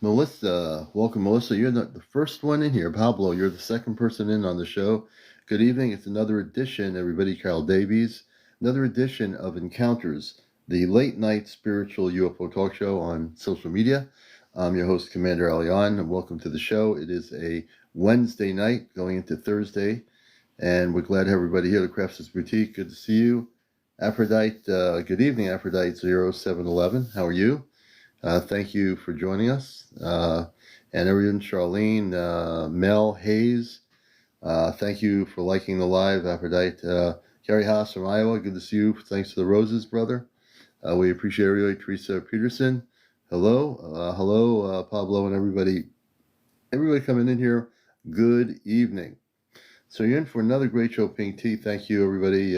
Melissa, welcome, Melissa. You're the first one in here. Pablo, you're the second person in on the show. Good evening. It's another edition, everybody. Carol Davies, another edition of Encounters, the late night spiritual UFO talk show on social media. I'm your host, CmdrAleon, and welcome to the show. It is a Wednesday night going into Thursday, and we're glad to have everybody here. The Crafters Boutique, good to see you. Aphrodite, good evening, Aphrodite0711. How are you? Thank you for joining us. And everyone, Charlene, Mel, Hayes, thank you for liking the live, Aphrodite. Gary Haas from Iowa, good to see you. Thanks to the roses, brother. We appreciate everybody. Teresa Peterson, hello. Hello, Pablo and everybody. Everybody coming in here, good evening. So you're in for another great show, Pink Tea. Thank you, everybody,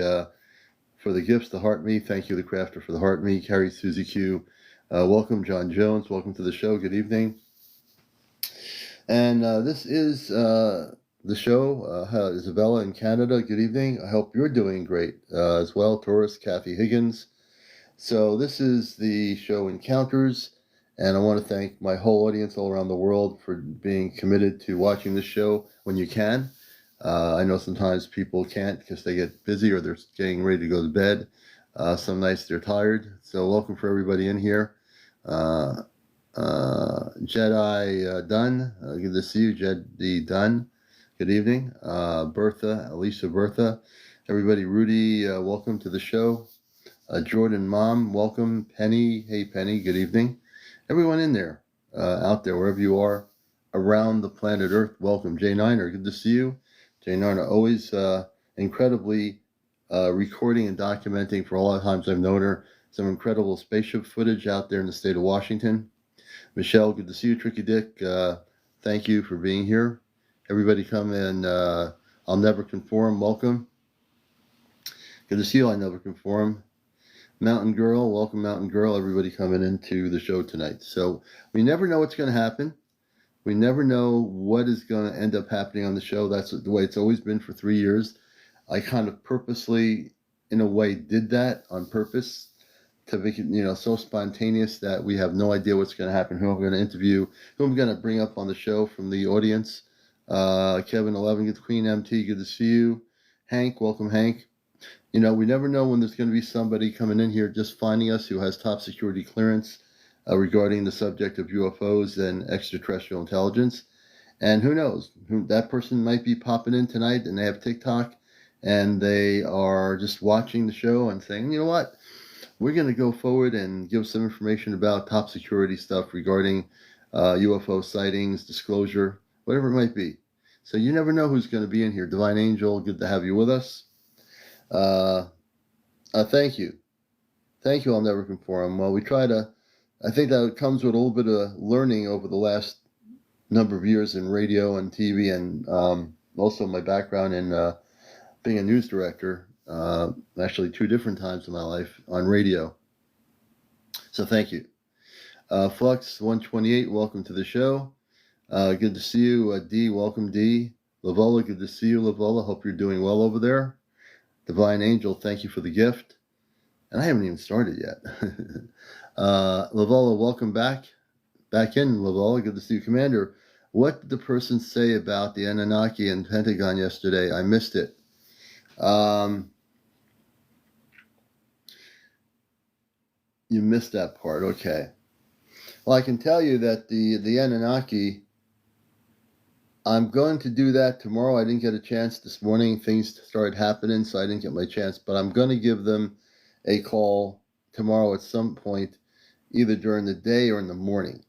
for the gifts, the Heart Me. Thank you, the Crafter, for the Heart Me. Carrie, Susie Q. Welcome, John Jones. Welcome to the show. Good evening. And this is the show. Isabella in Canada. Good evening. I hope you're doing great as well. Taurus, Kathy Higgins. So this is the show Encounters. And I want to thank my whole audience all around the world for being committed to watching this show when you can. I know sometimes people can't because they get busy or they're getting ready to go to bed. Some nights they're tired. So welcome for everybody in here. Jedi Dunn, good to see you, Jedi Dunn. Good evening. Bertha, Alicia Bertha. Everybody, Rudy, welcome to the show. Jordan Mom, welcome. Penny, hey Penny, good evening. Everyone in there, out there, wherever you are, around the planet Earth, welcome. Jay Niner, good to see you. Jay Niner, always incredibly recording and documenting for all the times I've known her. Some incredible spaceship footage out there in the state of Washington. Michelle, good to see you. Tricky Dick, thank you for being here. Everybody come in. I'll Never Conform, welcome. Good to see you. I'll Never Conform. Mountain Girl, welcome, Mountain Girl. Everybody coming into the show tonight. So we never know what's going to happen. We never know what is going to end up happening on the show. That's the way it's always been for 3 years. I kind of purposely, in a way, did that on purpose to make it, so spontaneous that we have no idea what's going to happen, who I'm going to interview, who I'm going to bring up on the show from the audience. Kevin 11, good Queen MT, good to see you. Hank, welcome, Hank. We never know when there's going to be somebody coming in here just finding us who has top security clearance regarding the subject of UFOs and extraterrestrial intelligence. And who knows? That person might be popping in tonight and they have TikTok and they are just watching the show and saying, you know what? We're going to go forward and give some information about top security stuff regarding UFO sightings, disclosure, whatever it might be. So you never know who's going to be in here. Divine Angel, good to have you with us. Thank you. Thank you, I'll Never Conform. Well, I think that comes with a little bit of learning over the last number of years in radio and TV and also my background in being a news director. Actually 2 different times in my life on radio. So thank you. Flux 128, welcome to the show. Good to see you. D, welcome D. Lavola, good to see you, Lavola. Hope you're doing well over there. Divine Angel, thank you for the gift. And I haven't even started yet. Lavola, welcome back. Back in, Lavola. Good to see you, Commander. What did the person say about the Anunnaki and Pentagon yesterday? I missed it. You missed that part. Okay. Well, I can tell you that the Anunnaki, I'm going to do that tomorrow. I didn't get a chance this morning. Things started happening, so I didn't get my chance. But I'm going to give them a call tomorrow at some point, either during the day or in the morning.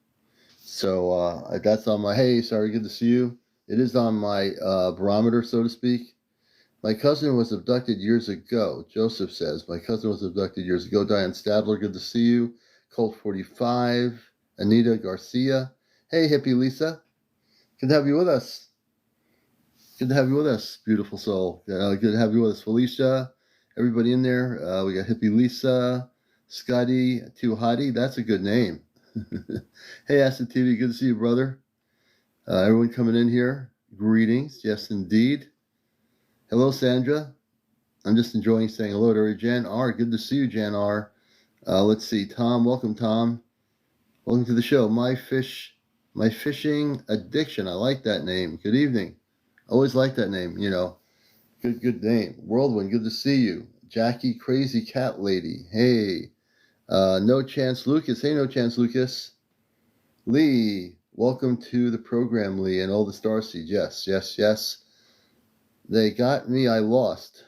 So that's on my, hey, sorry, good to see you. It is on my barometer, so to speak. My cousin was abducted years ago. Joseph says, my cousin was abducted years ago. Diane Stadler, good to see you. Colt 45. Anita Garcia. Hey, hippie Lisa. Good to have you with us. Good to have you with us, beautiful soul. Good to have you with us, Felicia. Everybody in there. We got hippie Lisa. Scotty Tuhati. That's a good name. Hey, Acid TV. Good to see you, brother. Everyone coming in here. Greetings. Yes, indeed. Hello, Sandra. I'm just enjoying saying hello to her. Jan R. Good to see you, Jan R. Let's see. Tom. Welcome, Tom. Welcome to the show. My Fish My fishing addiction. I like that name. Good evening. Always like that name, Good name. Whirlwind, good to see you. Jackie, crazy cat lady. Hey. No Chance Lucas. Hey, No Chance Lucas. Lee, welcome to the program, Lee, and all the starseeds. Yes, yes, yes. They got me. I lost.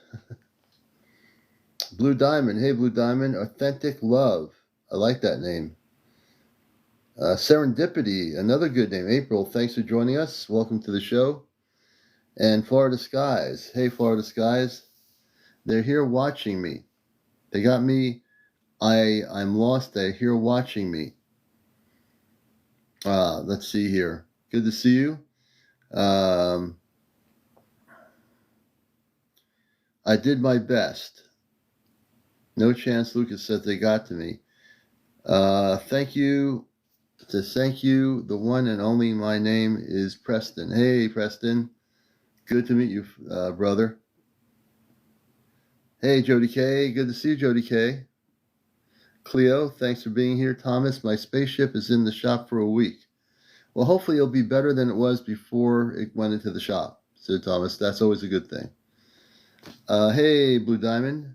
Blue Diamond. Hey, Blue Diamond. Authentic Love. I like that name. Serendipity. Another good name. April, thanks for joining us. Welcome to the show. And Florida Skies. Hey, Florida Skies. They're here watching me. They got me. I'm lost. They're here watching me. Let's see here. Good to see you. I did my best. No Chance Lucas says they got to me. Thank you. To thank you, the one and only. My name is Preston. Hey, Preston. Good to meet you, brother. Hey, Jody K. Good to see you, Jody K. Cleo, thanks for being here. Thomas, my spaceship is in the shop for a week. Well, hopefully it'll be better than it was before it went into the shop. So, Thomas, that's always a good thing. Hey, Blue Diamond.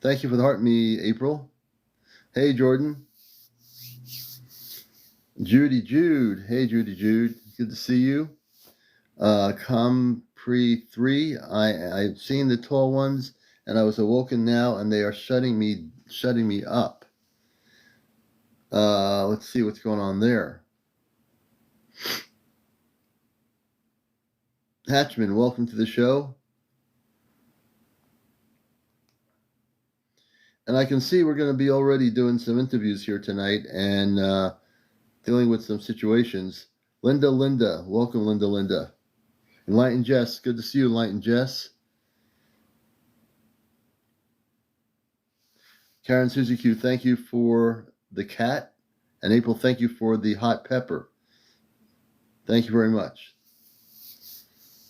Thank you for the heart, me, April. Hey, Jordan. Judy Jude. Hey, Judy Jude. Good to see you. Compre 3. I've seen the tall ones, and I was awoken now, and they are shutting me up. Let's see what's going on there. Hatchman, welcome to the show. And I can see we're going to be already doing some interviews here tonight and dealing with some situations. Linda, welcome, Linda. Enlightened Jess, good to see you, Enlightened Jess. Karen Susie Q, thank you for the cat. And April, thank you for the hot pepper. Thank you very much.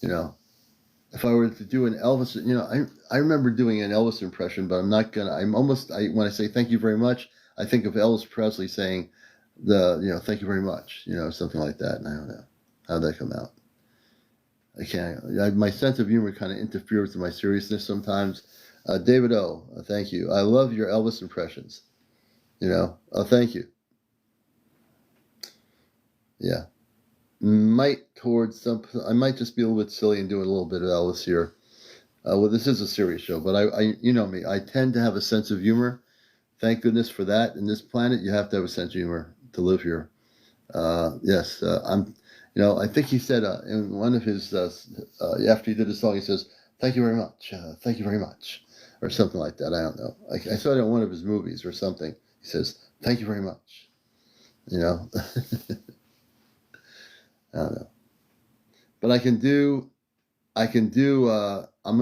If I were to do an Elvis, I remember doing an Elvis impression, but I'm not gonna. When I say thank you very much, I think of Elvis Presley saying thank you very much, something like that. And I don't know how'd that come out. I can't. My sense of humor kind of interferes with my seriousness sometimes. David O, thank you. I love your Elvis impressions. Thank you. Yeah. I might just be a little bit silly and do a little bit of Elvis here. Well, this is a serious show, but I you know me, I tend to have a sense of humor. Thank goodness for that. In this planet, you have to have a sense of humor to live here. Yes, I think he said in one of his, after he did his song, he says, thank you very much, or something like that. I don't know. I saw it in one of his movies or something. He says, thank you very much. I don't know. But I'm going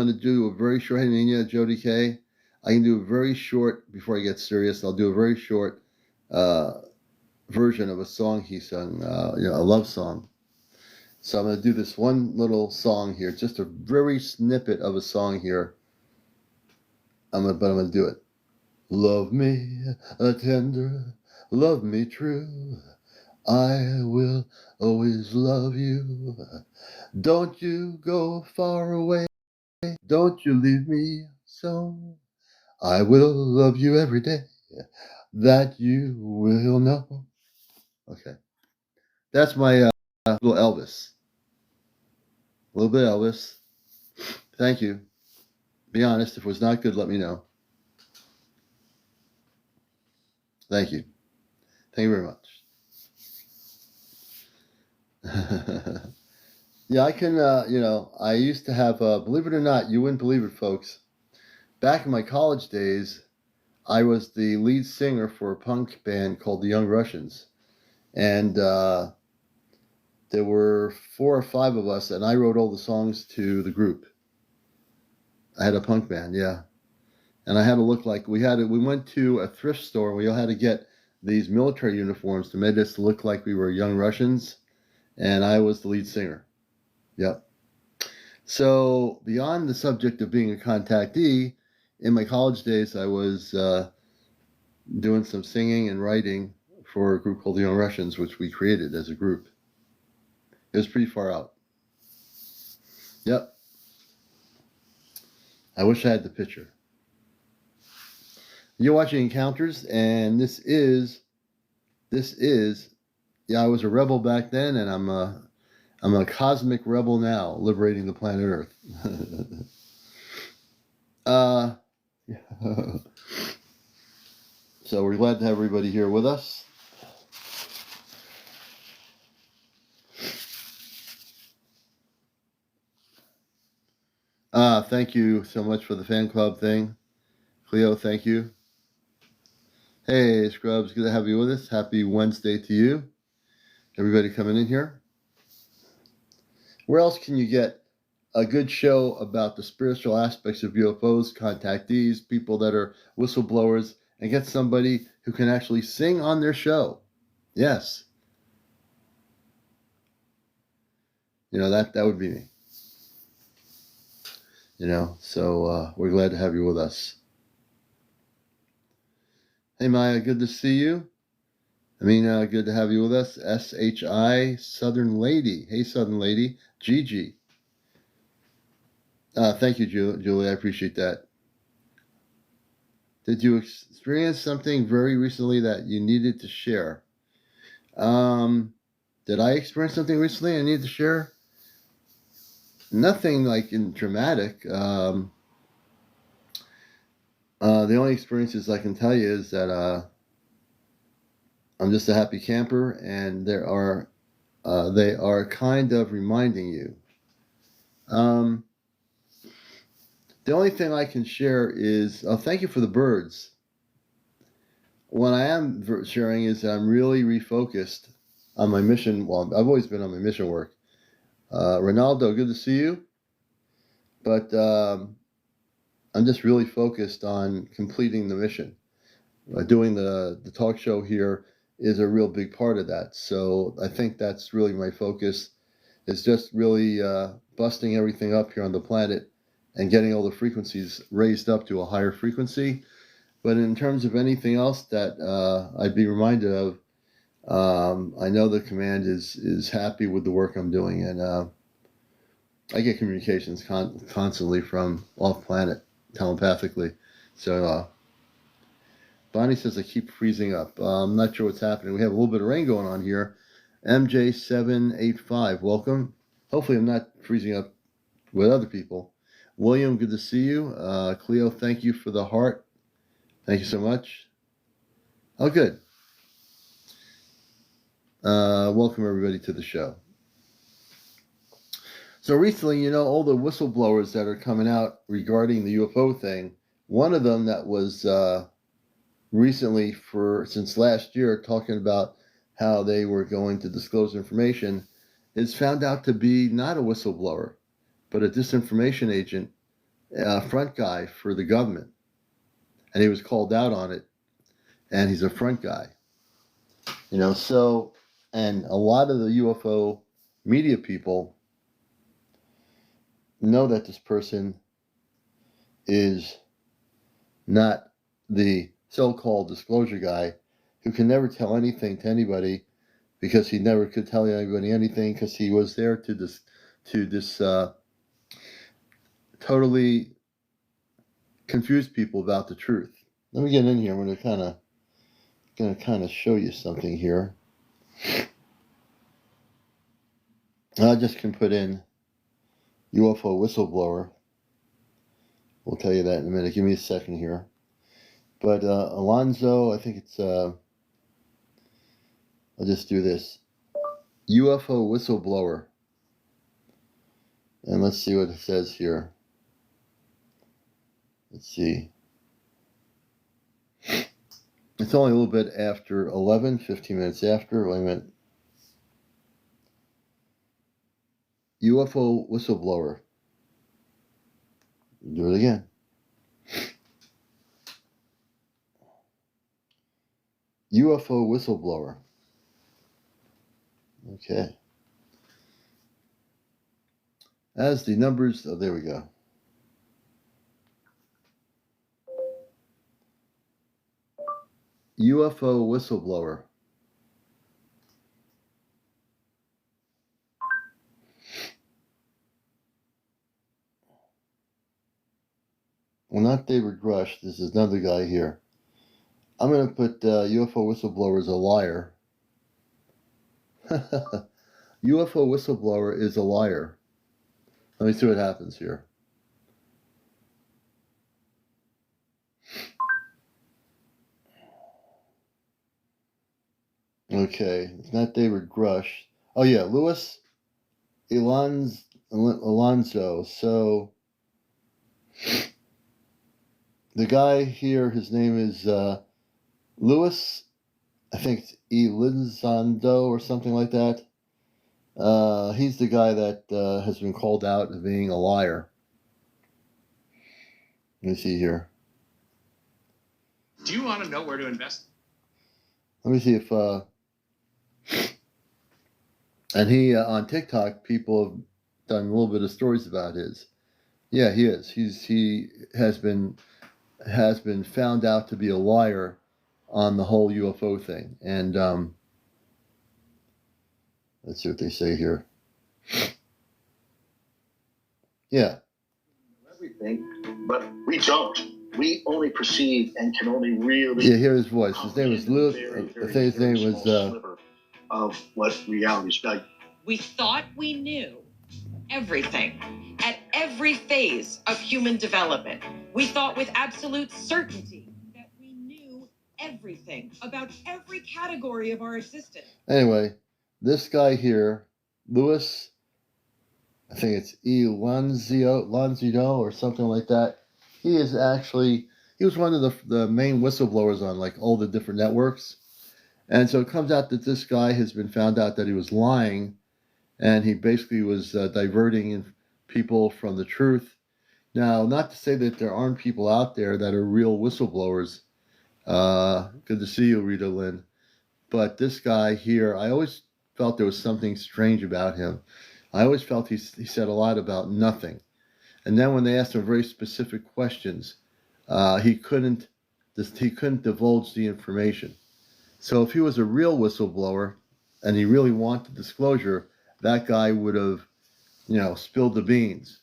to do a very short, hey Nina, Jody K. I can do a very short, before I get serious, I'll do a very short version of a song he sung, a love song. So I'm going to do this one little song here, just a very snippet of a song here. But I'm going to do it. Love me tender, love me true. I will always love you. Don't you go far away. Don't you leave me so. I will love you every day. That you will know. Okay. That's my little Elvis. A little bit of Elvis. Thank you. Be honest. If it was not good, let me know. Thank you. Thank you very much. Yeah, I can, I used to have, believe it or not, you wouldn't believe it, folks. Back in my college days, I was the lead singer for a punk band called the Young Russians. And there were 4 or 5 of us, and I wrote all the songs to the group. I had a punk band, yeah. And I had to look like, we went to a thrift store, and we all had to get these military uniforms to make us look like we were Young Russians. And I was the lead singer. Yep. So beyond the subject of being a contactee, in my college days, I was doing some singing and writing for a group called the Young Russians, which we created as a group. It was pretty far out. Yep. I wish I had the picture. You're watching Encounters, and this is, yeah, I was a rebel back then, and I'm a cosmic rebel now, liberating the planet Earth. So we're glad to have everybody here with us. Thank you so much for the fan club thing. Cleo, thank you. Hey, Scrubs, good to have you with us. Happy Wednesday to you. Everybody coming in here. Where else can you get a good show about the spiritual aspects of UFOs, contactees, people that are whistleblowers, and get somebody who can actually sing on their show? Yes. You know, that would be me. You know, so we're glad to have you with us. Hey, Maya, good to see you. Amina, good to have you with us. SHI, Southern Lady. Hey, Southern Lady. Gigi. Thank you, Julie. I appreciate that. Did you experience something very recently that you needed to share? Did I experience something recently I needed to share? Nothing like in dramatic. The only experiences I can tell you is that I'm just a happy camper, and they are kind of reminding you. The only thing I can share is thank you for the birds. What I am sharing is that I'm really refocused on my mission. Well, I've always been on my mission work. Ronaldo, good to see you. But I'm just really focused on completing the mission. Doing the talk show here is a real big part of that. So I think that's really my focus, is just really busting everything up here on the planet and getting all the frequencies raised up to a higher frequency. But in terms of anything else that I'd be reminded of, I know the command is happy with the work I'm doing, and I get communications constantly from off planet telepathically. So Bonnie says I keep freezing up. I'm not sure what's happening. We have a little bit of rain going on here. MJ785, welcome. Hopefully I'm not freezing up with other people. William, good to see you. Cleo, thank you for the heart. Thank you so much. Oh, good. Welcome everybody to the show. So recently, you know, all the whistleblowers that are coming out regarding the UFO thing, one of them that was recently since last year talking about how they were going to disclose information is found out to be not a whistleblower, but a disinformation agent, a front guy for the government. And he was called out on it, and he's a front guy. You know, so, and a lot of the UFO media people know that this person is not the so-called disclosure guy who can never tell anything to anybody, because he never could tell anybody anything, because he was there to totally confuse people about the truth. Let me get in here. I'm going to kind of show you something here. I just can put in UFO whistleblower. We'll tell you that in a minute. Give me a second here. But Alonzo, I think it's, I'll just do this. UFO whistleblower. And let's see what it says here. Let's see. It's only a little bit after 11, 15 minutes after. Wait a minute. UFO whistleblower. Do it again. UFO whistleblower. Okay. As the numbers, oh, there we go. UFO whistleblower. well, not David Grush. This is another guy here. I'm going to put UFO whistleblower as a liar. UFO whistleblower is a liar. Let me see what happens here. Okay, it's not David Grush. Oh yeah, Louis Alonso. So the guy here, his name is Louis, I think it's Elizondo or something like that. He's the guy that has been called out as being a liar. Let me see here. Do you want to know where to invest? Let me see if and he on TikTok, people have done a little bit of stories about his. Yeah, he is. He has been found out to be a liar on the whole UFO thing. And let's see what they say here. Yeah. Everything, but we don't. We only perceive and can only really. Yeah, hear his voice. His name was Louis. I think his name was. Of what reality is like. We thought we knew everything at every phase of human development. We thought with absolute certainty that we knew everything about every category of our existence. Anyway, this guy here, Louis, I think it's Lanzio or something like that. He was one of the main whistleblowers on like all the different networks. And so it comes out that this guy has been found out that he was lying, and he basically was diverting people from the truth. Now, not to say that there aren't people out there that are real whistleblowers. Good to see you, Rita Lynn. But this guy here, I always felt there was something strange about him. I always felt he said a lot about nothing. And then when they asked him very specific questions, he couldn't divulge the information. So if he was a real whistleblower and he really wanted disclosure, that guy would have, spilled the beans.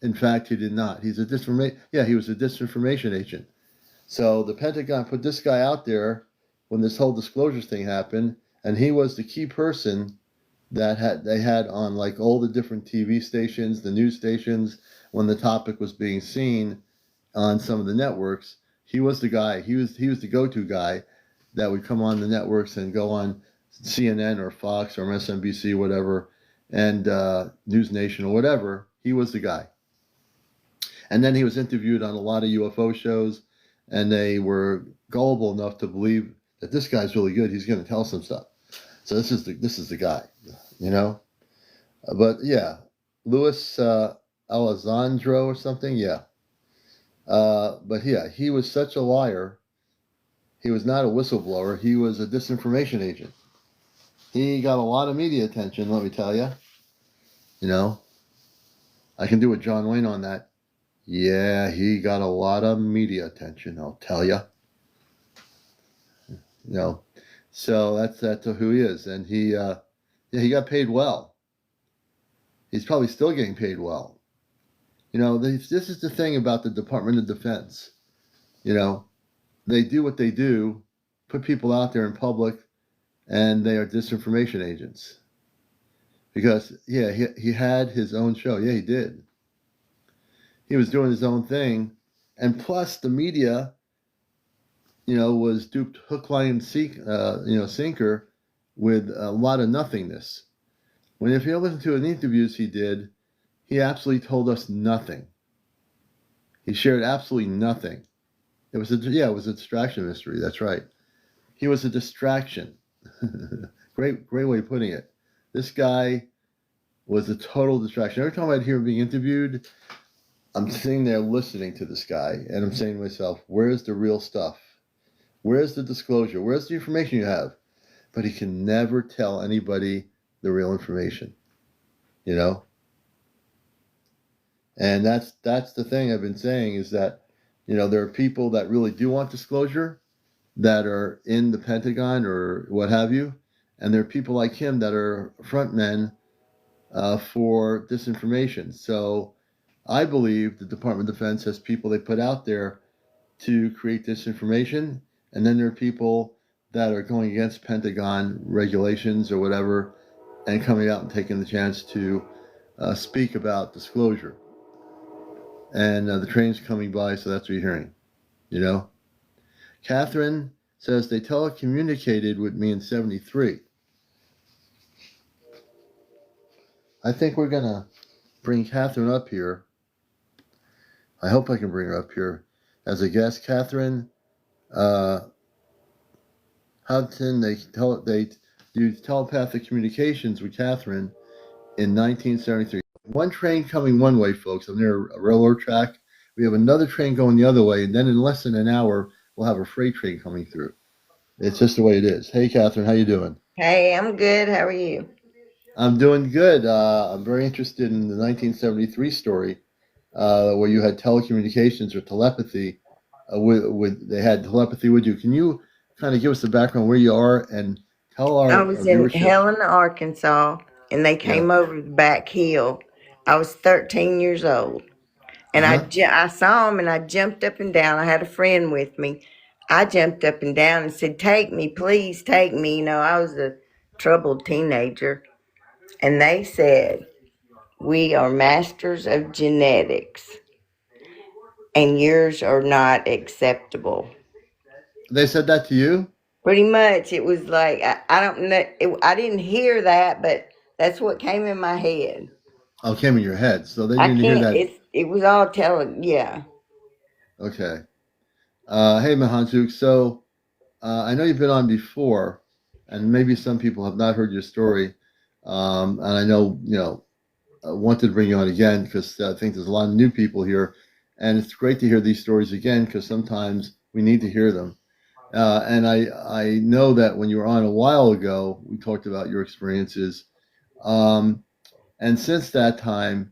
In fact, he did not. He was a disinformation agent. So the Pentagon put this guy out there when this whole disclosures thing happened, and he was the key person that they had on like all the different TV stations, the news stations, when the topic was being seen on some of the networks. He was the guy. He was the go-to guy that would come on the networks and go on CNN or Fox or MSNBC, whatever, and News Nation or whatever. He was the guy. And then he was interviewed on a lot of UFO shows, and they were gullible enough to believe that this guy's really good. He's going to tell some stuff. So this is the guy, But yeah, Louis Alessandro or something, yeah. But yeah, he was such a liar. He was not a whistleblower. He was a disinformation agent. He got a lot of media attention, let me tell you. I can do a John Wayne on that. Yeah, he got a lot of media attention, I'll tell you. So that's who he is. And he got paid well. He's probably still getting paid well. This is the thing about the Department of Defense. They do what they do, put people out there in public, and they are disinformation agents. Because, yeah, he had his own show. Yeah, he did. He was doing his own thing. And plus, the media, was duped hook, line, and sinker with a lot of nothingness. If you listen to the interviews he did, he absolutely told us nothing. He shared absolutely nothing. It was a distraction mystery. That's right. He was a distraction. Great way of putting it. This guy was a total distraction. Every time I'd hear him being interviewed, I'm sitting there listening to this guy, and I'm saying to myself, where's the real stuff? Where's the disclosure? Where's the information you have? But he can never tell anybody the real information, And that's the thing I've been saying is that, there are people that really do want disclosure that are in the Pentagon or what have you, and there are people like him that are front men for disinformation. So I believe the Department of Defense has people they put out there to create disinformation, and then there are people that are going against Pentagon regulations or whatever, and coming out and taking the chance to speak about disclosure. And the train's coming by, so that's what you're hearing. You know, Catherine says they telecommunicated with me in '73. I think we're gonna bring Catherine up here. I hope I can bring her up here as a guest. Catherine Hudson, they do telepathic communications with Catherine in 1973. One train coming one way, folks, up near a railroad track. We have another train going the other way, and then in less than an hour, we'll have a freight train coming through. It's just the way it is. Hey, Catherine, how you doing? Hey, I'm good. How are you? I'm doing good. I'm very interested in the 1973 story where you had telecommunications or telepathy. They had telepathy with you. Can you kind of give us the background where you are and tell I our was in viewership? Helena, Arkansas, and they Yeah. came over the back hill. I was 13 years old, and Uh-huh. I saw them, and I jumped up and down. I had a friend with me. I jumped up and down and said, "Take me, please, take me." You know, I was a troubled teenager, and they said, "We are masters of genetics, and yours are not acceptable." They said that to you? Pretty much, it was like I don't know. I didn't hear that, but that's what came in my head. Oh, it came in your head. So they I didn't hear can't. that. It was all telling. Yeah. Okay. Hey, Mahantuk. So I know you've been on before, and maybe some people have not heard your story. And I know, I wanted to bring you on again because I think there's a lot of new people here. And it's great to hear these stories again because sometimes we need to hear them. And I know that when you were on a while ago, we talked about your experiences. Um, and since that time,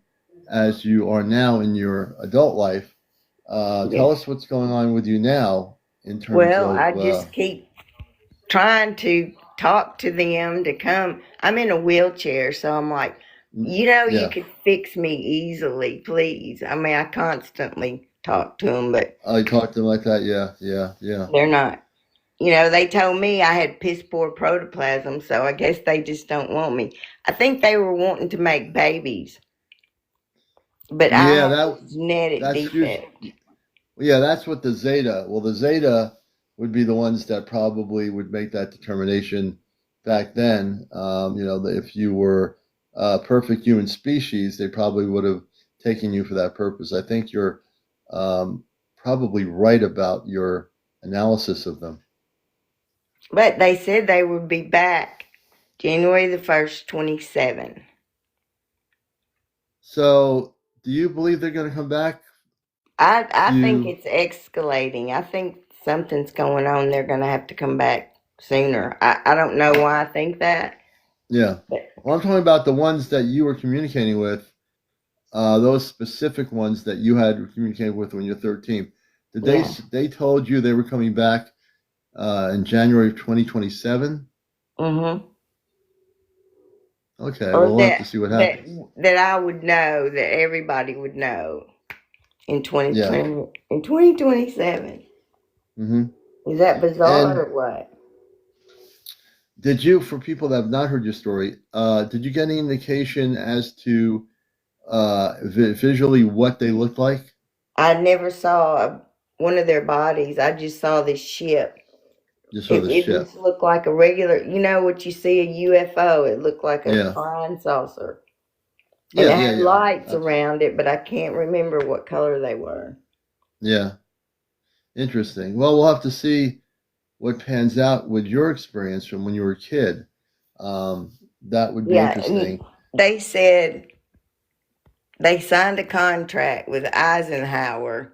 as you are now in your adult life, Yeah. tell us what's going on with you now in terms Well, of. I just keep trying to talk to them to come. I'm in a wheelchair, so I'm like, you Yeah. could fix me easily, please. I mean, I constantly talk to them, but I talked to them like that. Yeah. they're not. They told me I had piss poor protoplasm, so I guess they just don't want me. I think they were wanting to make babies, but I Yeah, have a genetic that's usually. defect. Yeah, that's what the Zeta. Well, the Zeta would be the ones that probably would make that determination back then. If you were a perfect human species, they probably would have taken you for that purpose. I think you're probably right about your analysis of them. But they said they would be back January the 1st, 27. So, do you believe they're going to come back? I think You, it's escalating. I think something's going on. They're going to have to come back sooner. I don't know why I think that. yeah. But Well, I'm talking about the ones that you were communicating with. Those specific ones that you had communicated with when you're 13, did yeah. they told you they were coming back in January of 2027? Mm-hmm. Okay, Or well we'll have to see what happens. that I would know, that everybody would know in Yeah. 2027. Hmm. Is that bizarre And or what? did you, for people that have not heard your story, did you get any indication as to visually what they looked like? I never saw one of their bodies. I just saw this ship. Just saw It, the it ship. just looked like a regular, what you see a UFO. It looked like a Yeah. flying saucer. And it had lights around it, but I can't remember what color they were. Yeah. Interesting. Well, we'll have to see what pans out with your experience from when you were a kid. That would be Yeah, and interesting. they said they signed a contract with Eisenhower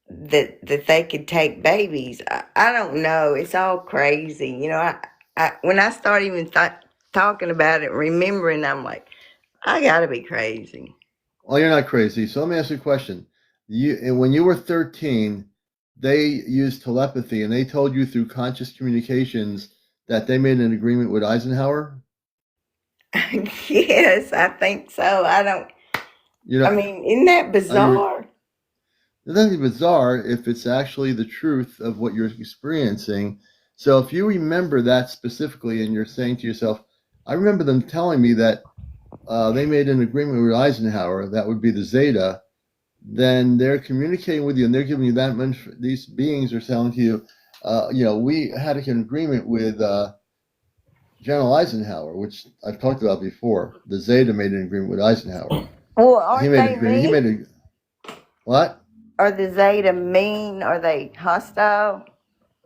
that they could take babies. I don't know. It's all crazy. When I start even talking about it, remembering, I'm like, I gotta be crazy. Well, you're not crazy. So let me ask you a question. When you were 13, they used telepathy and they told you through conscious communications that they made an agreement with Eisenhower? Yes, I think so. I don't. You know, I mean, isn't that bizarre? it's nothing bizarre if it's actually the truth of what you're experiencing. So if you remember that specifically and you're saying to yourself, I remember them telling me that they made an agreement with Eisenhower, that would be the Zeta, then they're communicating with you and they're giving you that much. These beings are telling you, we had an agreement with General Eisenhower, which I've talked about before. The Zeta made an agreement with Eisenhower. Well, He aren't made an they agreement. He mean? made a what? Are the Zeta mean? Are they hostile?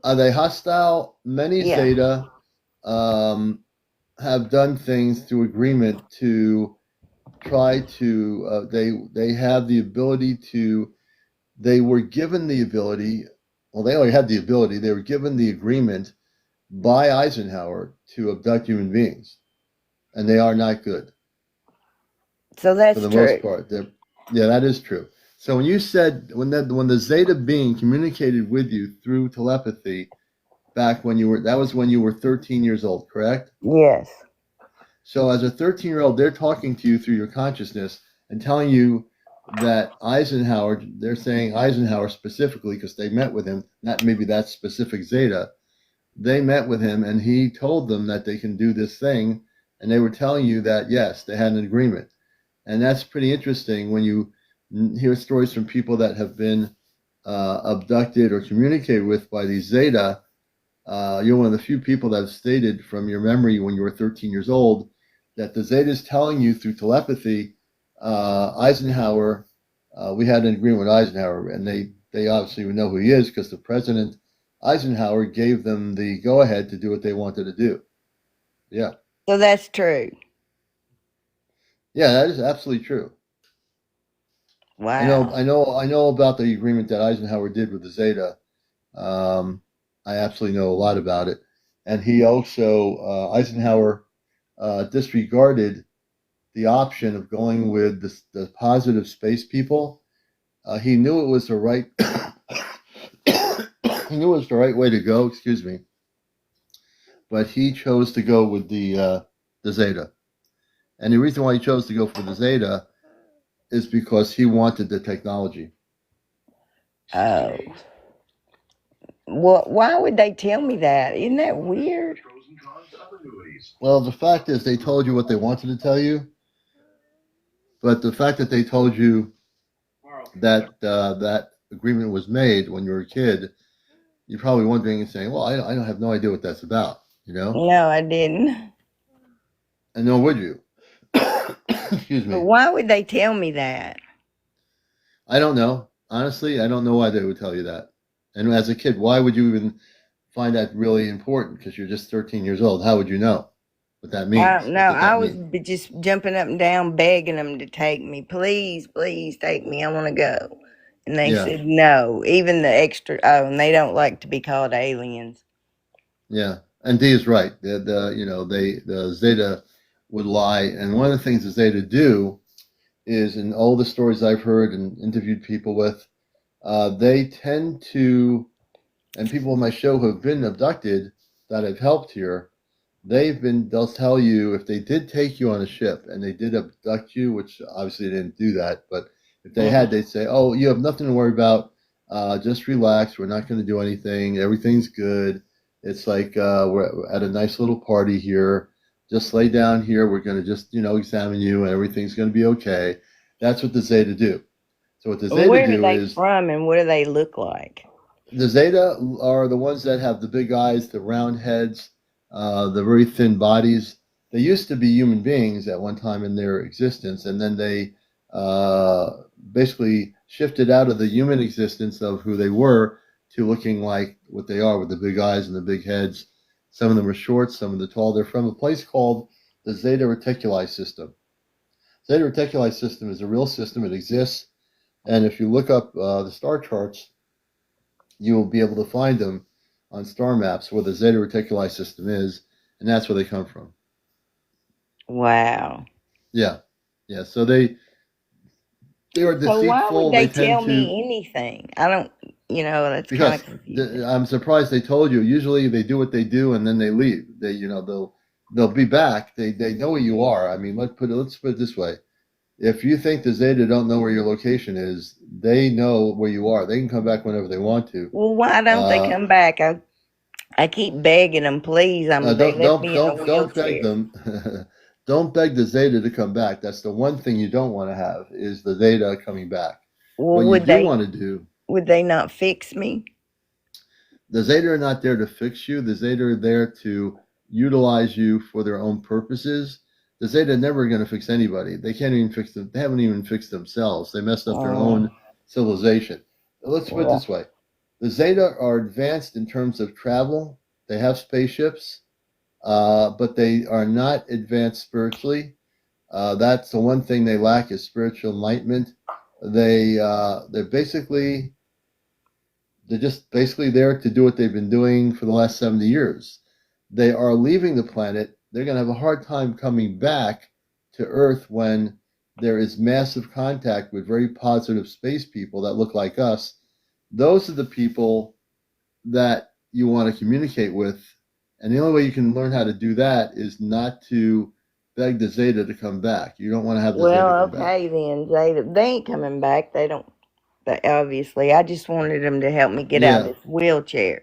Are they hostile? Many Yeah. Zeta have done things through agreement to try to. They have the ability to. They were given the ability. Well, they only had the ability. They were given the agreement by Eisenhower to abduct human beings, and they are not good So for that's the most true. part. Yeah, that is true. So when you said when the Zeta being communicated with you through telepathy back when that was when you were 13 years old, correct? Yes. So as a 13-year-old, they're talking to you through your consciousness and telling you that Eisenhower, they're saying Eisenhower specifically because they met with him, not maybe that specific Zeta. They met with him and he told them that they can do this thing. And they were telling you that, yes, they had an agreement. And that's pretty interesting when you hear stories from people that have been abducted or communicated with by these Zeta. You're one of the few people that have stated from your memory when you were 13 years old that the Zeta is telling you through telepathy, Eisenhower, we had an agreement with Eisenhower, and they obviously would know who he is because the president, Eisenhower, gave them the go-ahead to do what they wanted to do. Yeah. So that's true. Yeah, that is absolutely true. Wow. I know about the agreement that Eisenhower did with the Zeta. I absolutely know a lot about it. And he also, Eisenhower disregarded the option of going with the positive space people. He knew it was the right he knew it was the right way to go. Excuse me, but he chose to go with the Zeta. And the reason why he chose to go for the Zeta is because he wanted the technology. Oh. Well, why would they tell me that? Isn't that weird? Well, the fact is, they told you what they wanted to tell you, but the fact that they told you that that agreement was made when you were a kid, you're probably wondering and saying, "Well, I don't have no idea what that's about," you know, No, I didn't. and nor would you. Excuse But me. why would they tell me that? I don't know. Honestly, I don't know why they would tell you that. And as a kid, why would you even find that really important? Because you're just 13 years old. How would you know what that I means? don't know. What did I that was mean? just jumping up and down, begging them to take me. Please, please take me. I want to go. And they Yeah, said no. Even the extra. Oh, and they don't like to be called aliens. yeah. And Dee is right. The Zeta would lie. And one of the things the Zeta do is, in all the stories I've heard and interviewed people with, they tend to, and people on my show who have been abducted that I've helped here, they'll tell you if they did take you on a ship and they did abduct you, which obviously they didn't do that, but if they had, they'd say, oh, you have nothing to worry about. Just relax. We're not going to do anything. Everything's good. It's like we're at a nice little party here. Just lay down here. We're going to just, examine you and everything's going to be okay. That's what the Zeta do. So what the And Zeta where are do they is from and what do they look like? the Zeta are the ones that have the big eyes, the round heads, the very thin bodies. They used to be human beings at one time in their existence, and then they basically shifted out of the human existence of who they were to looking like what they are with the big eyes and the big heads. Some of them are short, some of them are tall. They're from a place called the Zeta Reticuli system. Zeta Reticuli system is a real system. It exists. And if you look up the star charts, you will be able to find them on star maps where the Zeta Reticuli system is, and that's where they come from. Wow. Yeah, yeah. So they are So why would deceitful. they They tend tell to me anything? I don't, that's kind because of confusing. I'm surprised they told you. Usually they do what they do and then they leave. They'll be back. They know who you are. I mean, let's put it this way. if you think the Zeta don't know where your location is, they know where you are. They can come back whenever they want to. Well, why don't they come back? I keep begging them, please. They left me in a Don't beg wheelchair. them. Don't beg the Zeta to come back. That's the one thing you don't want to have is the Zeta coming back. Well, What you do want to do, would they not fix me? the Zeta are not there to fix you. The Zeta are there to utilize you for their own purposes. The Zeta are never going to fix anybody. They can't even fix them. They haven't even fixed themselves. They messed up their own civilization. Let's put it this way. The Zeta are advanced in terms of travel. They have spaceships, but they are not advanced spiritually. That's the one thing they lack is spiritual enlightenment. They're just basically there to do what they've been doing for the last 70 years. They are leaving the planet. They're going to have a hard time coming back to Earth when there is massive contact with very positive space people that look like us. Those are the people that you want to communicate with. And the only way you can learn how to do that is not to beg the Zeta to come back. You don't want to have the Zeta come back. Well, okay then, Zeta. They ain't coming back. They don't. Obviously, I just wanted them to help me get out of this wheelchair.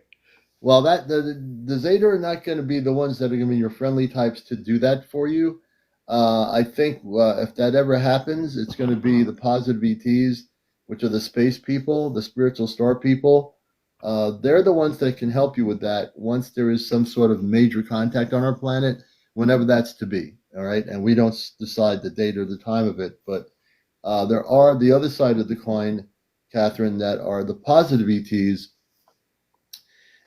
Well, the Zeta are not going to be the ones that are going to be your friendly types to do that for you. I think if that ever happens, it's going to be the positive ETs, which are the space people, the spiritual star people. They're the ones that can help you with that once there is some sort of major contact on our planet, whenever that's to be. All right, and we don't decide the date or the time of it, but there are the other side of the coin, Catherine, that are the positive ETs.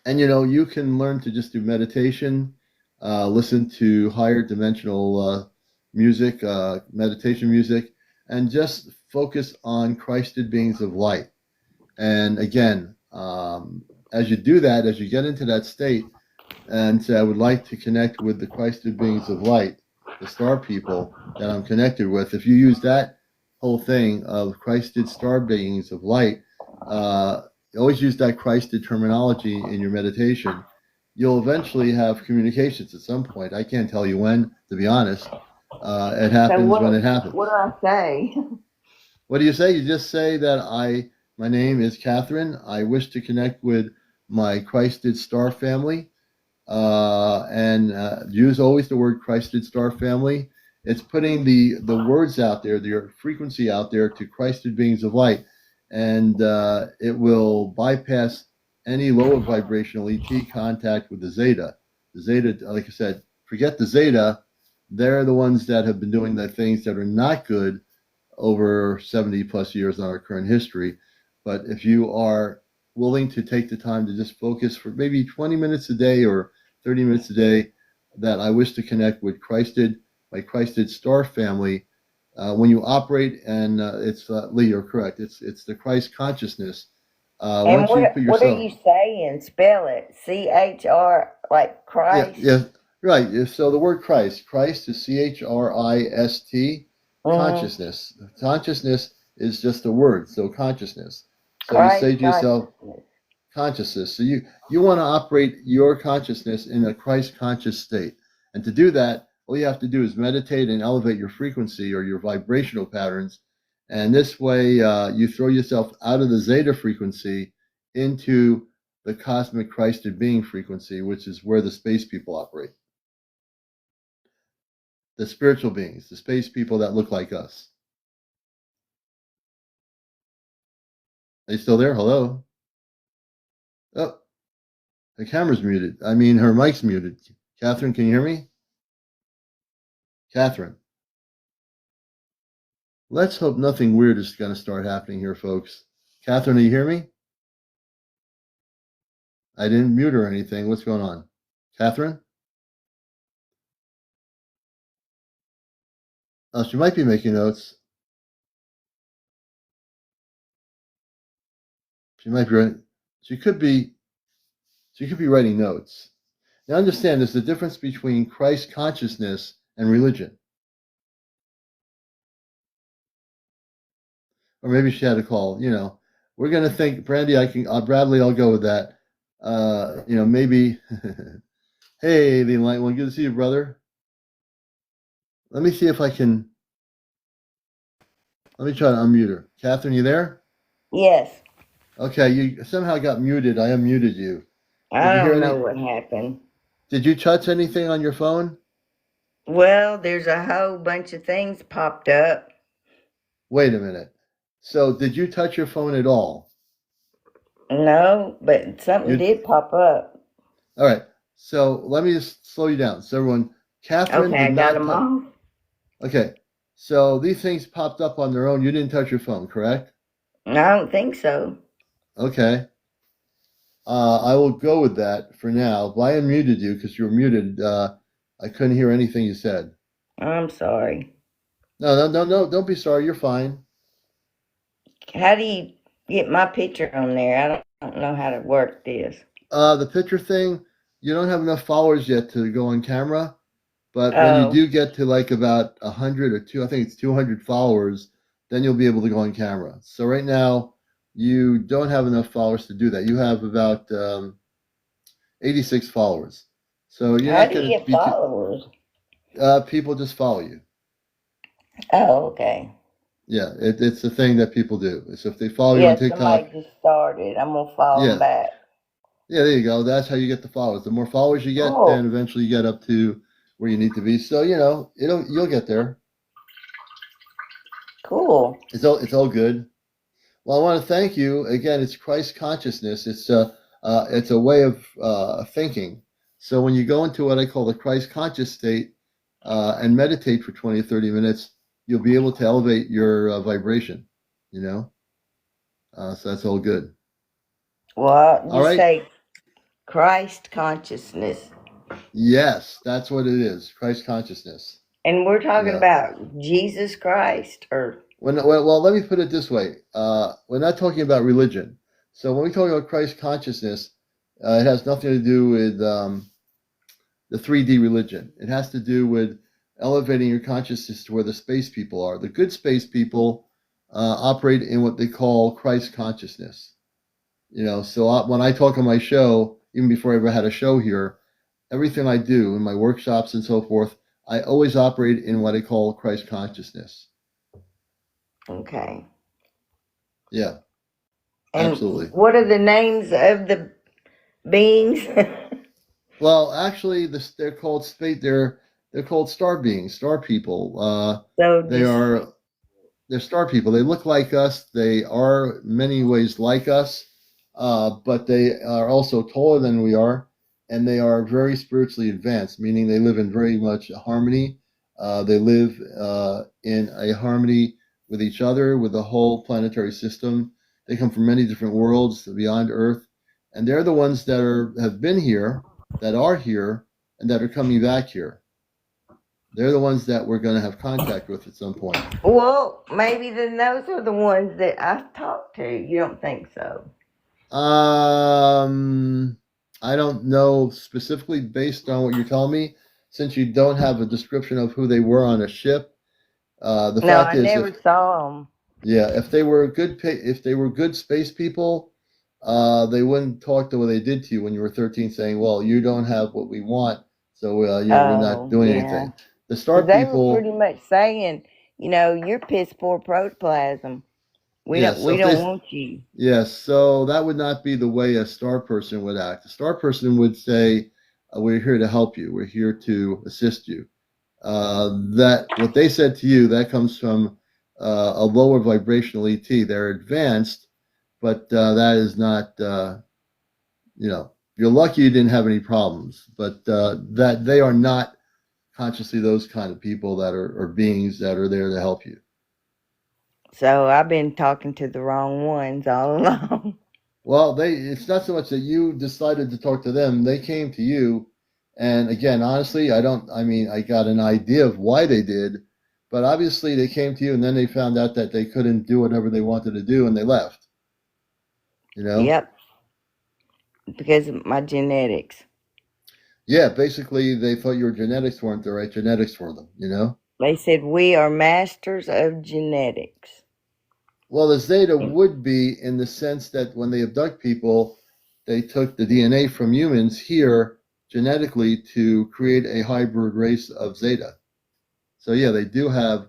And you can learn to just do meditation, listen to higher dimensional music, meditation music, and just focus on Christed beings of light. And again, as you do that, as you get into that state, and say, I would like to connect with the Christed beings of light, the star people that I'm connected with. If you use that whole thing of Christed star beings of light, always use that Christed terminology in your meditation. You'll eventually have communications at some point. I can't tell you when, to be honest. It happens when it happens. What do I say? What do you say? You just say that my name is Catherine. I wish to connect with my Christed star family. And use always the word Christed star family. It's putting the words out there, the frequency out there to Christed beings of light, and it will bypass any lower vibrational ET contact with the Zeta. The Zeta, like I said, forget the Zeta. They're the ones that have been doing the things that are not good over 70 plus years in our current history. But if you are willing to take the time to just focus for maybe 20 minutes a day or 30 minutes a day, that I wish to connect with my Christed star family. When you operate, and it's Lee, you're correct. It's the Christ consciousness. And what are you saying? Spell it. CHR, like Christ. Yeah, right. So the word Christ is CHRIST. Consciousness. Consciousness is just a word. So consciousness. So Christ, you say to yourself, consciousness. So you want to operate your consciousness in a Christ conscious state. And to do that, all you have to do is meditate and elevate your frequency or your vibrational patterns. And this way, you throw yourself out of the Zeta frequency into the cosmic Christed being frequency, which is where the space people operate. The spiritual beings, the space people that look like us. Are you still there? Hello? Oh, the camera's muted. I mean, her mic's muted. Catherine, can you hear me? Catherine. Let's hope nothing weird is going to start happening here, folks. Catherine, do you hear me? I didn't mute her or anything. What's going on? Catherine? Oh, she might be making notes. She might be writing. She could be writing notes. Now understand there's a difference between Christ consciousness and religion. Or maybe she had a call. We're going to think, Brandy, Bradley, I'll go with that. Maybe, hey, the Enlightened One, good to see you, brother. Let me see if I can Let me try to unmute her. Catherine, you there? Yes. Okay, you somehow got muted. I unmuted you. Did I you hear don't know any? what happened. Did you touch anything on your phone? Well, there's a whole bunch of things popped up. Wait a minute. So, did you touch your phone at all? No, but something You did pop up. all right? So let me just slow you down. So everyone, Catherine Okay, did I got not them touch. off. Okay, so these things popped up on their own. You didn't touch your phone, correct? I don't think so. Okay. I will go with that for now. But I unmuted you because you were muted. I couldn't hear anything you said. I'm sorry. No, no, no, no. Don't be sorry. You're fine. How do you get my picture on there? I don't know how to work this. The picture thing, you don't have enough followers yet to go on camera. But when you Oh, do get to like about 100 or two, I think it's 200 followers, then you'll be able to go on camera. So right now, you don't have enough followers to do that. You have about 86 followers. So you're how not do you going to get be too, followers? people just follow you. Oh, okay. Yeah, it's the thing that people do. So if they follow you on Yeah, somebody TikTok, just started. I'm gonna follow them yeah, back. yeah, there you go. That's how you get the followers. The more followers you get, then Oh, eventually you get up to where you need to be. So you'll get there. cool. It's all good. Well, I want to thank you again. It's Christ consciousness. It's a way of thinking. So when you go into what I call the Christ conscious state and meditate for 20 or 30 minutes, you'll be able to elevate your vibration. You know, so that's all good. Well, All you right. say Christ consciousness, Yes, that's what it is. Christ consciousness. and we're talking Yeah. about Jesus Christ, or Well, let me put it this way. We're not talking about religion. So when we talk about Christ consciousness, it has nothing to do with the 3D religion. It has to do with elevating your consciousness to where the space people are. The good space people operate in what they call Christ consciousness. So when I talk on my show, even before I ever had a show here, everything I do in my workshops and so forth, I always operate in what I call Christ consciousness. okay. Yeah, And absolutely. what are the names of the beings? Well, actually, they're called space. They're called star beings, star people. So They just are they're star people. They look like us. They are many ways like us, but they are also taller than we are, and they are very spiritually advanced, meaning they live in very much harmony. They live in a harmony with each other, with the whole planetary system. They come from many different worlds beyond Earth, and they're the ones that have been here, that are here, and that are coming back here. They're the ones that we're going to have contact with at some point. well, maybe then those are the ones that I've talked to. You don't think so? Um, I don't know specifically based on what you're telling me, since you don't have a description of who they were on a ship. The No, fact I is, never saw them. if they were if they were good space people, they wouldn't talk the way they did to you when you were 13, saying, "Well, you don't have what we want, so we're not Oh, doing yeah. anything." The star Because they were people, pretty much saying, you're piss poor protoplasm. We yeah. don't So we if they don't want you. Yes, so that would not be the way a star person would act. A star person would say, "We're here to help you. We're here to assist you." That what they said to you that comes from a lower vibrational ET. They're advanced, but that is not. You're lucky you didn't have any problems, but that they are not consciously those kind of people that are beings that are there to help you. So I've been talking to the wrong ones all along. Well, it's not so much that you decided to talk to them, they came to you. And again, honestly, I mean, I got an idea of why they did, but obviously they came to you and then they found out that they couldn't do whatever they wanted to do and they left, you know? Yep, because of my genetics. Yeah, basically they thought your genetics weren't the right genetics for them, you know? They said we are masters of genetics. Well, the Zeta would be in the sense that when they abduct people, they took the DNA from humans here genetically to create a hybrid race of Zeta. So yeah, they do have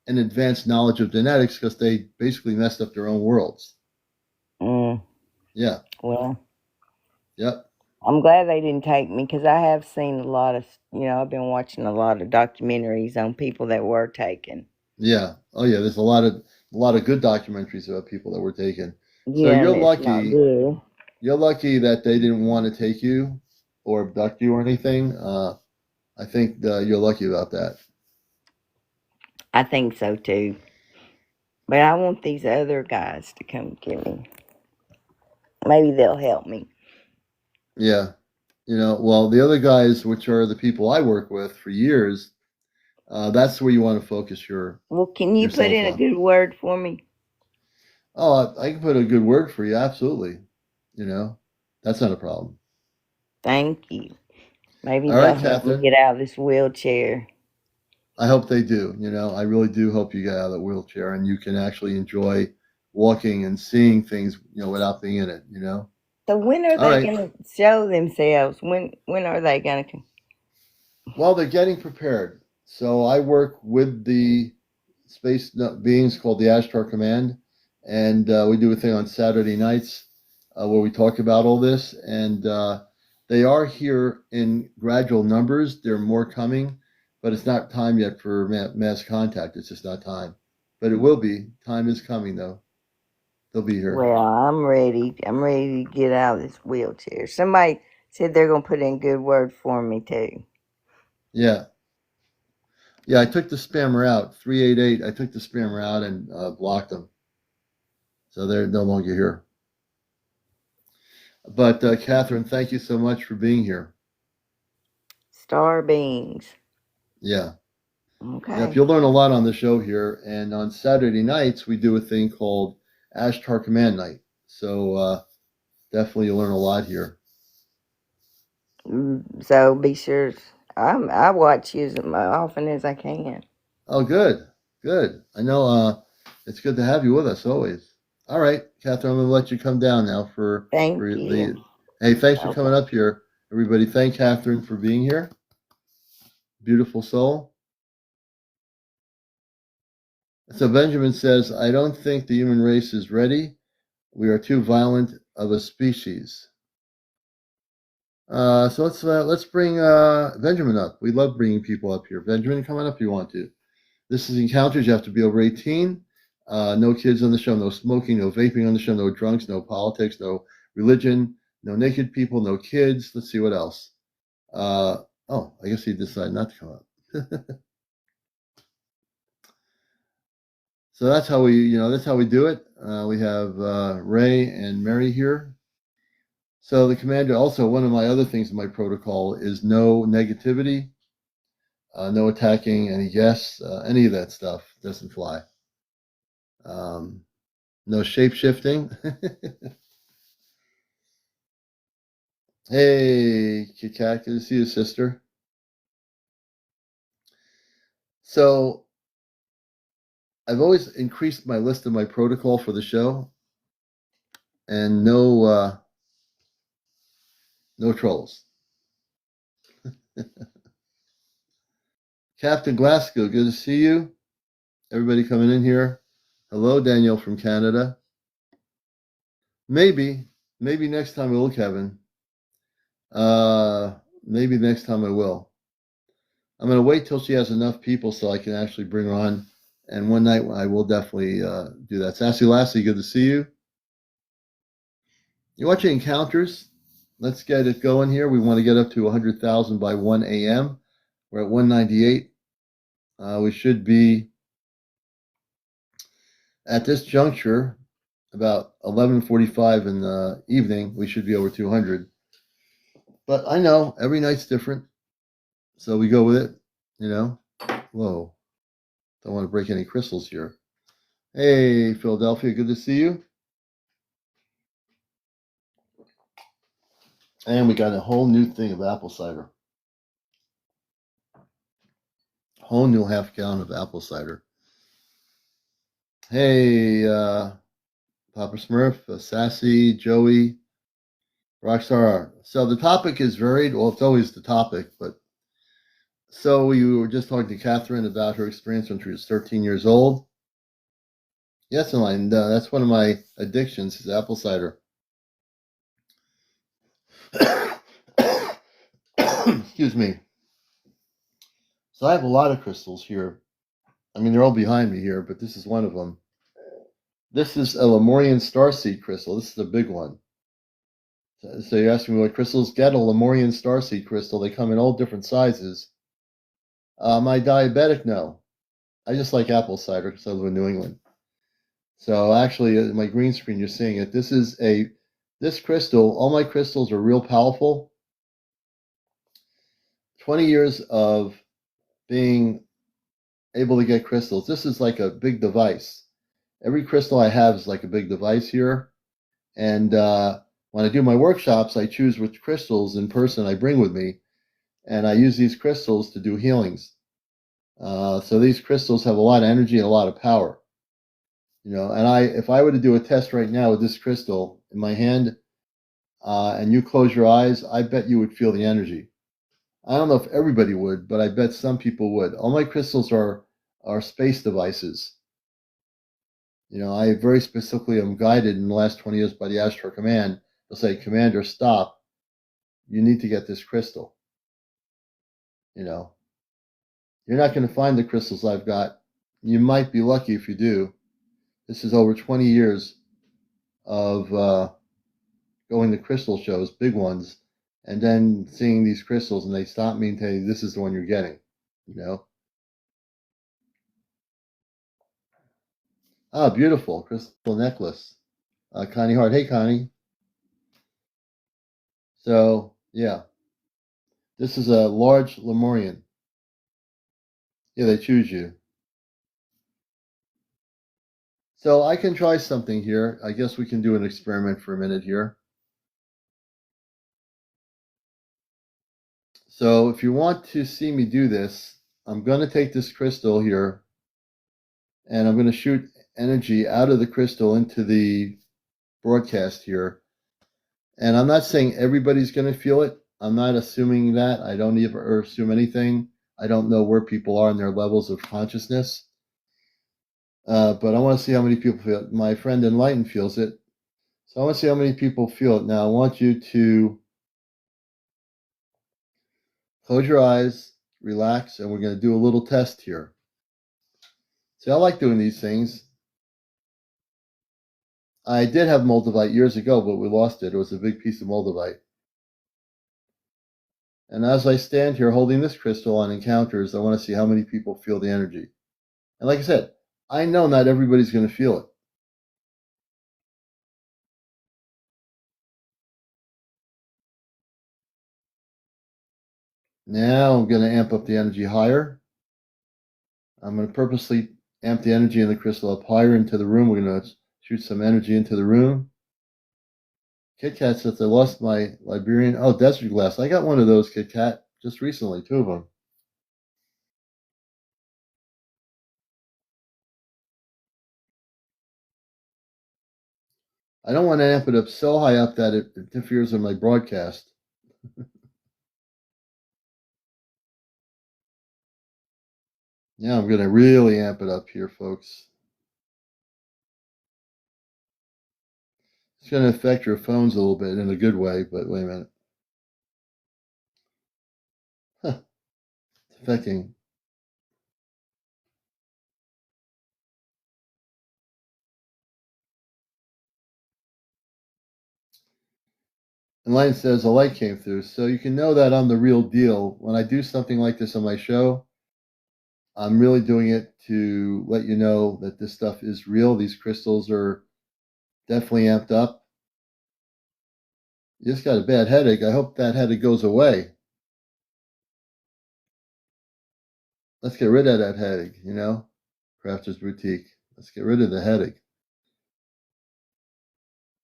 an advanced knowledge of genetics because they basically messed up their own worlds. Mm, Yeah. well, Yep. I'm glad they didn't take me because I have seen a lot of, I've been watching a lot of documentaries on people that were taken. Yeah. Oh yeah. There's a lot of good documentaries about people that were taken. So Yeah, you're and it's not lucky. good. You're lucky that they didn't want to take you or abduct you or anything. I think you're lucky about that. I think so too. But I want these other guys to come get me. Maybe they'll help me. Yeah. Well, the other guys, which are the people I work with for years, that's where you want to focus Well, can you put yourself in a on. good word for me? Oh, I can put a good word for you. Absolutely. That's not a problem. Thank you. Maybe All they'll right, help me Catherine. get out of this wheelchair. I hope they do. I really do hope you get out of the wheelchair and you can actually enjoy walking and seeing things, without being in it. So when are All they right. going to show themselves? When are they going to? Well, they're getting prepared. So I work with the space beings called the Ashtar Command, and we do a thing on Saturday nights where we talk about all this. And they are here in gradual numbers. There are more coming, but it's not time yet for mass contact. It's just not time. But it will be. Time is coming, though. They'll be here. Well, I'm ready. I'm ready to get out of this wheelchair. Somebody said they're going to put in a good word for me too. Yeah. Yeah, I took the spammer out. 388. I took the spammer out and blocked them. So they're no longer here. But Catherine, thank you so much for being here. Star beings. Yeah. Yep, Okay. you'll learn a lot on the show here. And on Saturday nights, we do a thing called Ashtar Command Night. So definitely you'll learn a lot here. So be sure. I watch you as often as I can. Oh, good. Good. I know it's good to have you with us always. All right, Catherine, I'm going to let you come down now Thank for you. the. Hey, thanks for Okay. coming up here. Everybody, thank Catherine for being here. Beautiful soul. So Benjamin says, I don't think the human race is ready. We are too violent of a species. So let's bring Benjamin up. We love bringing people up here. Benjamin, come on up if you want to. This is Encounters. You have to be over 18. No kids on the show. No smoking. No vaping on the show. No drunks. No politics. No religion. No naked people. No kids. Let's see what else. Oh, I guess he decided not to come up. So that's how we do it. We have Ray and Mary here. So the commander, also one of my other things in my protocol is no negativity, no attacking any guests, any of that stuff doesn't fly. No shape shifting. Hey, Kit Kat, good to see you, sister. So I've always increased my list of my protocol for the show, and no trolls. Captain Glasgow, good to see you. Everybody coming in here. Hello, Daniel from Canada. Maybe, maybe next time I will, Kevin. Uh, maybe next time I will. I'm gonna wait till she has enough people so I can actually bring her on. And one night I will definitely do that. Sassy Lassie, good to see you. You're watching Encounters. Let's get it going here. We want to get up to 100,000 by 1 a.m. We're at 198. We should be at this juncture about 11:45 in the evening. We should be over 200. But I know every night's different, so we go with it. You know. Whoa! Don't want to break any crystals here. Hey, Philadelphia, good to see you. And we got a whole new thing of apple cider. Whole new half gallon of apple cider. Hey, Papa Smurf, Sassy, Joey, Rockstar. So the topic is varied. Well, it's always the topic, but So you were just talking to Catherine about her experience when she was 13 years old. Yes, Elaine, that's one of my addictions is apple cider. Excuse me. So I have a lot of crystals here. I mean, they're all behind me here, but this is one of them. This is a Lemurian starseed crystal. This is a big one. So you're asking me what crystals? Get a Lemurian starseed crystal. They come in all different sizes. My diabetic, no. I just like apple cider because I live in New England. So actually, my green screen, you're seeing it. This crystal. All my crystals are real powerful. 20 years of being able to get crystals. This is like a big device. Every crystal I have is like a big device here. And when I do my workshops, I choose which crystals in person I bring with me, and I use these crystals to do healings. So these crystals have a lot of energy and a lot of power. And if I were to do a test right now with this crystal in my hand, and you close your eyes, I bet you would feel the energy. I don't know if everybody would, but I bet some people would. All my crystals are space devices. I very specifically am guided in the last 20 years by the Astro Command. They'll say, Commander, stop. You need to get this crystal. You're not going to find the crystals I've got. You might be lucky if you do. This is over 20 years of going to crystal shows, big ones, and then seeing these crystals, and they stop me and tell you, this is the one you're getting. Ah, beautiful crystal necklace. Connie Hart. Hey, Connie. So, yeah, this is a large Lemurian. Yeah, they choose you. So I can try something here. I guess we can do an experiment for a minute here. So if you want to see me do this, I'm going to take this crystal here and I'm going to shoot energy out of the crystal into the broadcast here. And I'm not saying everybody's going to feel it. I'm not assuming that. I don't ever assume anything. I don't know where people are in their levels of consciousness. But I want to see how many people feel it. My friend Enlighten feels it. So I want to see how many people feel it. Now I want you to close your eyes, relax, and we're going to do a little test here. See, I like doing these things. I did have moldavite years ago, but we lost it. It was a big piece of moldavite. And as I stand here holding this crystal on encounters, I want to see how many people feel the energy. And like I said, I know not everybody's going to feel it. Now I'm going to amp up the energy higher. I'm going to purposely amp the energy in the crystal up higher into the room. We're going to shoot some energy into the room. Kit Kat says I lost my Liberian. Oh, desert glass. I got one of those, Kit Kat, just recently, 2 of them. I don't want to amp it up so high up that it interferes with my broadcast. Now I'm going to really amp it up here, folks. It's going to affect your phones a little bit in a good way, but wait a minute. Huh, it's affecting. And Line says a light came through, so you can know that I'm the real deal. When I do something like this on my show, I'm really doing it to let you know that this stuff is real. These crystals are definitely amped up. You just got a bad headache. I hope that headache goes away. Let's get rid of that headache, Crafters Boutique. Let's get rid of the headache.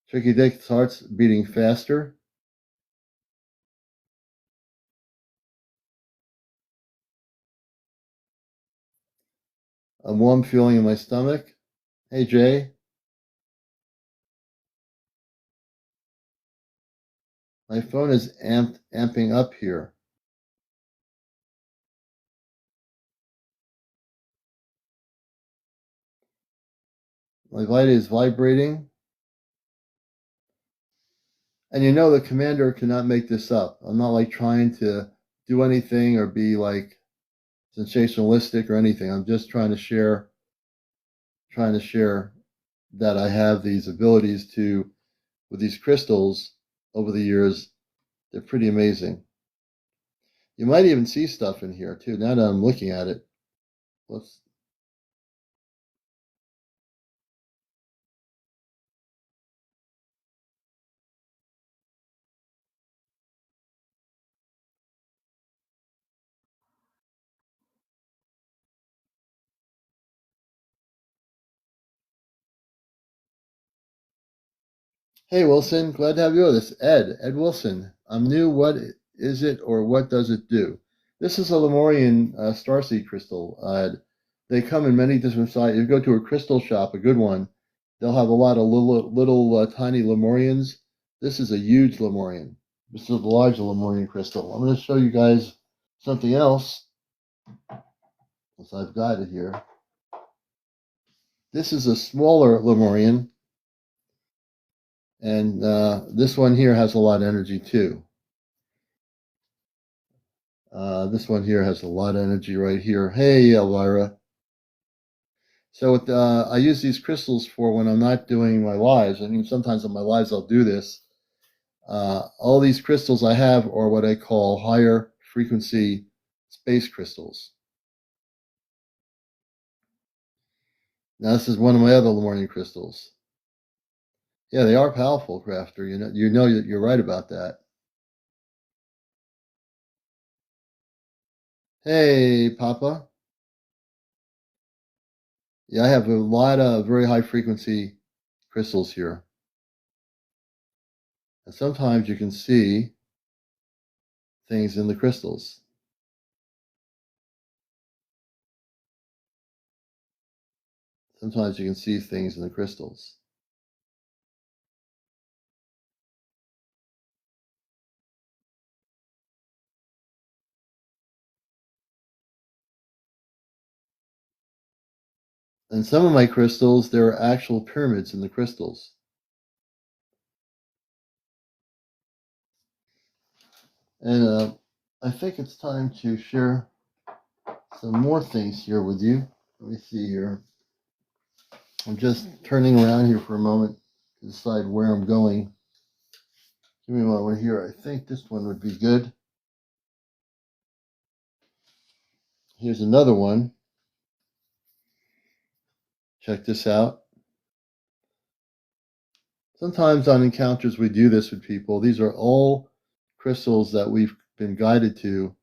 Tricky Dick's heart's beating faster. A warm feeling in my stomach. Hey, Jay. My phone is amping up here. My light is vibrating. And you know the commander cannot make this up. I'm not like trying to do anything or be like sensationalistic or anything. I'm just trying to share that I have these abilities to, with these crystals over the years. They're pretty amazing. You might even see stuff in here too. Now that I'm looking at it, let's. Hey Wilson, glad to have you with us. Ed Wilson. I'm new. What is it, or what does it do? This is a Lemurian starseed crystal. They come in many different sizes. You go to a crystal shop, a good one, they'll have a lot of little tiny Lemurians. This is a huge Lemurian. This is a large Lemurian crystal. I'm going to show you guys something else. As I've got it here. This is a smaller Lemurian, and this one here has a lot of energy too. This one here has a lot of energy right here. Hey, Elvira. So I use these crystals for when I'm not doing my lives. I mean, sometimes on my lives I'll do this. All these crystals I have are what I call higher frequency space crystals. Now this is one of my other Lemurian crystals. Yeah, they are powerful, Crafter. You know you're right about that. Hey, Papa. Yeah, I have a lot of very high frequency crystals here. And sometimes you can see things in the crystals. Sometimes you can see things in the crystals. And some of my crystals, there are actual pyramids in the crystals. And I think it's time to share some more things here with you. Let me see here. I'm just turning around here for a moment to decide where I'm going. Give me a moment here. I think this one would be good. Here's another one. Check this out. Sometimes on encounters we do this with people. These are all crystals that we've been guided to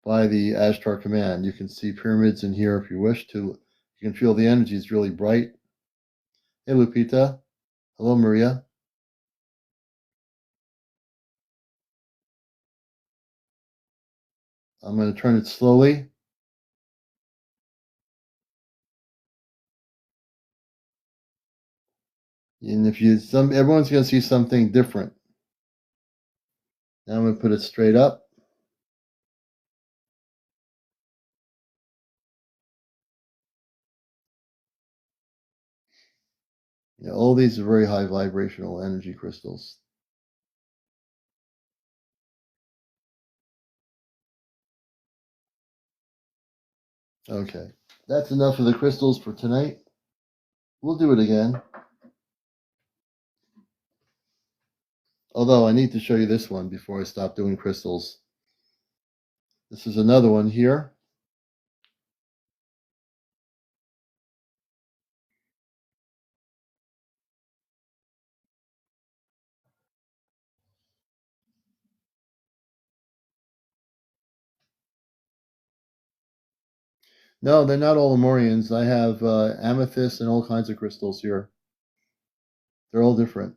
by the Ashtar command. You can see pyramids in here if you wish to. You can feel the energy is really bright. Hey Lupita. Hello Maria. I'm going to turn it slowly. And everyone's going to see something different. Now I'm going to put it straight up. All these are very high vibrational energy crystals. Okay, that's enough of the crystals for tonight. We'll do it again. Although I need to show you this one before I stop doing crystals. This is another one here. No, they're not all Lemurians. I have amethyst and all kinds of crystals here. They're all different.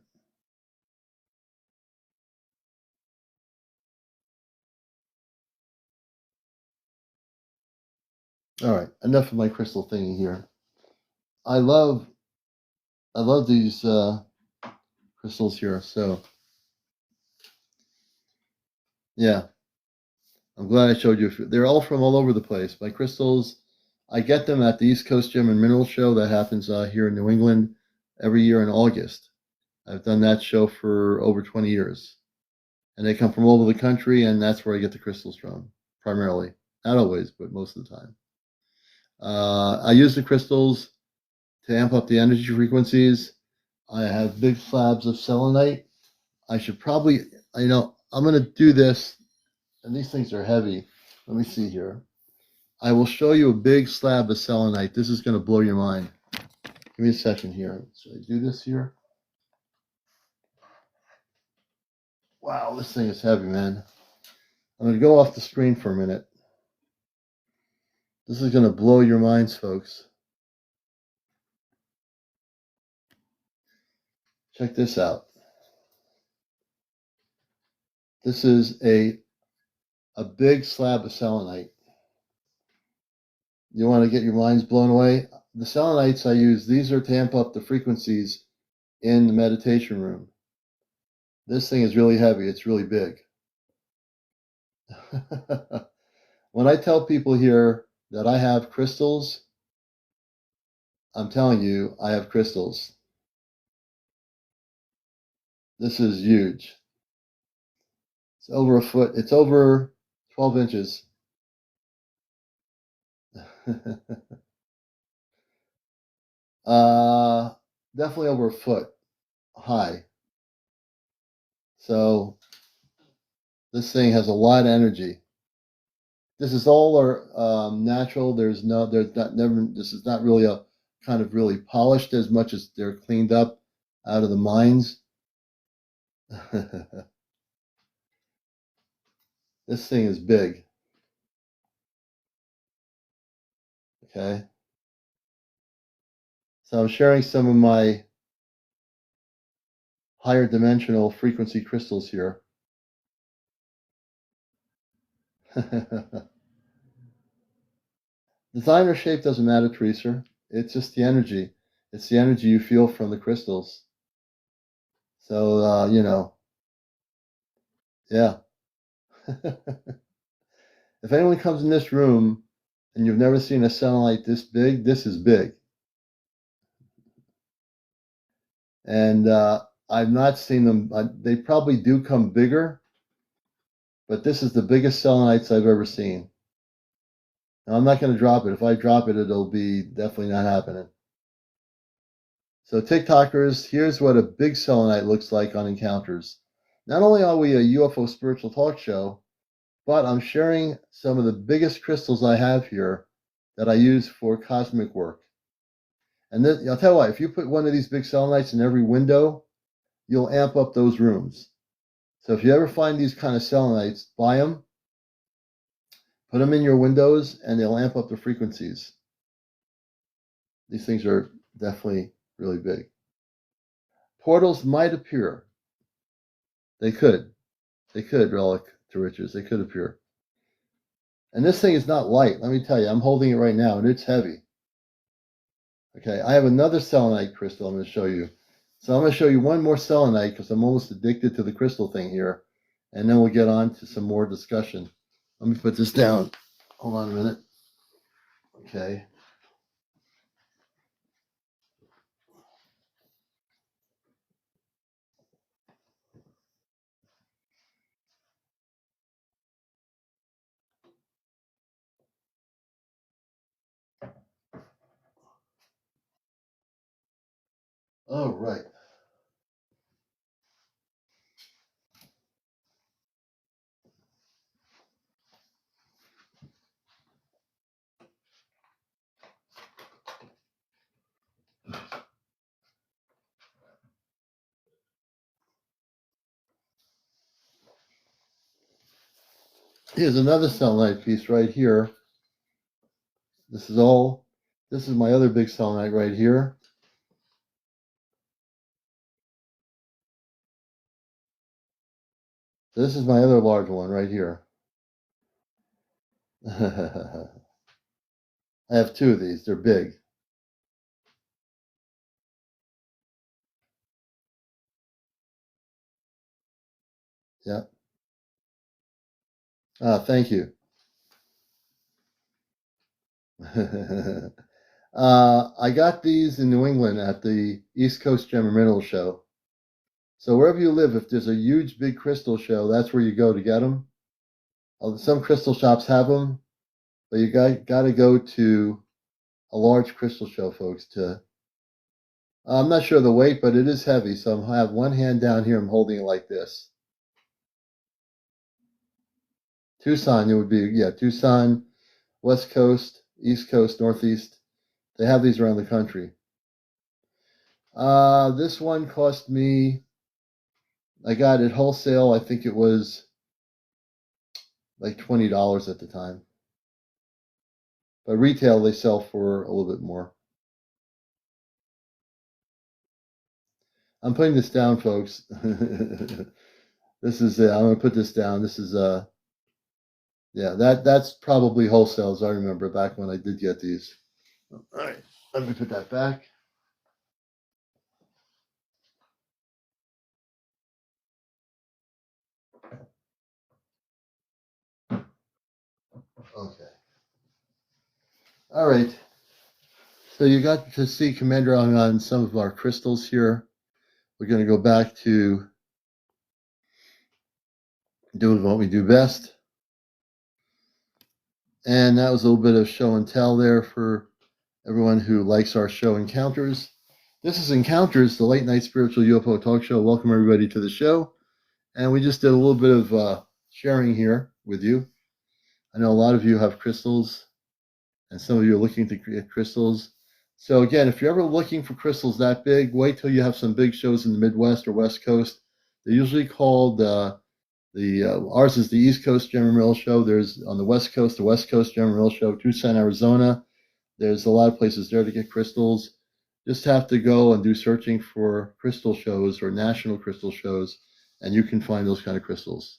All right, enough of my crystal thingy here. I love these crystals here. So yeah, I'm glad I showed you. They're all from all over the place. My crystals, I get them at the East Coast Gem and Mineral Show that happens here in New England every year in August. I've done that show for over 20 years. And they come from all over the country, and that's where I get the crystals from, primarily. Not always, but most of the time. I use the crystals to amp up the energy frequencies. I have big slabs of selenite. I should probably, I'm going to do this, and these things are heavy. Let me see here. I will show you a big slab of selenite. This is going to blow your mind. Give me a second here. Should I do this here? Wow, this thing is heavy, man. I'm going to go off the screen for a minute. This is going to blow your minds, folks. Check this out. This is a big slab of selenite. You want to get your minds blown away? The selenites I use, these are to amp up the frequencies in the meditation room. This thing is really heavy. It's really big. When I tell people here that I have crystals, I'm telling you, I have crystals. This is huge. It's over a foot. It's over 12 inches. Definitely over a foot high. So this thing has a lot of energy. This is all natural. There's not. This is not really a kind of really polished as much as they're cleaned up out of the mines. This thing is big. Okay. So I'm sharing some of my higher dimensional frequency crystals here. Design or shape doesn't matter, Teresa. It's just the energy. It's the energy you feel from the crystals. So, yeah. If anyone comes in this room and you've never seen a selenite this big, this is big. And I've not seen them. They probably do come bigger, but this is the biggest selenites I've ever seen. Now, I'm not going to drop it. If I drop it, it'll be definitely not happening. So TikTokers, here's what a big selenite looks like on Encounters. Not only are we a UFO spiritual talk show, but I'm sharing some of the biggest crystals I have here that I use for cosmic work. And this, I'll tell you what, if you put one of these big selenites in every window, you'll amp up those rooms. So if you ever find these kind of selenites, buy them, put them in your windows, and they'll amp up the frequencies. These things are definitely really big. Portals might appear. They could. They could, relic to riches. They could appear. And this thing is not light. Let me tell you, I'm holding it right now, and it's heavy. Okay, I have another selenite crystal I'm going to show you. So I'm going to show you one more selenite because I'm almost addicted to the crystal thing here. And then we'll get on to some more discussion. Let me put this down. Hold on a minute. Okay. All right. Here's another selenite piece right here. This is my other big selenite right here. This is my other large one right here. I have two of these. They're big. Yeah. Thank you. I got these in New England at the East Coast Gem and Mineral Show. So wherever you live, if there's a huge, big crystal show, that's where you go to get them. Some crystal shops have them, but you got to go to a large crystal show, folks. I'm not sure the weight, but it is heavy. So I have one hand down here. I'm holding it like this. Tucson, it would be, yeah, Tucson, West Coast, East Coast, Northeast. They have these around the country. This one cost me, I got it wholesale. I think it was like $20 at the time. But retail, they sell for a little bit more. I'm putting this down, folks. This is it. I'm going to put this down. This is, yeah, that's probably wholesale, as I remember back when I did get these. All right, let me put that back. Okay. All right. So you got to see CmdrAleon on some of our crystals here. We're going to go back to doing what we do best. And that was a little bit of show and tell there for everyone who likes our show Encounters. This is Encounters, the late night spiritual UFO talk show. Welcome everybody to the show. And we just did a little bit of sharing here with you. I know a lot of you have crystals, and some of you are looking to create crystals. So again, if you're ever looking for crystals that big, wait till you have some big shows in the Midwest or West Coast. They're usually called ours is the East Coast Gem and Mineral Show. There's on the West Coast Gem and Mineral Show, Tucson, Arizona. There's a lot of places there to get crystals. Just have to go and do searching for crystal shows or national crystal shows, and you can find those kind of crystals.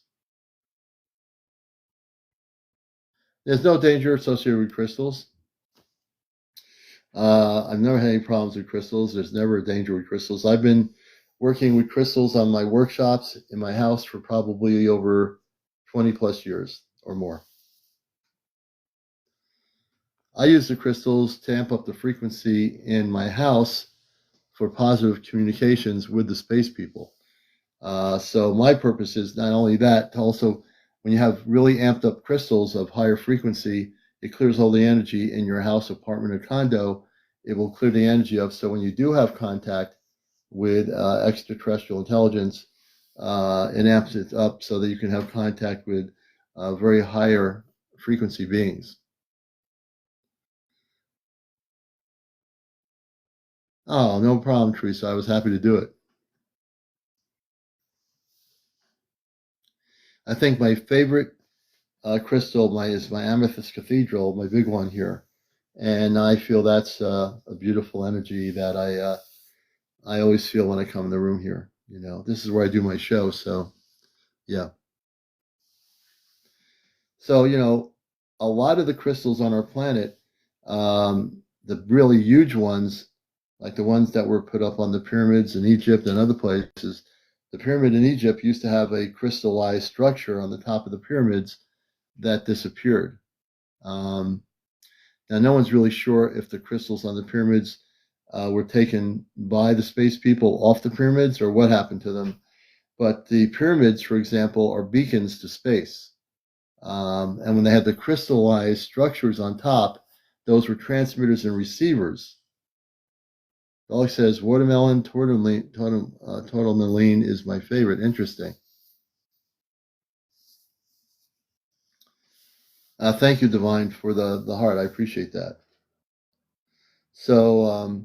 There's no danger associated with crystals. I've never had any problems with crystals. There's never a danger with crystals. I've been working with crystals on my workshops in my house for probably over 20 plus years or more. I use the crystals to amp up the frequency in my house for positive communications with the space people. So my purpose is not only that, to also when you have really amped up crystals of higher frequency, it clears all the energy in your house, apartment, or condo. It will clear the energy up. So when you do have contact with extraterrestrial intelligence, it amps it up so that you can have contact with very higher frequency beings. Oh, no problem, Teresa. I was happy to do it. I think my favorite crystal is my amethyst cathedral, my big one here, and I feel that's a beautiful energy that I always feel when I come in the room here. You know, this is where I do my show, so yeah. So you know, a lot of the crystals on our planet, the really huge ones, like the ones that were put up on the pyramids in Egypt and other places. The pyramid in Egypt used to have a crystallized structure on the top of the pyramids that disappeared. Now, no one's really sure if the crystals on the pyramids were taken by the space people off the pyramids or what happened to them. But the pyramids, for example, are beacons to space. And when they had the crystallized structures on top, those were transmitters and receivers. Dolly says, watermelon tortellini is my favorite. Interesting. Thank you, Divine, for the heart. I appreciate that. So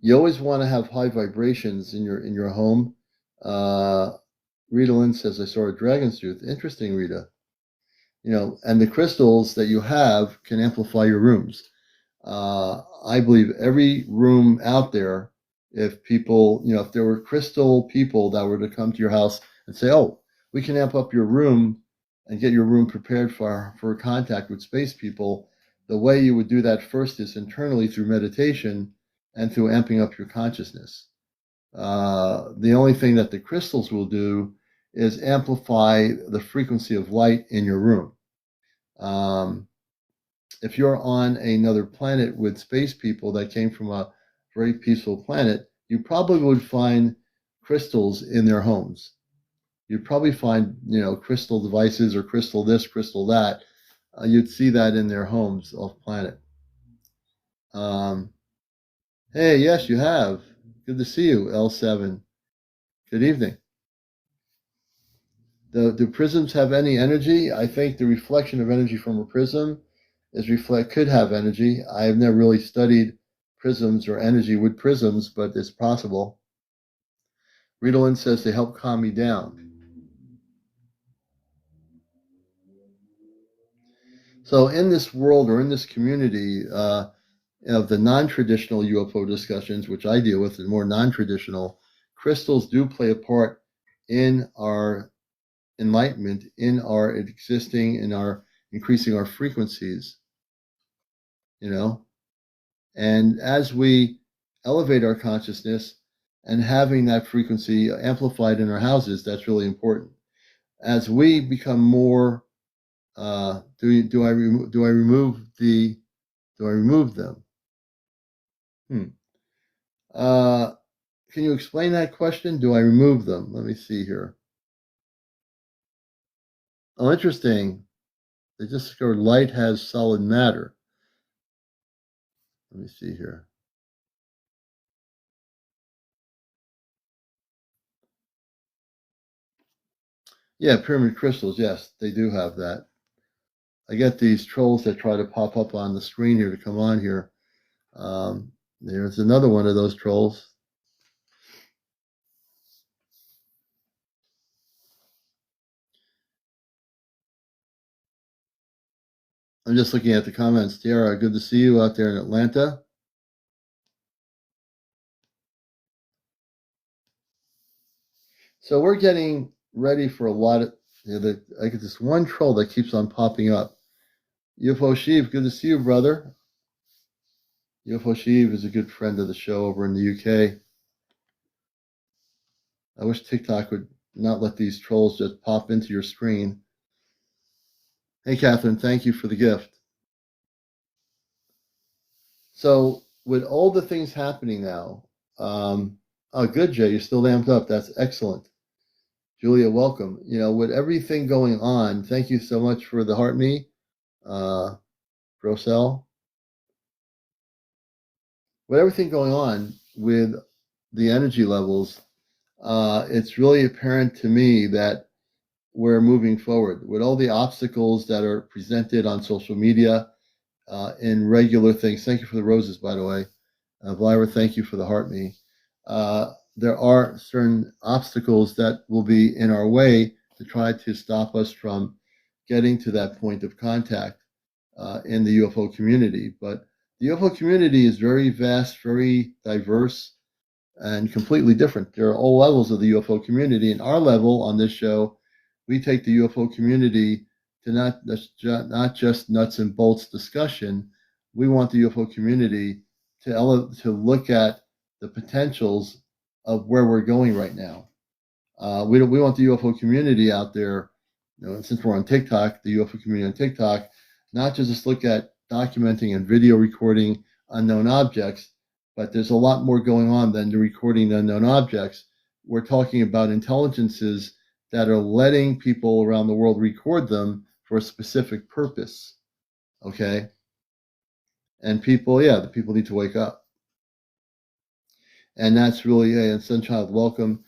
you always want to have high vibrations in your home. Rita Lynn says, I saw a dragon's tooth. Interesting, Rita. You know, and the crystals that you have can amplify your rooms. I believe every room out there, if people, you know, if there were crystal people that were to come to your house and say, oh, we can amp up your room and get your room prepared for contact with space people, the way you would do that first is internally through meditation and through amping up your consciousness. The only thing that the crystals will do is amplify the frequency of light in your room. if you're on another planet with space people that came from a very peaceful planet, you probably would find crystals in their homes. You'd probably find, crystal devices or crystal this, crystal that. You'd see that in their homes off planet. Hey, yes, you have. Good to see you, L7. Good evening. Do prisms have any energy? I think the reflection of energy from a prism could have energy. I have never really studied prisms or energy with prisms, but it's possible. Ritalin says they help calm me down. So in this world or in this community of the non-traditional UFO discussions, which I deal with, the more non-traditional, crystals do play a part in our enlightenment, in our existing, in our increasing our frequencies, And as we elevate our consciousness and having that frequency amplified in our houses, that's really important. As we become more, do I remove them? Can you explain that question? Do I remove them? Let me see here. Oh, interesting. They just discovered light has solid matter. Let me see here. Yeah, pyramid crystals. Yes, they do have that. I get these trolls that try to pop up on the screen here to come on here. There's another one of those trolls. I'm just looking at the comments. Tiara, good to see you out there in Atlanta. So we're getting ready for a lot of, I get this one troll that keeps on popping up. UFO Sheev, good to see you, brother. UFO Sheev is a good friend of the show over in the UK. I wish TikTok would not let these trolls just pop into your screen. Hey, Catherine, thank you for the gift. So with all the things happening now, oh, good, Jay, you're still amped up. That's excellent. Julia, welcome. With everything going on, thank you so much for the heart me, Roselle. With everything going on with the energy levels, it's really apparent to me that we're moving forward. With all the obstacles that are presented on social media, in regular things. Thank you for the roses, by the way. Vlyra, thank you for the heart me. There are certain obstacles that will be in our way to try to stop us from getting to that point of contact in the UFO community. But the UFO community is very vast, very diverse, and completely different. There are all levels of the UFO community. And our level on this show, we take the UFO community to not just nuts and bolts discussion. We want the UFO community to look at the potentials of where we're going right now. We want the UFO community out there, since we're on TikTok, the UFO community on TikTok, not just look at documenting and video recording unknown objects, but there's a lot more going on than the recording the unknown objects. We're talking about intelligences that are letting people around the world record them for a specific purpose. Okay? And the people need to wake up. And that's really, and Sunchild, welcome.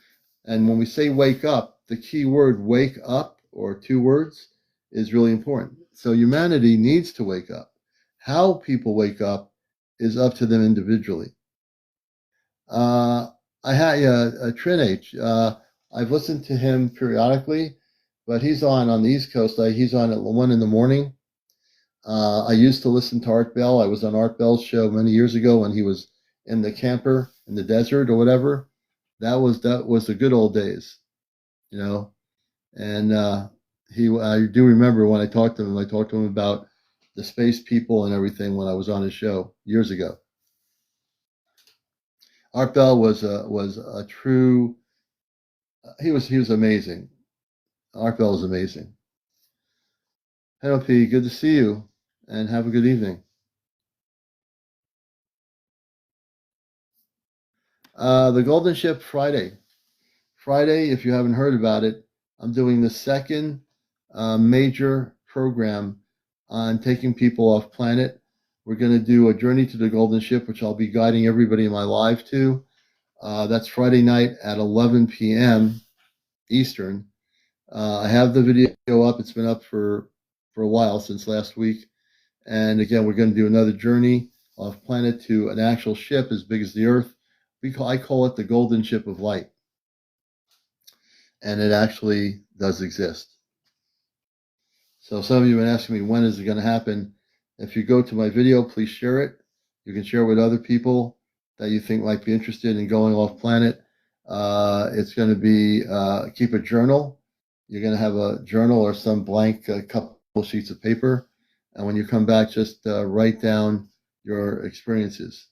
And when we say wake up, the key word wake up, or two words, is really important. So humanity needs to wake up. How people wake up is up to them individually. I had Trin H. I've listened to him periodically, but he's on the East Coast. He's on at 1 in the morning. I used to listen to Art Bell. I was on Art Bell's show many years ago when he was in the camper in the desert or whatever. That was the good old days, And I do remember when I talked to him. I talked to him about the space people and everything when I was on his show years ago. Art Bell was a true. He was amazing. Art Bell is amazing. Hello, P. Good to see you. and have a good evening. The Golden Ship Friday. Friday, if you haven't heard about it, I'm doing the second major program on taking people off planet. We're going to do a journey to the Golden Ship, which I'll be guiding everybody in my live to. That's Friday night at 11 p.m. Eastern. I have the video up. It's been up for a while, since last week. And again, we're going to do another journey off planet to an actual ship as big as the Earth. I call it the Golden Ship of Light. And it actually does exist. So some of you have been asking me, when is it going to happen? If you go to my video, please share it. You can share it with other people that you think might be interested in going off planet. It's going to be, keep a journal. You're going to have a journal or some blank couple sheets of paper. And when you come back, just write down your experiences.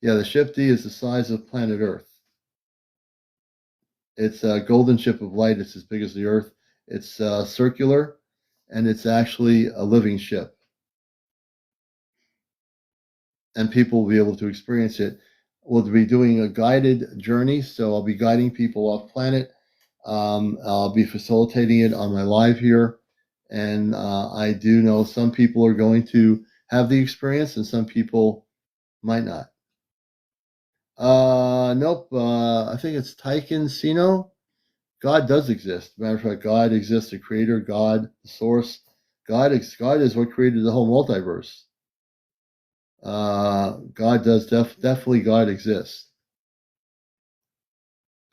Yeah, the Ship D is the size of planet Earth. It's a golden ship of light. It's as big as the Earth. It's circular, and it's actually a living ship. And people will be able to experience it. We'll be doing a guided journey, so I'll be guiding people off planet. I'll be facilitating it on my live here. And I do know some people are going to have the experience, and some people might not. Nope. I think it's Taiken Sino. God does exist. Matter of fact, God exists, the creator, God, the source. God is what created the whole multiverse. God does definitely God exists.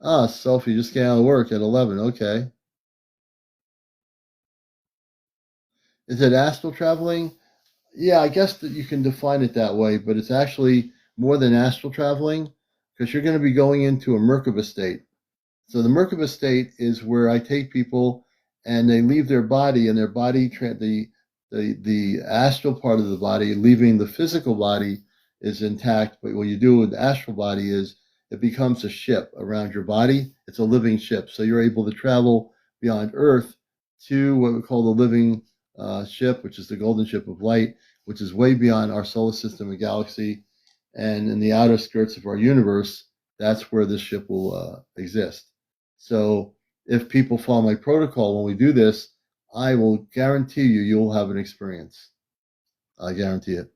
Sophie just came out of work at 11. Okay. Is it astral traveling? Yeah, I guess that you can define it that way, but it's actually more than astral traveling, because you're going to be going into a Merkaba state. So the Merkaba state is where I take people and they leave their body, and their body, the astral part of the body, leaving the physical body, is intact. But what you do with the astral body is it becomes a ship around your body. It's a living ship. So you're able to travel beyond Earth to what we call the living ship, which is the Golden Ship of Light, which is way beyond our solar system and galaxy. And in the outer skirts of our universe, that's where this ship will exist. So if people follow my protocol when we do this, I will guarantee you'll have an experience. I guarantee it.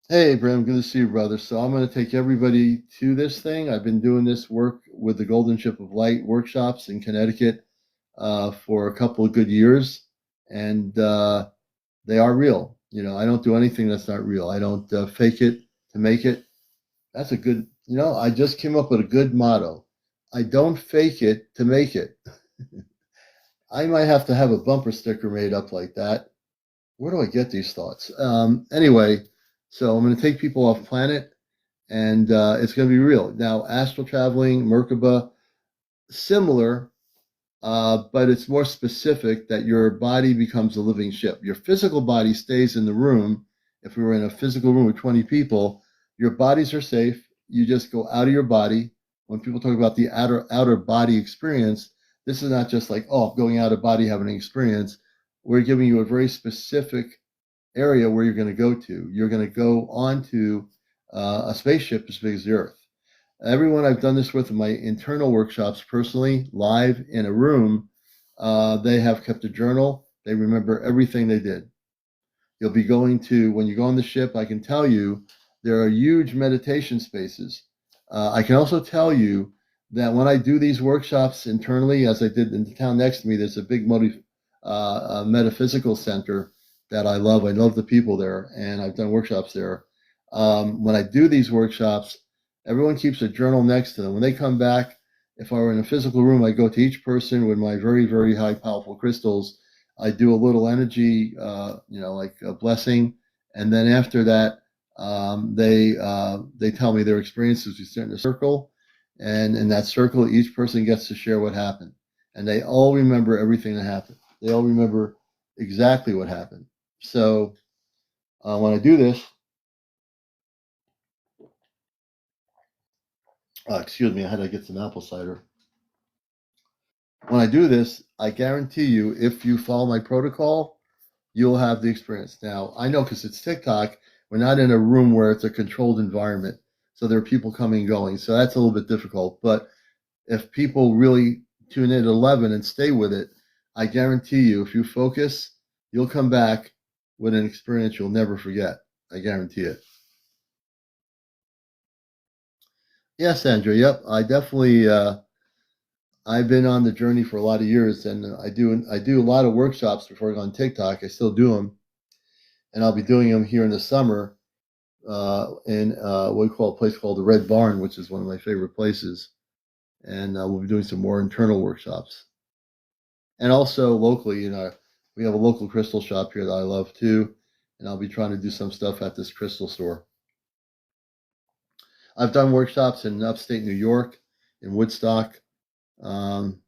Hey, Bram, good to see you, brother. So I'm going to take everybody to this thing. I've been doing this work with the Golden Ship of Light workshops in Connecticut for a couple of good years, and they are real. I don't do anything that's not real. I don't fake it to make it. That's a good, I just came up with a good motto. I don't fake it to make it. I might have to have a bumper sticker made up like that. Where do I get these thoughts? Anyway, so I'm going to take people off planet, and it's going to be real. Now, astral traveling, Merkaba, similar, but it's more specific that your body becomes a living ship. Your physical body stays in the room. If we were in a physical room with 20 people, your bodies are safe. You just go out of your body. When people talk about the outer body experience, this is not just like, oh, I'm going out of body, having an experience. We're giving you a very specific area where you're going to go to. You're going to go onto a spaceship as big as the Earth. Everyone I've done this with in my internal workshops personally, live in a room, they have kept a journal. They remember everything they did. You'll be going to, when you go on the ship, I can tell you there are huge meditation spaces. I can also tell you that when I do these workshops internally, as I did in the town next to me, there's a big metaphysical center that I love. I love the people there, and I've done workshops there. When I do these workshops, everyone keeps a journal next to them. When they come back, if I were in a physical room, I go to each person with my very, very high, powerful crystals. I do a little energy, like a blessing, and then after that, they tell me their experiences. We sit in a circle, and in that circle, each person gets to share what happened, and they all remember everything that happened. They all remember exactly what happened. So when I do this, excuse me, I had to get some apple cider. When I do this, I guarantee you, if you follow my protocol, you'll have the experience. Now, I know because it's TikTok, we're not in a room where it's a controlled environment. So there are people coming and going. So that's a little bit difficult. But if people really tune in at 11 and stay with it, I guarantee you, if you focus, you'll come back with an experience you'll never forget. I guarantee it. Yes, Andrew. Yep. I definitely, I've been on the journey for a lot of years, and I do a lot of workshops before I go on TikTok. I still do them, and I'll be doing them here in the summer in what we call a place called the Red Barn, which is one of my favorite places. And we'll be doing some more internal workshops. And also locally, we have a local crystal shop here that I love too, and I'll be trying to do some stuff at this crystal store. I've done workshops in upstate New York, in Woodstock. Halfpint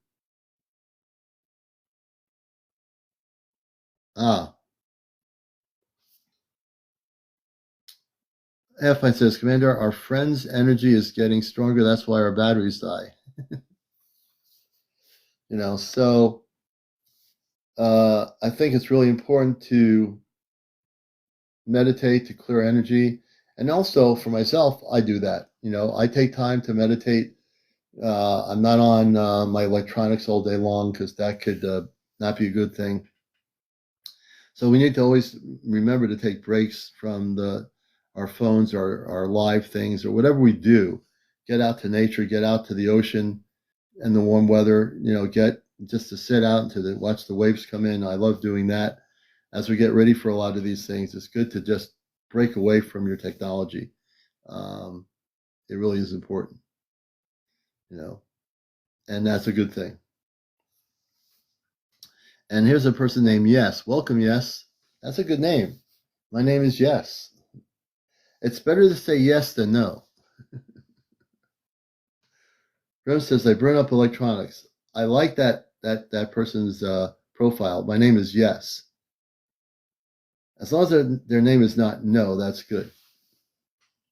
says, Commander, our friend's energy is getting stronger. That's why our batteries die. So I think it's really important to meditate to clear energy. And also for myself, I do that. I take time to meditate. I'm not on my electronics all day long because that could not be a good thing. So we need to always remember to take breaks from our phones, our live things, or whatever we do. Get out to nature, get out to the ocean and the warm weather, get just to sit out and watch the waves come in. I love doing that. As we get ready for a lot of these things, it's good to just break away from your technology. It really is important, and that's a good thing. And here's a person named Yes. Welcome, Yes. That's a good name. My name is Yes. It's better to say yes than no. Rem says, I burn up electronics. I like that person's profile. My name is Yes. As long as their name is not no, that's good.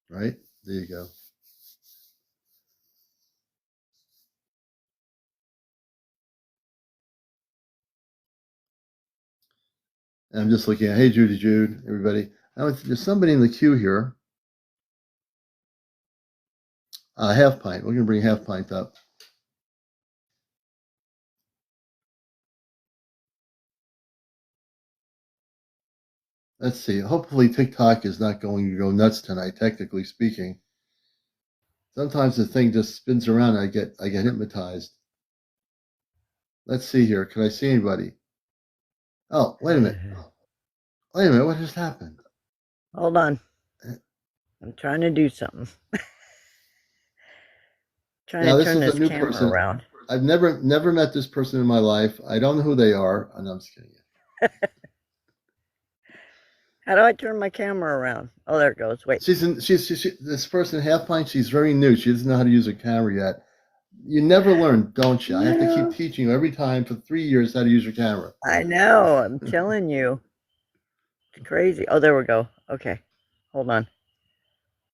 Right? There you go. And I'm just looking at, hey, Jude, everybody. There's somebody in the queue here. Half Pint. We're going to bring Half Pint up. Let's see. Hopefully TikTok is not going to go nuts tonight, technically speaking. Sometimes the thing just spins around and I get hypnotized. Let's see here. Can I see anybody? Oh, wait a minute. Wait a minute. What just happened? Hold on. I'm trying to do something. Trying to turn this camera around. I've never met this person in my life. I don't know who they are. Oh, no, I'm just kidding you. How do I turn my camera around? Oh, there it goes. Wait. She's this person, Half Pint, she's very new. She doesn't know how to use a camera yet. You never learn, don't you? I have to keep teaching you every time for 3 years how to use your camera. I know. I'm telling you. It's crazy. Oh, there we go. Okay. Hold on.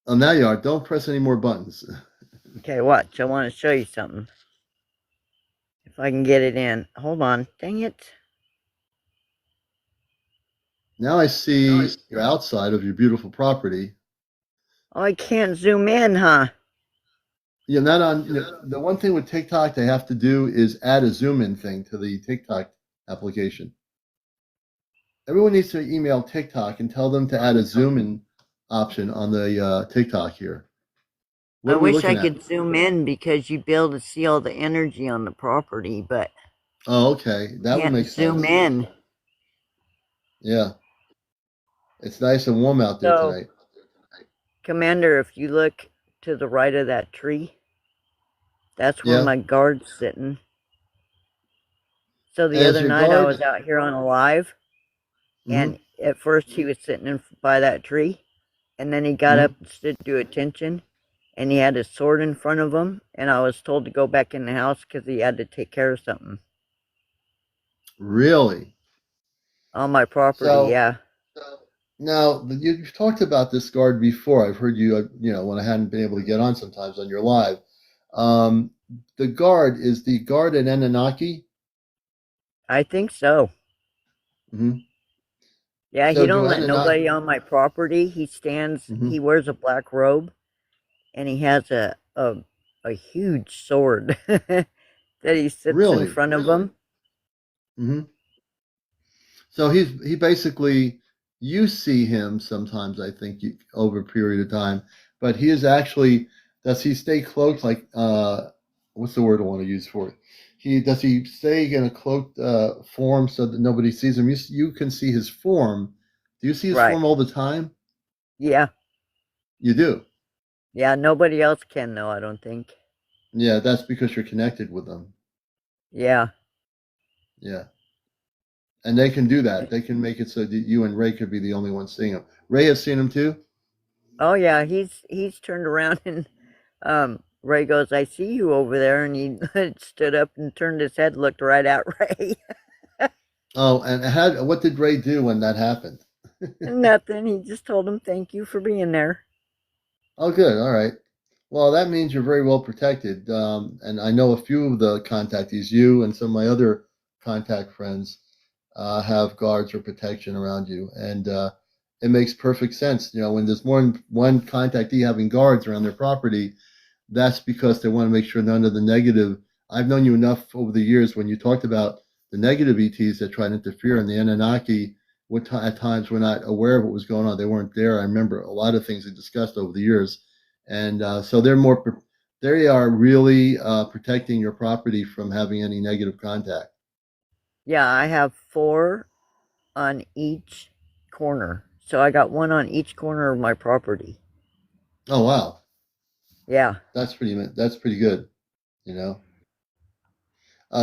Oh, now you are. Don't press any more buttons. Okay, watch. I want to show you something. If I can get it in. Hold on. Dang it. Now I see you're outside of your beautiful property. Oh, I can't zoom in, huh? You're not on. The one thing with TikTok they have to do is add a zoom in thing to the TikTok application. Everyone needs to email TikTok and tell them to add a zoom in option on the TikTok here. I wish I could zoom in because you'd be able to see all the energy on the property, but oh, okay, that would make sense. Zoom in. Yeah, it's nice and warm out there tonight. Commander, if you look to the right of that tree, that's where my guard's sitting. So the other night I was out here on a live, and at first he was sitting by that tree, and then he got up and stood to attention, and he had his sword in front of him, and I was told to go back in the house because he had to take care of something. Really? On my property, yeah. Now, you've talked about this guard before. I've heard you, when I hadn't been able to get on sometimes on your live. The guard, is the guard an Anunnaki? I think so. Hmm. Yeah, he So do don't let Anunnaki? nobody on my property. He stands. Hmm. He wears a black robe, and he has a huge sword that he sits in Really? front of him. Hmm. So he basically, you see him sometimes, I think, over a period of time, but he is actually, does he stay cloaked like what's the word I want to use for it? Does he stay in a cloaked form so that nobody sees him? You can see his form. Do you see his Right. form all the time? Yeah. You do. Yeah. Nobody else can though. I don't think. Yeah, that's because you're connected with them. Yeah. Yeah. And they can do that. They can make it so that you and Ray could be the only ones seeing him. Ray has seen him too? Oh yeah. He's turned around and Ray goes, "I see you over there," and he stood up and turned his head, looked right at Ray. Oh, and what did Ray do when that happened? Nothing. He just told him, "Thank you for being there." Oh, good. All right. Well, that means you're very well protected. And I know a few of the contactees, you and some of my other contact friends, have guards or protection around you. And it makes perfect sense. You know, when there's more than one contactee having guards around their property, that's because they want to make sure none of the negative. I've known you enough over the years when you talked about the negative ETs that try to interfere, and the Anunnaki at times were not aware of what was going on. They weren't there. I remember a lot of things we discussed over the years, and so they are really protecting your property from having any negative contact. Yeah, I have four on each corner. So I got one on each corner of my property. Oh wow, Yeah. that's pretty good. You know,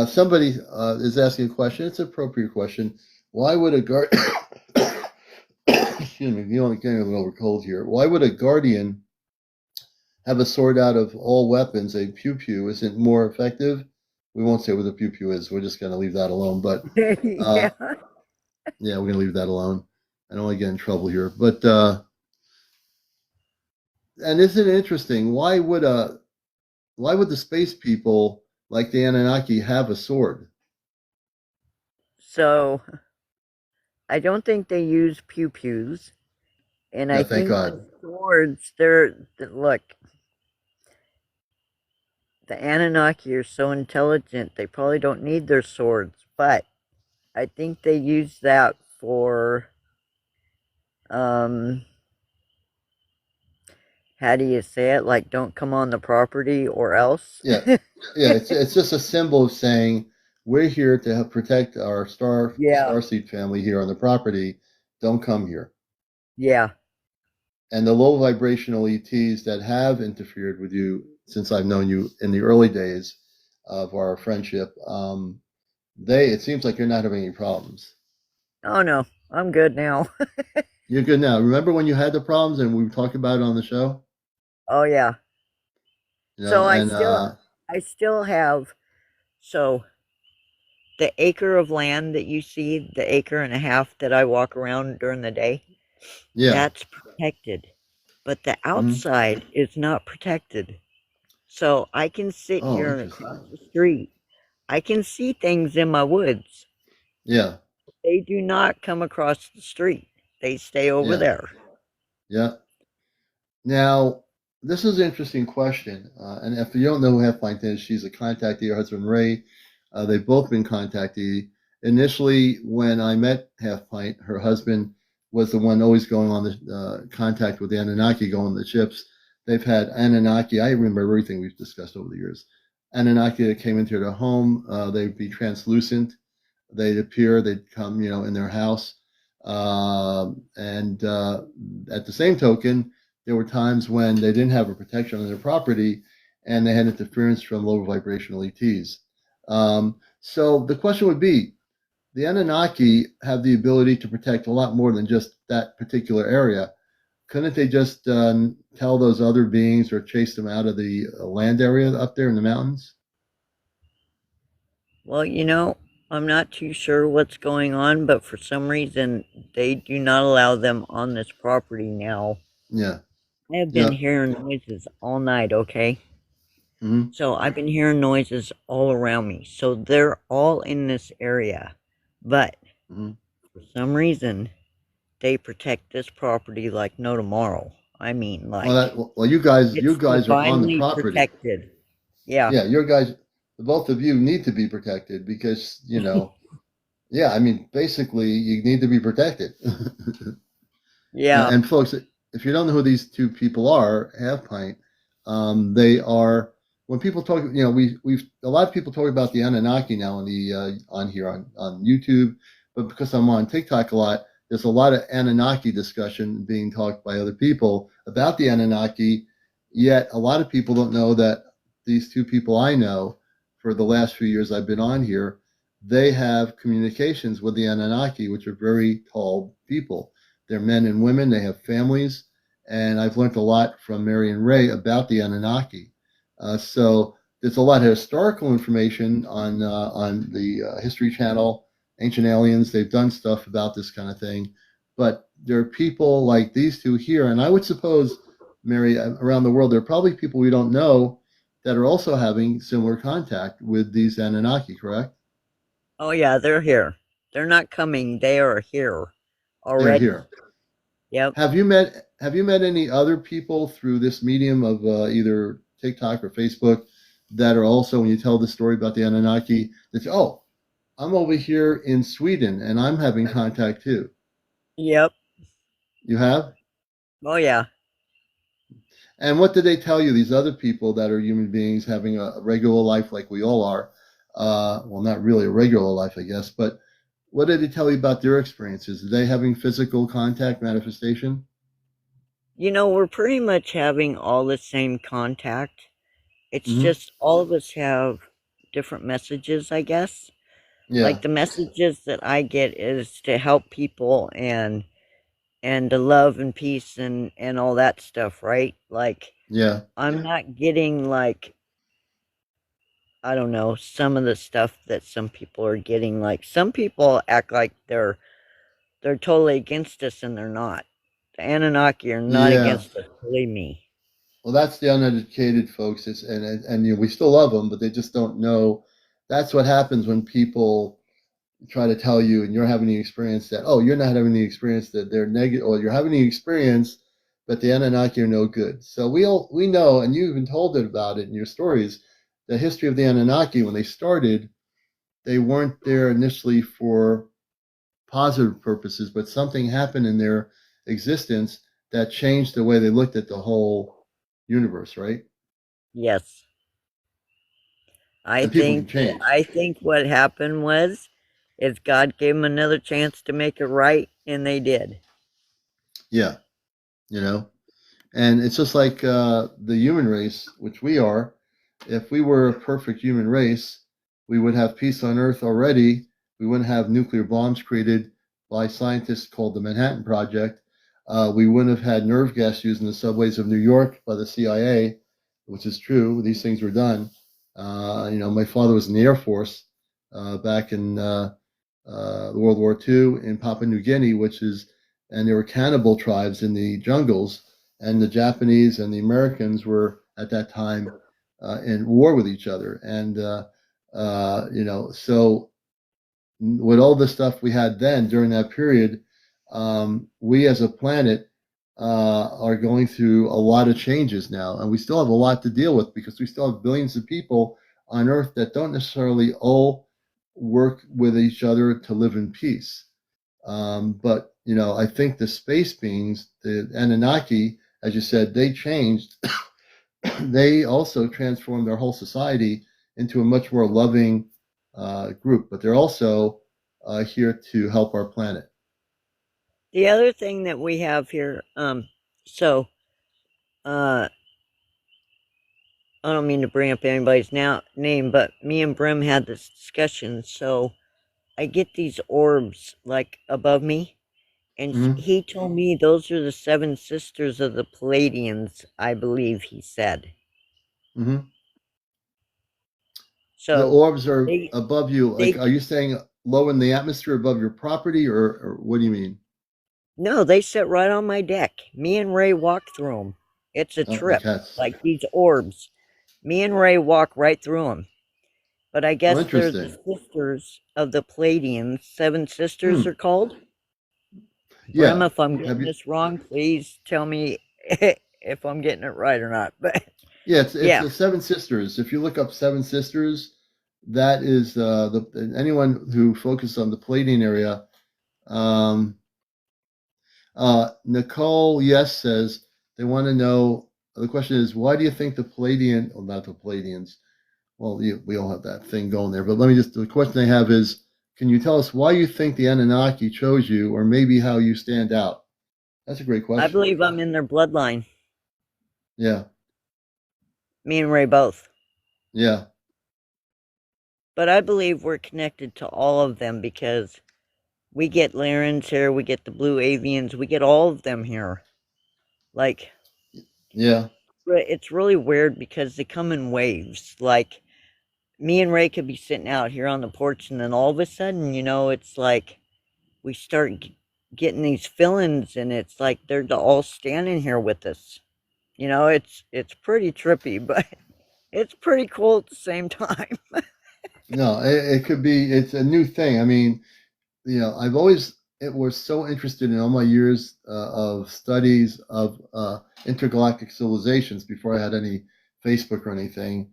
somebody is asking a question. It's an appropriate question. Why would a guard excuse me, you only getting a little cold here. Why would a guardian have a sword out of all weapons? A pew pew isn't more effective. We won't say what a pew pew is. We're just going to leave that alone. But uh, Yeah. yeah, we're going to leave that alone. I don't want to get in trouble here. But and isn't it interesting? Why would the space people like the Anunnaki have a sword? So I don't think they use pew pews. And Yeah, I thank think the God. swords, look, the Anunnaki are so intelligent, they probably don't need their swords. But I think they use that for, um, how do you say it? Like, don't come on the property or else. Yeah, yeah. It's just a symbol of saying we're here to help protect our Yeah. starseed family here on the property. Don't come here. Yeah. And the low vibrational ETs that have interfered with you since I've known you in the early days of our friendship, it seems like you're not having any problems. Oh no, I'm good now. You're good now. Remember when you had the problems and we talked about it on the show? Oh yeah. You know, So and I still have, so the acre of land that you see, the acre and a half that I walk around during the day, yeah. that's protected. But the Hmm. outside is not protected. So I can sit Oh, here and across interesting. the street. I can see things in my woods. Yeah, They do not come across the street. They stay over yeah, there. yeah. Now, this is an interesting question. And if you don't know who Half Pint is, she's a contactee. Her husband, Ray, they've both been contactee. Initially, when I met Half Pint, her husband was the one always going on the contact with the Anunnaki, going on the ships. They've had Anunnaki. I remember everything we've discussed over the years. Anunnaki that came into their home, they'd be translucent. They'd appear, they'd come, in their house. And at the same token, there were times when they didn't have a protection on their property and they had interference from lower vibrational ETs. So the question would be, the Anunnaki have the ability to protect a lot more than just that particular area. Couldn't they just tell those other beings or chase them out of the land area up there in the mountains? Well, I'm not too sure what's going on, but for some reason, they do not allow them on this property now. Yeah, I have been yeah. hearing noises all night, okay? Hmm. So I've been hearing noises all around me. So they're all in this area. But Hmm. for some reason, they protect this property like no tomorrow. I mean, like, Well, you it's guys are on the divinely property. protected. Yeah. Yeah, your guys, both of you need to be protected because yeah, I mean, basically, you need to be protected. Yeah. And folks, if you don't know who these two people are, Half Pint, they are when people talk. We've a lot of people talk about the Anunnaki now on here on YouTube, but because I'm on TikTok a lot, there's a lot of Anunnaki discussion being talked by other people about the Anunnaki. Yet a lot of people don't know that these two people I know for the last few years I've been on here, they have communications with the Anunnaki, which are very tall people. They're men and women. They have families, and I've learned a lot from Mary and Ray about the Anunnaki. So there's a lot of historical information on the History Channel, Ancient Aliens. They've done stuff about this kind of thing, but there are people like these two here, and I would suppose, Mary, around the world, there are probably people we don't know that are also having similar contact with these Anunnaki. Correct? Oh, yeah, they're here. They're not coming. They are here They're already. here. Yep. Have you met any other people through this medium of either TikTok or Facebook that are also, when you tell the story about the Anunnaki, that say, oh, I'm over here in Sweden and I'm having contact too. Yep. You have? Oh, yeah. And what did they tell you? These other people that are human beings having a regular life like we all are. Well, not really a regular life, I guess, but what did they tell you about their experiences? Are they having physical contact manifestation? We're pretty much having all the same contact. It's Hmm. just all of us have different messages, I guess. Yeah, Like the messages that I get is to help people and to love and peace and all that stuff, right? Like yeah, I'm not getting like I don't know, some of the stuff that some people are getting. Like some people act like they're totally against us and they're not. The Anunnaki are not yeah. against us, believe me. Well, that's the uneducated folks. And we still love them, but they just don't know. That's what happens when people try to tell you, and you're having the experience that you're not having the experience that they're negative, or you're having the experience, but the Anunnaki are no good. So we know, and you even told it about it in your stories, the history of the Anunnaki when they started, they weren't there initially for positive purposes, but something happened in their existence that changed the way they looked at the whole universe, right? Yes. And people can change. I think what happened was is God gave them another chance to make it right and they did. Yeah, you know, and it's just like the human race, which we are. If we were a perfect human race, we would have peace on Earth already. We wouldn't have nuclear bombs created by scientists called the Manhattan Project. We wouldn't have had nerve gas used in the subways of New York by the CIA, which is true. These things were done. My father was in the Air Force back in World War II in Papua New Guinea, and there were cannibal tribes in the jungles, and the Japanese and the Americans were at that time in war with each other, and so with all the stuff we had then during that period, we as a planet are going through a lot of changes now, and we still have a lot to deal with because we still have billions of people on Earth that don't necessarily all work with each other to live in peace. But I think the space beings, the Anunnaki, as you said, they changed. They also transformed their whole society into a much more loving group. But they're also here to help our planet. The other thing that we have here, so uh I don't mean to bring up anybody's name, but me and Brim had this discussion. So I get these orbs like above me, and Hmm. he told me those are the seven sisters of the Palladians, I believe he said. Hmm. The So orbs are they above you. Like, they are you saying low in the atmosphere above your property, or what do you mean? no, they sit right on my deck. Me and Ray walk through them. It's a Oh, like trip, cats. like these orbs. Me and Ray walk right through them. But I Oh, guess they're the interesting. sisters of the Palladians. 7 sisters Hmm. are called. Brim, Yeah. if I'm Have getting you? this wrong, please tell me if I'm getting it right or not. But Yeah, it's yeah, the Seven Sisters. If you look up Seven Sisters, that is the anyone who focuses on the Palladian area. Um, Nicole, yes, says they want to know. The question is, why do you think the Palladian, well, not the Palladians, well, we all have that thing going there, but let me just, the question they have is, can you tell us why you think the Anunnaki chose you, or maybe how you stand out? That's a great I question. believe I'm in their bloodline. Yeah, Me and Ray both. yeah, But I believe we're connected to all of them because we get Larens here, we get the blue avians, we get all of them here. Like, yeah, it's really weird because they come in waves. Like, me and Ray could be sitting out here on the porch, and then all of a sudden, it's like we start getting these feelings, and it's like they're all standing here with us. It's pretty trippy, but it's pretty cool at the same time. no, it could be, it's a new thing. I mean, I've always it was so interested in all my years of studies of intergalactic civilizations before I had any Facebook or anything.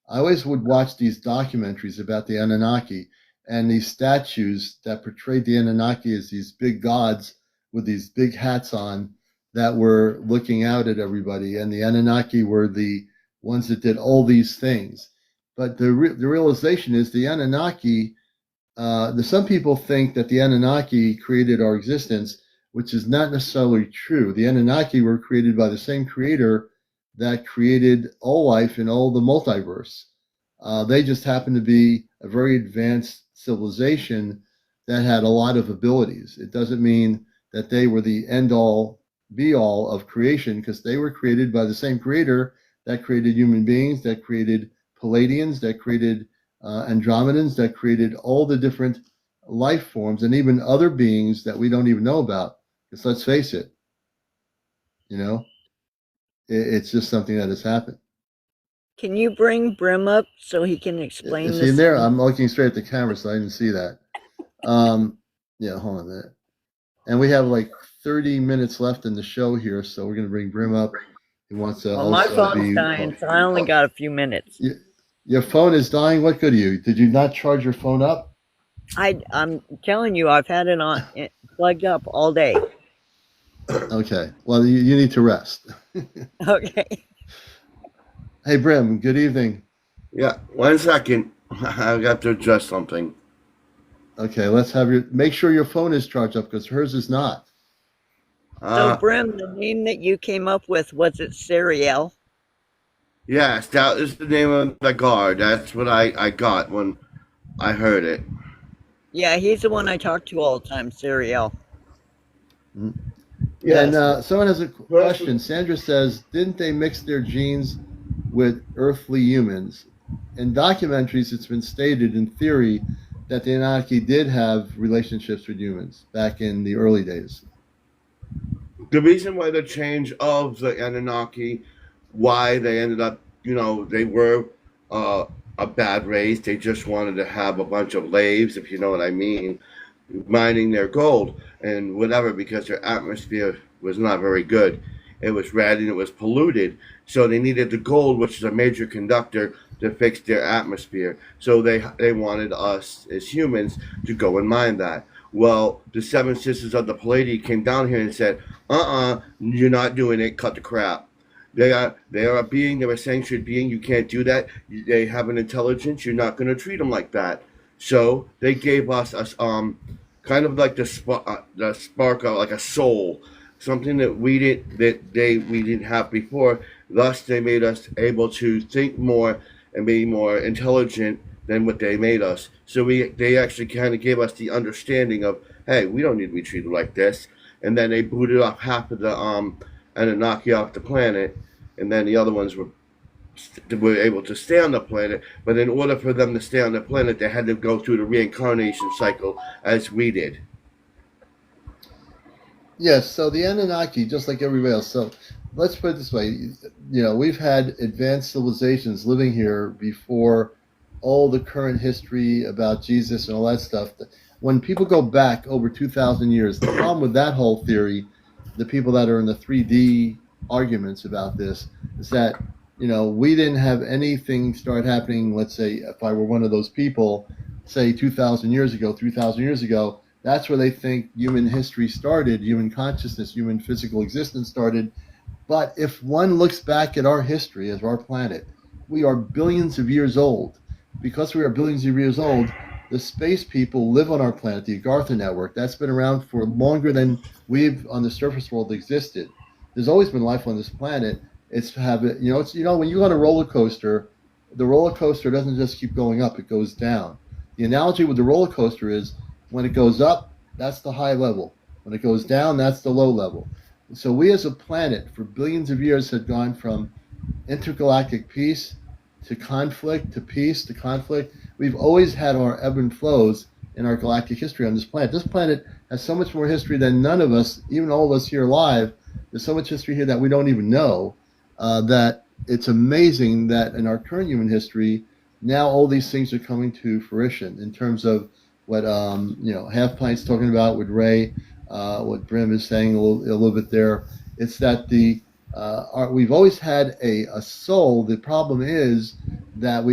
I always would watch these documentaries about the Anunnaki and these statues that portrayed the Anunnaki as these big gods with these big hats on that were looking out at everybody, and the Anunnaki were the ones that did all these things. But the realization is the Anunnaki some people think that the Anunnaki created our existence, which is not necessarily true. The Anunnaki were created by the same creator that created all life in all the multiverse. They just happen to be a very advanced civilization that had a lot of abilities. It doesn't mean that they were the end all be all of creation because they were created by the same creator that created human beings, that created Palladians, that created Andromedans, that created all the different life forms and even other beings that we don't even know about. Because let's face it, you know, it's just something that has happened. Can you bring Brim up so he can explain See this? there, I'm looking straight at the camera, so I didn't see that. Yeah, hold on a minute. And we have like 30 minutes left in the show here, so we're going to bring Brim up. He wants to Well, my also phone's be. dying, so I only got a few minutes. Your phone is dying. What good are you? Did you not charge your phone up? I'm telling you, I've had it plugged up all day. Okay. Well, you need to rest. Okay. Hey, Brim. Good evening. Yeah, 1 second. I got to adjust something. Okay, let's have make sure your phone is charged up because hers is not. So, Uh, Brim, the name that you came up with, was it CmdrAleon? yes, that is the name of the guard. That's what I got when I heard it. Yeah, he's the one I talk to all the time, CmdrAleon. Mhm. And Yes. someone has a First, question. Sandra says, didn't they mix their genes with earthly humans? In documentaries, it's been stated in theory that the Anunnaki did have relationships with humans back in the early days. the reason why the change of the Anunnaki, why they ended up, they were uh, a bad race. They just wanted to have a bunch of slaves, if you know what I mean, mining their gold and whatever because their atmosphere was not very good. It was red and it was polluted. So they needed the gold, which is a major conductor, to fix their atmosphere. So they wanted us as humans to go and mine that. Well, the seven sisters of the Palladi came down here and said, you're not doing it, cut the crap. They are a being, they're a sanctioned being, you can't do that. They have an intelligence, you're not going to treat them like that. So they gave us kind of like the spark of like a soul, something that we didn't have before. Thus, they made us able to think more and be more intelligent than what they made us. So they actually kind of gave us the understanding of, hey, we don't need to be treated like this. And then they booted off half of the Anunnaki off the planet, and then the other ones were able to stay on the planet, but in order for them to stay on the planet, they had to go through the reincarnation cycle as we did. Yes, so the Anunnaki, just like everybody else, so let's put it this way. We've had advanced civilizations living here before all the current history about Jesus and all that stuff. When people go back over 2,000 years, the problem with that whole theory, the people that are in the 3D arguments about this, is that we didn't have anything start happening. Let's say if I were one of those people, say 2,000 years ago, 3,000 years ago, that's where they think human history started, human consciousness, human physical existence started. But if one looks back at our history as our planet, we are billions of years old. Because we are billions of years old, the space people live on our planet, the Agartha network. That's been around for longer than we've on the surface world existed. There's always been life on this planet. It's when you go on a roller coaster, the roller coaster doesn't just keep going up; it goes down. The analogy with the roller coaster is when it goes up, that's the high level. When it goes down, that's the low level. So we as a planet for billions of years had gone from intergalactic peace to conflict to peace to conflict. We've always had our ebb and flows in our galactic history on this planet. This planet has so much more history than none of us, even all of us here alive. There's so much history here that we don't even know, that it's amazing that in our current human history, now all these things are coming to fruition in terms of what Half Pint's talking about with Ray, what Brim is saying a little bit there. It's that we've always had a soul. The problem is that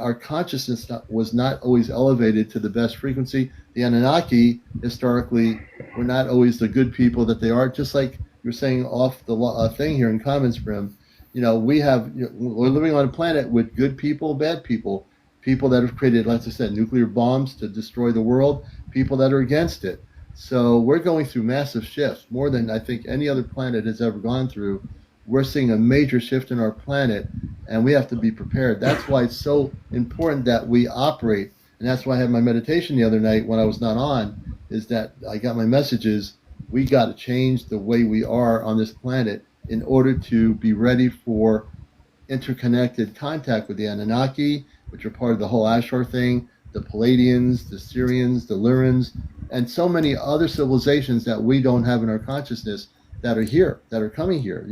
our consciousness was not always elevated to the best frequency. The Anunnaki historically were not always the good people that they are. Just like you were saying off the thing here in comments, Brim. We're living on a planet with good people, bad people, people that have created, like I said, nuclear bombs to destroy the world, people that are against it. So we're going through massive shifts, more than I think any other planet has ever gone through. We're seeing a major shift in our planet, and we have to be prepared. That's why it's so important that we operate, and that's why I had my meditation the other night when I was not on, is that I got my messages. We got to change the way we are on this planet in order to be ready for interconnected contact with the Anunnaki, which are part of the whole Ashar thing, the Palladians, the Syrians, the Lurans, and so many other civilizations that we don't have in our consciousness that are here, that are coming here.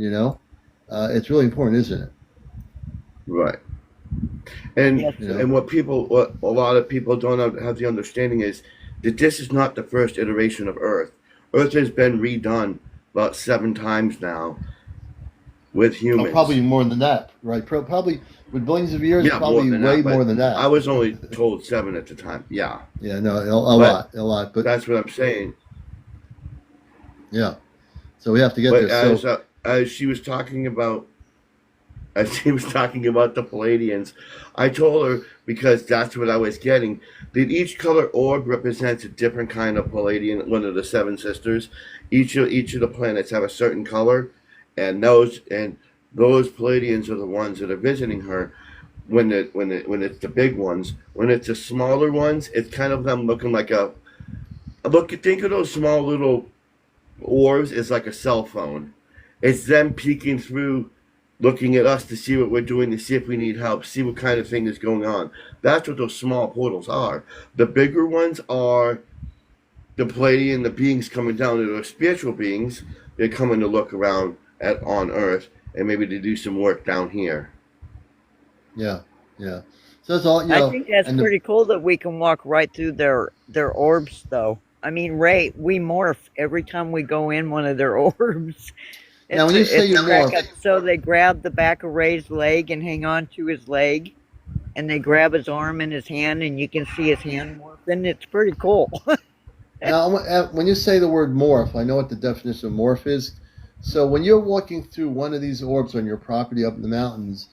It's really important, isn't it? Right. And Yes. and what a lot of people don't have the understanding is that this is not the first iteration of Earth. Earth has been redone about 7 times now with humans. Probably more than that, right? Probably with billions of years, Yeah, probably way more than that. I was only told 7 at the time. Yeah. Yeah, no, a lot. But that's what I'm saying. Yeah. So we have to get But there. as she was talking about the Palladians, I told her, because that's what I was getting, that each color orb represents a different kind of Palladian, one of the 7 sisters. Each of the planets have a certain color, and those Palladians are the ones that are visiting her. When it's the big ones, when it's the smaller ones, it's kind of them looking like think of those small little orbs as like a cell phone. It's them peeking through, looking at us to see what we're doing, to see if we need help, see what kind of thing is going on. That's what those small portals are. The bigger ones are the Palladian, the beings coming down. They're spiritual beings. They're coming to look around on Earth and maybe to do some work down here. Yeah. So that's all. I think that's pretty cool that we can walk right through their orbs, though. I mean, Ray, we morph every time we go in one of their orbs. Now, when you say you morph, so they grab the back of Ray's leg and hang on to his leg, and they grab his arm and his hand, and you can see his hand morphing. It's pretty cool. Now, when you say the word morph, I know what the definition of morph is. So when you're walking through one of these orbs on your property up in the mountains,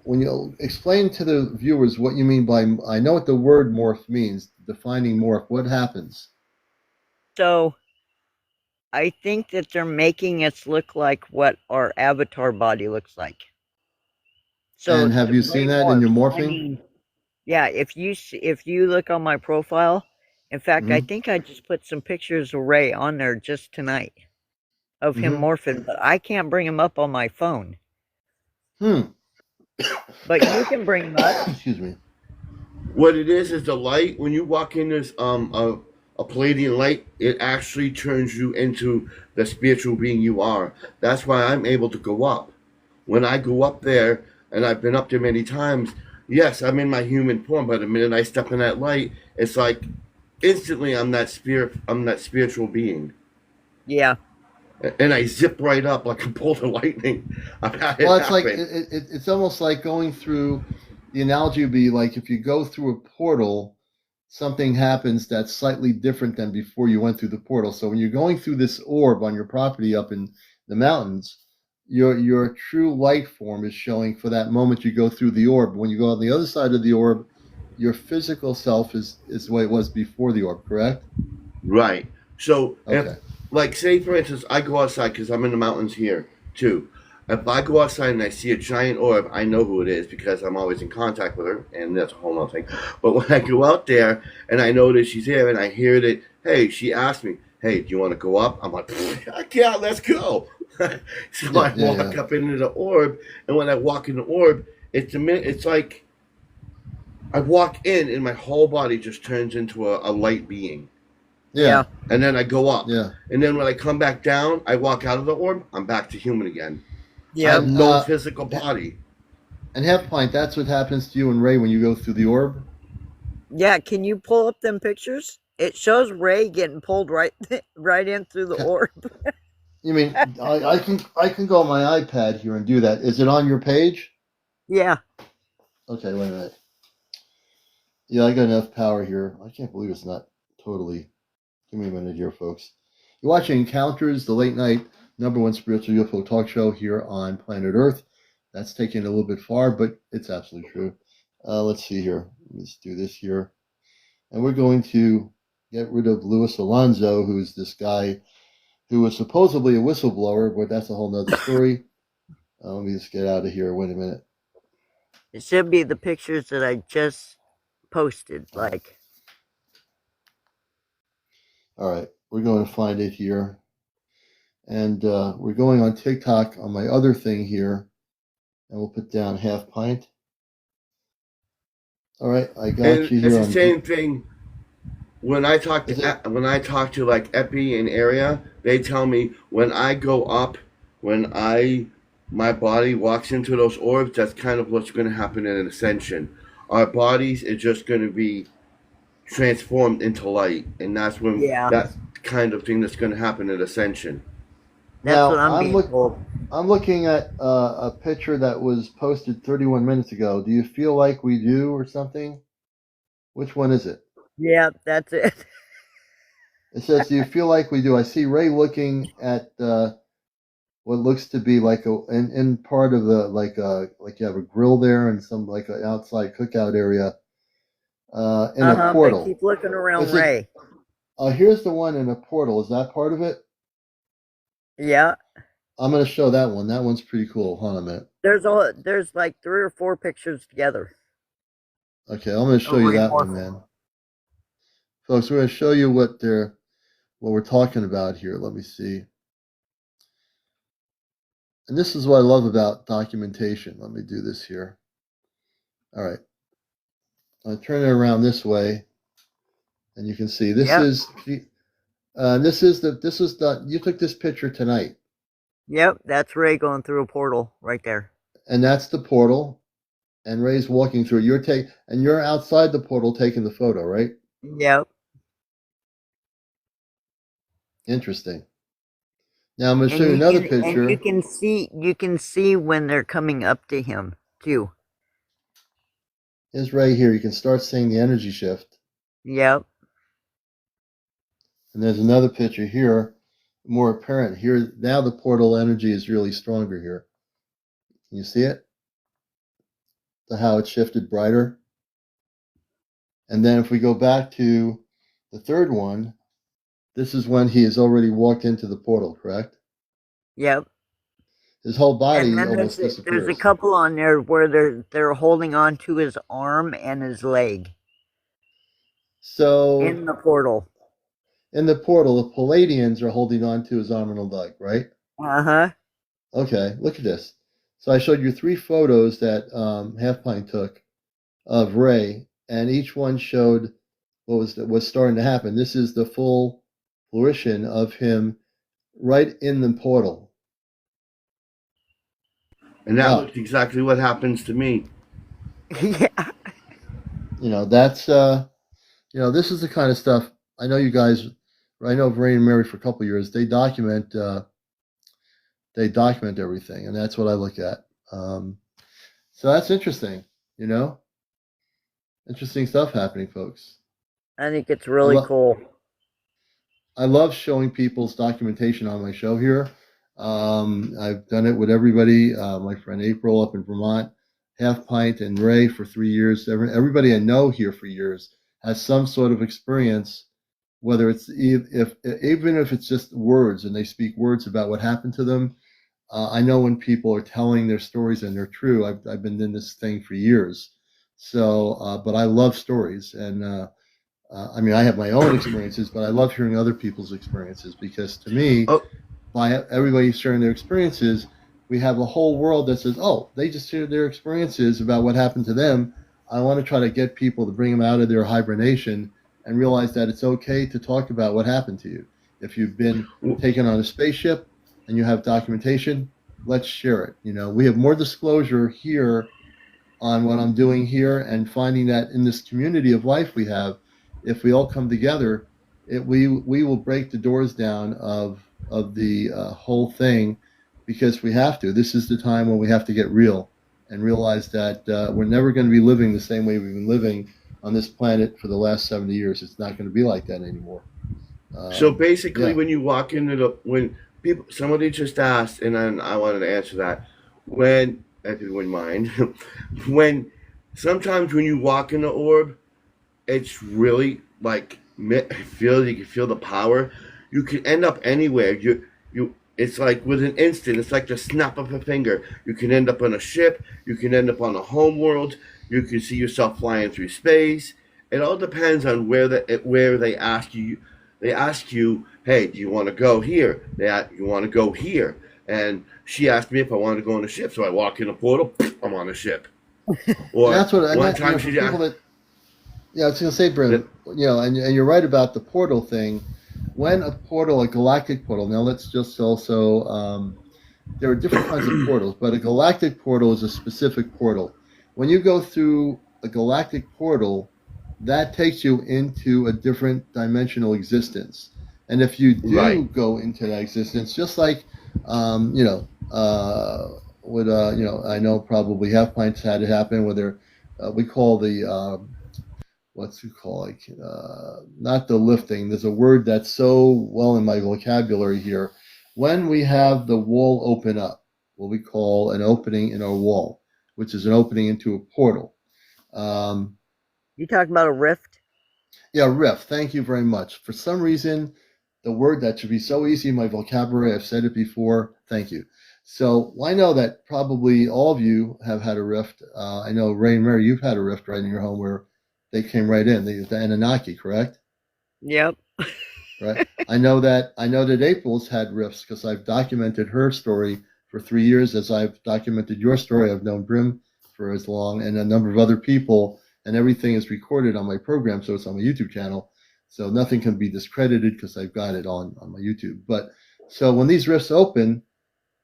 when you explain to the viewers what you mean by, I know what the word morph means, defining morph, what happens? So I think that they're making us look like what our avatar body looks like. So and have you seen that in your morphing? I mean, yeah, if you look on my profile, in fact, I think I just put some pictures of Ray on there just tonight of him morphing, but I can't bring him up on my phone. But you can bring him up. Excuse me. What it is the light. When you walk in this a a Palladian light, it actually turns you into the spiritual being you are. That's why I'm able to go up. When I go up there, and I've been up there many times, yes, I'm in my human form, but the minute I step in that light, it's like instantly I'm that spiritual being. Yeah. And I zip right up like a bolt of lightning. I've had it Well, it's like happen. it's almost like going through. The analogy would be like if you go through a portal, something happens that's slightly different than before you went through the portal. So when you're going through this orb on your property up in the mountains, your true light form is showing for that moment you go through the orb. When you go on the other side of the orb, your physical self is the way it was before the orb. Correct? Right. So if, Okay. like, say for instance, I go outside because I'm in the mountains here too. If I go outside and I see a giant orb, I know who it is because I'm always in contact with her, and that's a whole nother thing. But when I go out there and I know that she's there and I hear that, hey, she asked me, hey, do you want to go up? I'm like, yeah, let's go. So Yeah. I Yeah. walk Yeah. up into the orb, and when I walk in the orb, it's like I walk in and my whole body just turns into a light being. Yeah. Yeah. And then I go up. Yeah. And then when I come back down, I walk out of the orb, I'm back to human again. I Yep. have And no physical body. and half pint. That's what happens to you and Ray when you go through the orb. Yeah. Can you pull up them pictures? It shows Ray getting pulled right right in through the orb. You mean I can go on my iPad here and do that. Is it on your page? Yeah. Okay, wait a minute. Yeah, I got enough power here. I can't believe it's not totally. Give me a minute here, folks. You're watching Encounters, the late night #1 spiritual UFO talk show here on planet Earth. That's taken a little bit far, but it's absolutely true. Let's see here. Let's do this here. And we're going to get rid of Luis Alonso, who's this guy who was supposedly a whistleblower, but that's a whole nother story. Let me just get out of here. Wait a minute. It should be the pictures that I just posted. Like, All right, we're going to find it here. And we're going on TikTok on my other thing here. And we'll put down half pint. All right, I got And you it's here the on. same thing when I talk Is it? to when I talk to like Epi and Area, they tell me when I go up, when I my body walks into those orbs, that's kind of what's going to happen in an ascension. Our bodies is just going to be transformed into light, and that's when yeah, that's the kind of thing that's going to happen at ascension. that's what Now I'm being told. I'm looking at a picture that was posted 31 minutes ago. Do you feel like we do or something? Which one is it? Yeah, that's it. It says, "Do you feel like we do?" I see Ray looking at what looks to be like in part of the like you have a grill there and some like an outside cookout area in a But portal. keep looking around Is it? Ray. Here's the one in a portal. Is that part of it? Yeah. I'm going to show that one. That one's pretty cool. Hold on a minute. There's like 3 or 4 pictures together. Okay, I'm going to show Of you Ray that one, Morphin. man. Folks, we're going to show you what we're talking about here. Let me see. And this is what I love about documentation. Let me do this here. All right. I'll turn it around this way, and you can see this Yep. is you took this picture tonight, Yep, that's Ray going through a portal right there. and that's the portal, and Ray's walking through. You're outside the portal taking the photo, right? Yep. Interesting. Now I'm going to show And you you another can picture. you can see when they're coming up to him too. Here's Ray here. You can start seeing the energy shift. Yep. And there's another picture here, more apparent. Here, now the portal energy is really stronger here. Can you see it? How it shifted brighter. And then if we go back to the third one, this is when he has already walked into the portal, correct? Yep. His whole And body then almost there's a disappears. couple on there where they're holding on to his arm and his leg So in the portal. in the portal, the Palladians are holding on to his arm and leg, right? Uh-huh. Okay, look at this. So I showed you 3 photos that Half Pint took of Ray, and each one showed what's starting to happen. This is the full fruition of him right in the portal. And that Wow. looks exactly what happens to me. Yeah. That's this is the kind of stuff. I know you guys. I know Ray and Mary for a couple of years. They document everything, and that's what I look at. So that's interesting. Interesting stuff happening, folks. I think it's I, really lo- cool. I love showing people's documentation on my show here. I've done it with everybody. My friend April up in Vermont, Half Pint, and Ray for 3 years. Everybody I know here for years has some sort of experience, whether it's even if it's just words and they speak words about what happened to them. I know when people are telling their stories and they're true. I've been in this thing for years, so but I love stories and. I mean, I have my own experiences, but I love hearing other people's experiences because to me, Oh, by everybody sharing their experiences, we have a whole world that says, oh, they just shared their experiences about what happened to them. I want to try to get people to bring them out of their hibernation and realize that it's okay to talk about what happened to you. If you've been taken on a spaceship and you have documentation, let's share it. We have more disclosure here on what I'm doing here and finding that in this community of life we have, if we all come together, we will break the doors down of the whole thing because we have to. This is the time when we have to get real and realize that we're never going to be living the same way we've been living on this planet for the last 70 years. It's not going to be like that anymore. so basically, Yeah. when you walk into when people, somebody just asked, and I wanted to answer that. When, if you wouldn't mind, when sometimes when you walk in the orb, it's really like you can feel the power. You can end up anywhere. It's like with an instant. It's like the snap of a finger. You can end up on a ship. You can end up on a home world. You can see yourself flying through space. It all depends on where they ask you. They ask you, hey, do you want to go here? You want to go here? And she asked me if I wanted to go on a ship. So I walk in a portal. I'm on a ship. And Or that's what, and one that, time for she people asked. that, yeah, I was going to say, That, Brim, and you're right about the portal thing. When a portal, a galactic portal, now let's just also, there are different kinds of portals, but a galactic portal is a specific portal. When you go through a galactic portal, that takes you into a different dimensional existence. And if you do right. go into that existence, just like, I know probably Half Pints had it happen where we call the, what's it called? Like, not the lifting. There's a word that's so well in my vocabulary here. When we have the wall open up, what we call an opening in our wall, which is an opening into a portal. Um, You talking about a rift? yeah, riff. Thank you very much. For some reason, the word that should be so easy in my vocabulary, I've said it before. Thank you. So I know that probably all of you have had a rift. I know Ray and Mary, you've had a rift right in your home where they came right in. The Anunnaki, correct? Yep. Right. I know that April's had rifts because I've documented her story for 3 years, as I've documented your story. I've known Brim for as long, and a number of other people, and everything is recorded on my program, so it's on my YouTube channel. So nothing can be discredited because I've got it on my YouTube. But so when these rifts open,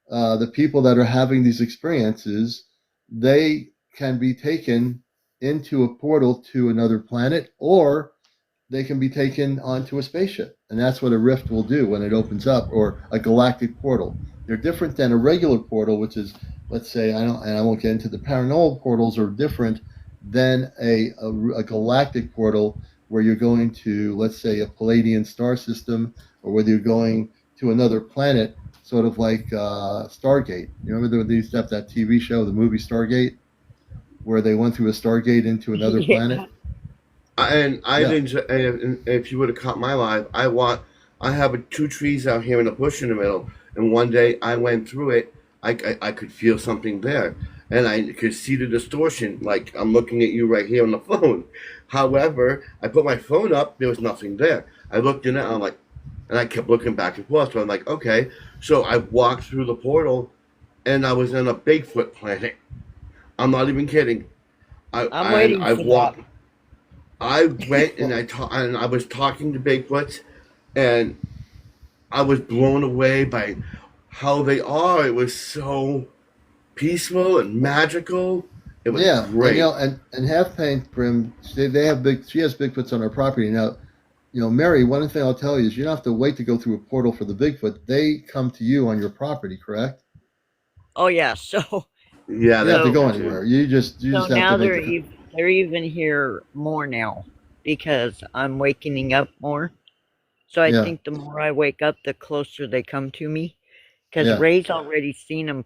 the people that are having these experiences, they can be taken into a portal to another planet, or they can be taken onto a spaceship. And that's what a rift will do when it opens up, or a galactic portal. They're different than a regular portal, which is, let's say, I won't get into the paranormal portals, are different than a galactic portal where you're going to, let's say, a Palladian star system, or whether you're going to another planet, sort of like Stargate. You remember they used to have that TV show, the movie Stargate, where they went through a Stargate into another Yeah. planet? And I Yeah. didn't. And if you would have caught my live, I have two trees out here in a bush in the middle. And one day I went through it. I could feel something there, and I could see the distortion. Like I'm looking at you right here on the phone. However, I put my phone up. There was nothing there. I looked in it. I'm like, and I kept looking back and forth. So I'm like, okay. So I walked through the portal, and I was in a Bigfoot planet. I'm not even kidding. I'm waiting I've for that. walked. I went and I was talking to Bigfoot, and I was blown away by how they are. It was so peaceful and magical. It was Yeah, and great. and half paint brim. They have big. She has Bigfoots on her property now. Mary. One thing I'll tell you is you don't have to wait to go through a portal for the Bigfoot. They come to you on your property, correct? Oh yeah, so Yeah, You don't have that's to so go true anywhere. too. You so just have to now make the. they're even here more now because I'm waking up more. So I Yeah, think the more I wake up, the closer they come to me. Because yeah, Ray's already seen them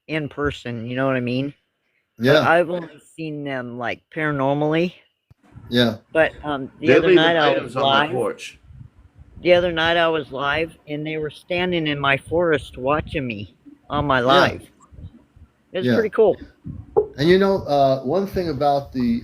in person. You know what I mean? But yeah, I've only seen them like paranormally. yeah, But the They're other leaving night I was items on my live. porch. The other night I was live, and they were standing in my forest watching me on my yeah, live. It was yeah. pretty cool. And one thing about the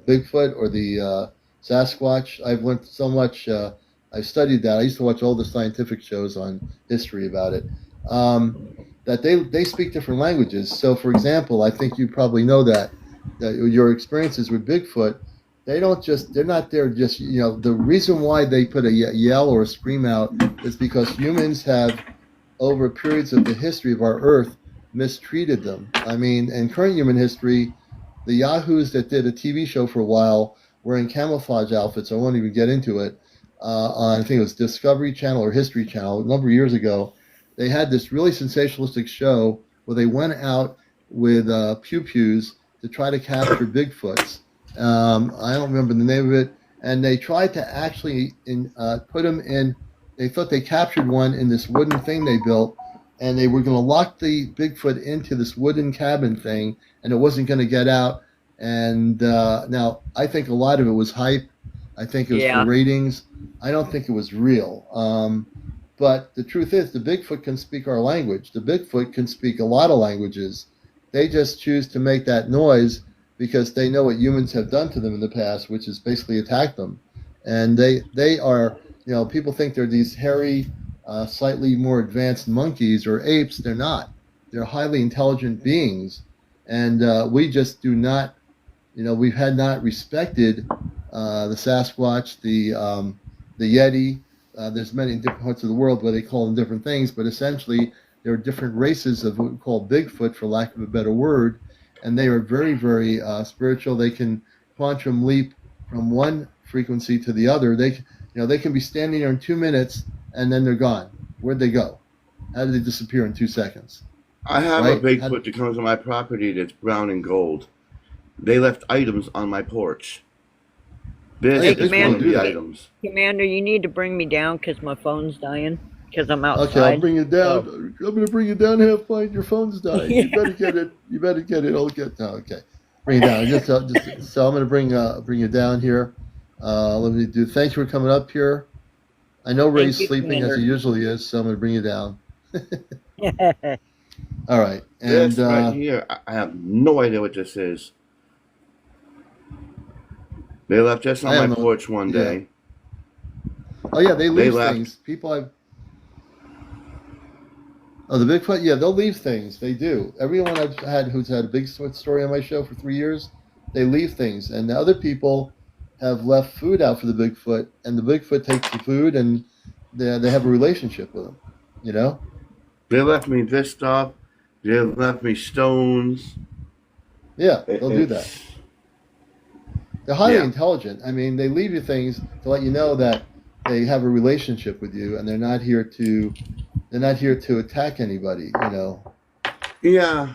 Bigfoot or the Sasquatch, I've learned so much. I've studied that. I used to watch all the scientific shows on history about it. Um, that they speak different languages. So, for example, I think you probably know that your experiences with Bigfoot, they're not there just the reason why they put a yell or a scream out is because humans have over periods of the history of our Earth mistreated them. I mean, in current human history, the Yahoos that did a TV show for a while wearing camouflage outfits. I won't even get into it. On I think it was Discovery Channel or History Channel a number of years ago. They had this really sensationalistic show where they went out with pew pews to try to capture Bigfoots. I don't remember the name of it, and they tried to actually put them in. They thought they captured one in this wooden thing they built, and they were going to lock the Bigfoot into this wooden cabin thing, and it wasn't going to get out. And now I think a lot of it was hype. I think it was for Yeah. ratings. I don't think it was real. But the truth is, the Bigfoot can speak our language. The Bigfoot can speak a lot of languages. They just choose to make that noise because they know what humans have done to them in the past, which is basically attack them. And they are, people think they're these hairy, slightly more advanced monkeys or apes. They're not. They're highly intelligent beings, and we just do not. We've had not respected the Sasquatch, the Yeti. There's many different parts of the world where they call them different things, but essentially there are different races of what we call Bigfoot, for lack of a better word, and they are very, very spiritual. They can quantum leap from one frequency to the other. They can be standing there in 2 minutes and then they're gone. Where'd they go? How did they disappear in 2 seconds? I have a Right? How, Bigfoot that comes on my property that's brown and gold. They left items on my porch. oh yeah, This Hey, is Bigfoot one will of do the that. items. Commander, you need to bring me down because my phone's dying because I'm Okay, I'll outside. bring you down. So, I'm going to bring you down. Have fun. Your phone's dying. You yeah. better get it. You better get it. I'll get. No, okay, bring it down. So I'm going to bring you down here. Let me do. Thanks for coming up here. I know Thank Ray's you, sleeping as he Commander. usually is, so I'm going to bring you down. All right, and This right here, I have no idea what this is. They left this I on my don't know. porch one Yeah. day. Oh yeah, they They leave left. things. People have. Oh, the Bigfoot. Yeah, they'll leave things. They do. Everyone I've had who's had a Bigfoot story on my show for 3 years, they leave things, and the other people have left food out for the Bigfoot, and the Bigfoot takes the food, and they have a relationship with them. You know. They left me this stuff. They left me stones. Yeah, they'll do that. It's They're highly yeah, intelligent. I mean, they leave you things to let you know that they have a relationship with you, and they're not here to attack anybody. yeah.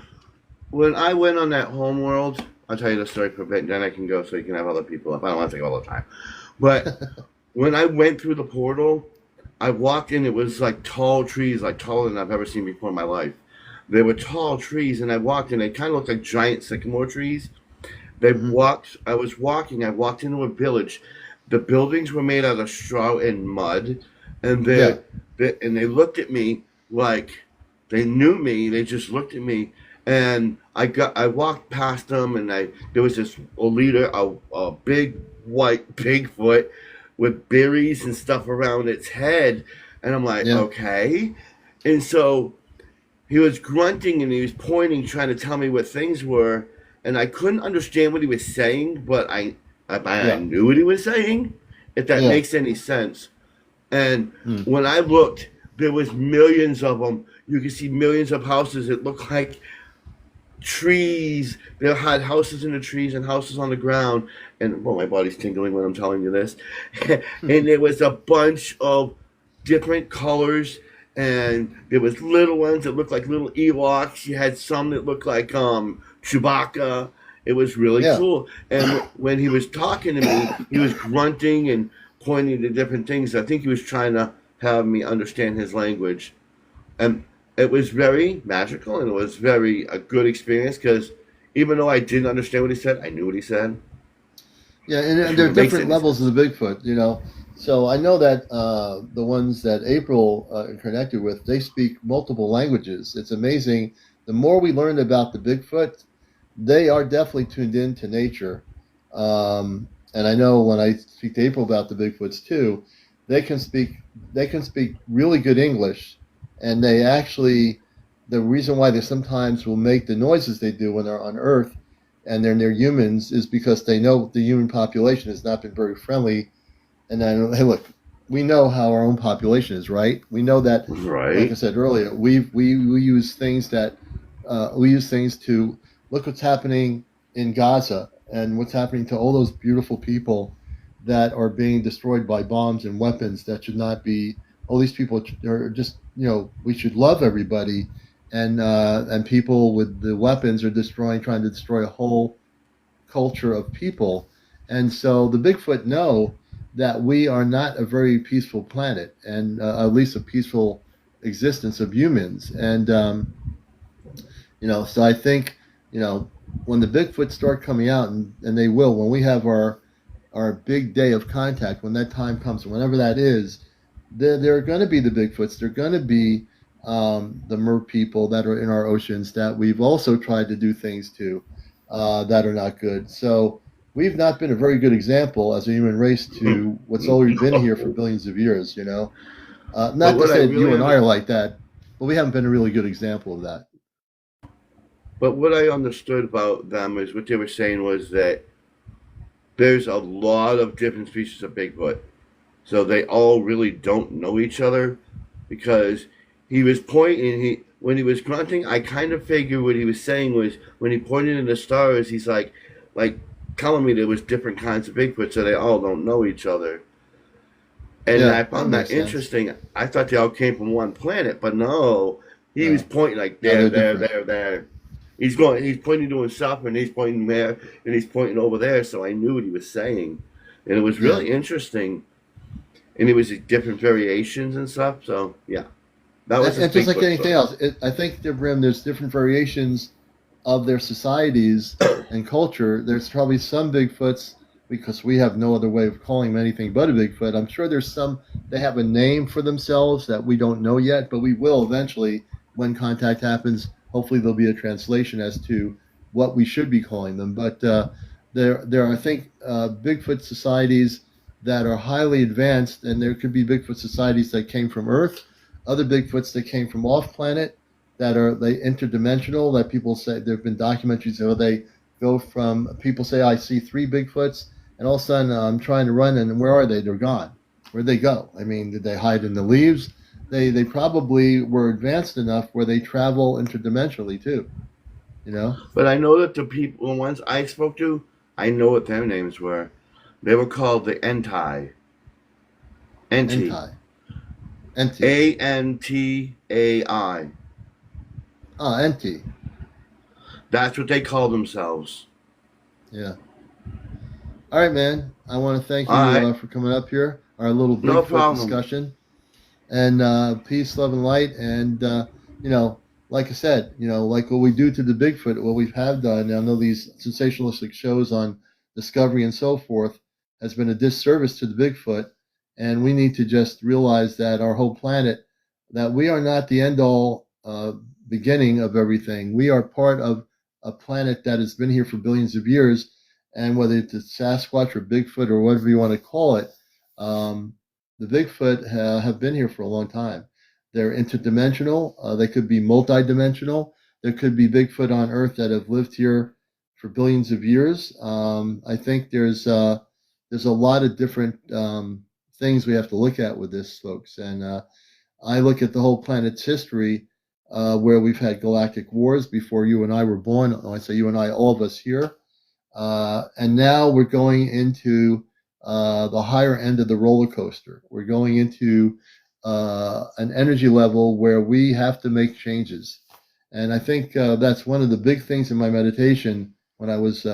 When I went on that homeworld, I'll tell you the story for a bit, then I can go so you can have other people up. I don't want to take all the time. But when I went through the portal, I walked in, it was like tall trees, like taller than I've ever seen before in my life. There were tall trees, and I walked in, they kind of looked like giant sycamore trees. Hmm. I walked into a village. The buildings were made out of straw and mud, and Yeah, they looked at me like they knew me. They just looked at me, and I walked past them, and there was this a leader, a big white Bigfoot with berries and stuff around its head, and I'm like, yeah, okay, and so he was grunting and he was pointing, trying to tell me what things were, and I couldn't understand what he was saying, but I Yeah. knew what he was saying, if that Yeah. makes any sense. And Hmm. when I looked, there was millions of them. You could see millions of houses. It looked like trees. They had houses in the trees and houses on the ground. And well, my body's tingling when I'm telling you this. And there was a bunch of different colors. And there was little ones that looked like little Ewoks. You had some that looked like Chewbacca. It was really Yeah. cool. And when he was talking to me, he was grunting and pointing to different things. I think he was trying to have me understand his language. And it was very magical, and it was very a good experience because even though I didn't understand what he said, I knew what he said. Yeah, and there If are it makes different any levels sense. of the Bigfoot, you know. So I know that the ones that April connected with, they speak multiple languages. It's amazing. The more we learn about the Bigfoot, they are definitely tuned in to nature. And I know when I speak to April about the Bigfoots too, they can speak they can speak really good English, and they actually the reason why they sometimes will make the noises they do when they're on Earth and they're near humans is because they know the human population has not been very friendly. And then, hey, look, we know how our own population is, right? We know that, like I Right. said earlier, we use things that we use things to look what's happening in Gaza and what's happening to all those beautiful people that are being destroyed by bombs and weapons that should not be. All these people are just, we should love everybody, and people with the weapons are trying to destroy a whole culture of people. And so the Bigfoot know that we are not a very peaceful planet, and at least a peaceful existence of humans. And so I think you know when the Bigfoot start coming out, and they will, when we have our big day of contact, when that time comes, whenever that is, there are going to be the Bigfoots. There are going to be the mer people that are in our oceans that we've also tried to do things to that are not good. So we've not been a very good example as a human race to what's already been here for No. billions of years. But Not to what I say that you really and I under, are like that, but we haven't been a really good example of that. but what I understood about them is what they were saying was that there's a lot of different species of Bigfoot, so they all really don't know each other because he was pointing. He when he was grunting, I kind of figured what he was saying was when he pointed in the stars, he's like telling me there was different kinds of Bigfoot, so they all don't know each other. And Yeah, I that found that makes sense. interesting. I thought they all came from one planet, but no, he was No, pointing like no, there, they're there, different. there, there. He's pointing to himself, and he's pointing there, and he's pointing over there. So I knew what he was saying, and it was Yeah. really interesting. And it was different variations and stuff. So yeah, that was his And just like Bigfoot anything story. else, I think, Brim, there's different variations of their societies and culture. There's probably some Bigfoots because we have no other way of calling them anything but a Bigfoot. I'm sure there's some they have a name for themselves that we don't know yet, but we will eventually when contact happens. Hopefully, there'll be a translation as to what we should be calling them. But there are, I think, Bigfoot societies that are highly advanced, and there could be Bigfoot societies that came from Earth, other Bigfoots that came from off planet, that are they interdimensional. That people say there have been documentaries where they go from people say I see three Bigfoots, and all of a sudden I'm trying to run, and where are they? They're gone. Where'd they go? I mean, did they hide in the leaves? They probably were advanced enough where they travel interdimensionally too. You know, But I know that the people, the ones I spoke to, I know what their names were. They were called the Entai. Enti. Entai, Enti, Antai. Enti. That's what they call themselves. Yeah. All right, man. I want to thank All you right, for coming up here. Our little no Bigfoot problem. discussion. And peace, love, and light. And like I said, like what we do to the Bigfoot, what we have done. I know these sensationalistic shows on Discovery and so forth has been a disservice to the Bigfoot, and we need to just realize that our whole planet, that we are not the end all beginning of everything. We are part of a planet that has been here for billions of years, and whether it's Sasquatch or Bigfoot or whatever you want to call it. The Bigfoot have been here for a long time. They're interdimensional. They could be multidimensional. There could be Bigfoot on Earth that have lived here for billions of years. I think there's a lot of different things we have to look at with this, folks. And I look at the whole planet's history, where we've had galactic wars before you and I were born. When I say you and I, all of us here. And now we're going into the higher end of the roller coaster. We're going into an energy level where we have to make changes. And I think that's one of the big things in my meditation when I was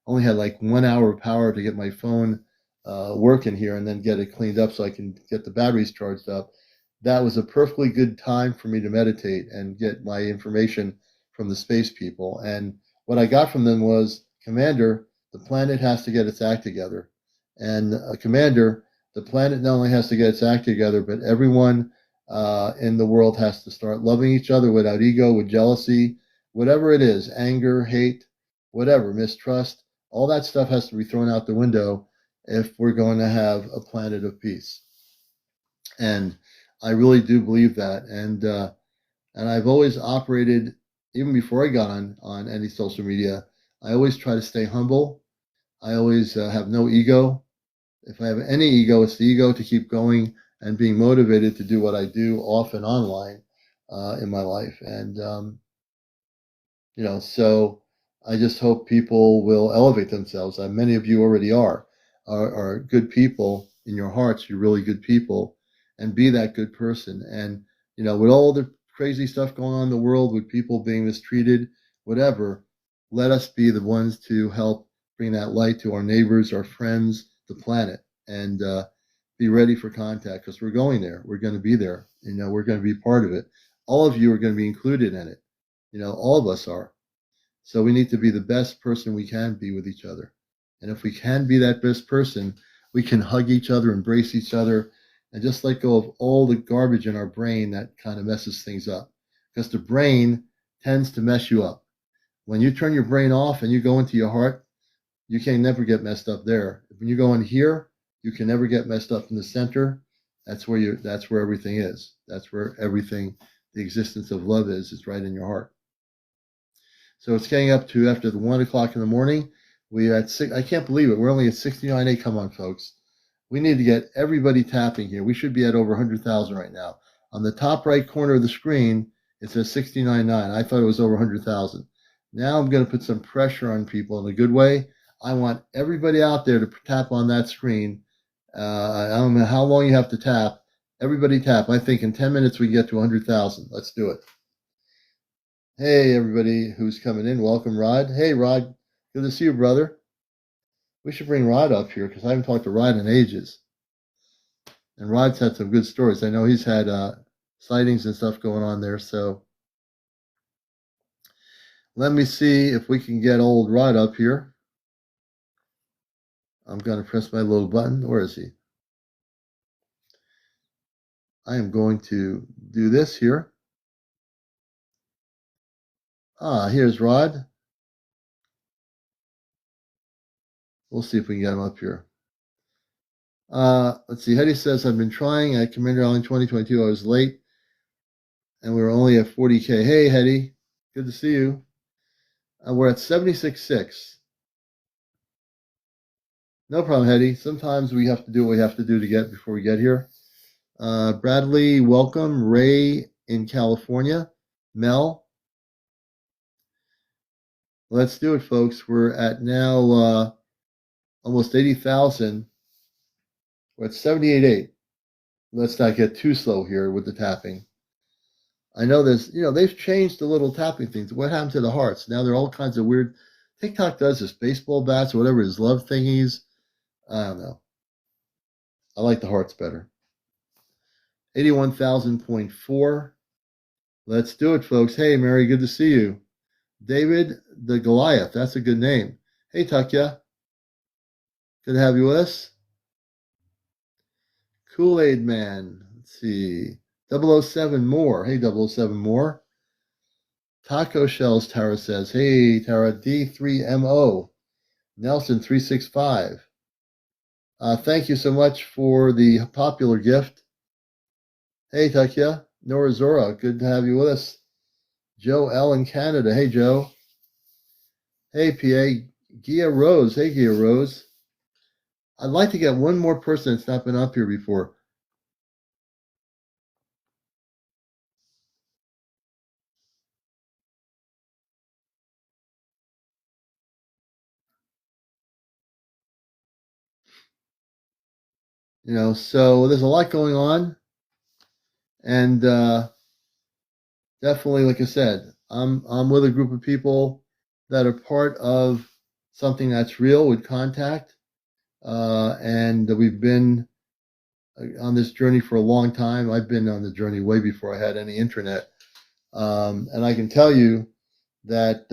only had like 1 hour of power to get my phone working here and then get it cleaned up so I can get the batteries charged up. That was a perfectly good time for me to meditate and get my information from the space people. And what I got from them was, Commander, the planet has to get its act together. And Commander, the planet not only has to get its act together, but everyone in the world has to start loving each other without ego, with jealousy, whatever it is, anger, hate, whatever, mistrust. All that stuff has to be thrown out the window if we're going to have a planet of peace. And I really do believe that. And I've always operated, even before I got on any social media, I always try to stay humble. I always have no ego. If I have any ego, it's the ego to keep going and being motivated to do what I do off and online in my life. And, so I just hope people will elevate themselves. Many of you already are good people in your hearts. You're really good people, and be that good person. And, with all the crazy stuff going on in the world, with people being mistreated, whatever, let us be the ones to help bring that light to our neighbors, our friends, the planet, and be ready for contact, because we're going there. We're going to be there. We're going to be part of it. All of you are going to be included in it. All of us are. So we need to be the best person we can be with each other. And if we can be that best person, we can hug each other, embrace each other, and just let go of all the garbage in our brain that kind of messes things up. Because the brain tends to mess you up. When you turn your brain off and you go into your heart, you can never get messed up there. When you go in here, you can never get messed up in the center. That's where everything is. That's where everything, the existence of love is. It's right in your heart. So it's getting up to after the 1 o'clock in the morning. We're at six. I can't believe it. We're only at 69.8. Come on, folks. We need to get everybody tapping here. We should be at over 100,000 right now. On the top right corner of the screen, it says 69.9. I thought it was over 100,000. Now I'm going to put some pressure on people in a good way. I want everybody out there to tap on that screen. I don't know how long you have to tap. Everybody tap. I think in 10 minutes we get to 100,000. Let's do it. Hey, everybody who's coming in. Welcome, Rod. Hey, Rod. Good to see you, brother. We should bring Rod up here because I haven't talked to Rod in ages. And Rod's had some good stories. I know he's had sightings and stuff going on there. So let me see if we can get old Rod up here. I'm going to press my little button. Where is he? I am going to do this here. Here's Rod. We'll see if we can get him up here. Let's see. Hetty says, I've been trying at CmdrAleon 2022. I was late, and we were only at 40K. Hey, Hetty. Good to see you. We're at 76.6. No problem, Hetty. Sometimes we have to do what we have to do to get before we get here. Bradley, welcome. Ray in California. Mel. Let's do it, folks. We're at now almost 80,000. We're at 78.8. Let's not get too slow here with the tapping. I know this, they've changed the little tapping things. What happened to the hearts? Now there are all kinds of weird. TikTok does this, baseball bats or whatever his love thingies. I don't know. I like the hearts better. 81,000.4. Let's do it, folks. Hey, Mary, good to see you. David the Goliath. That's a good name. Hey, Takya. Good to have you with us. Kool-Aid Man. Let's see. 007 more. Hey, 007 more. Taco Shells, Tara says. Hey, Tara. D3MO. Nelson 365. Thank you so much for the popular gift. Hey, Takya. Nora Zora. Good to have you with us. Joe L in Canada. Hey, Joe. Hey, PA, Gia Rose. Hey, Gia Rose. I'd like to get one more person that's not been up here before. So there's a lot going on, and definitely, like I said, I'm with a group of people that are part of something that's real with contact, and we've been on this journey for a long time. I've been on the journey way before I had any internet, and I can tell you that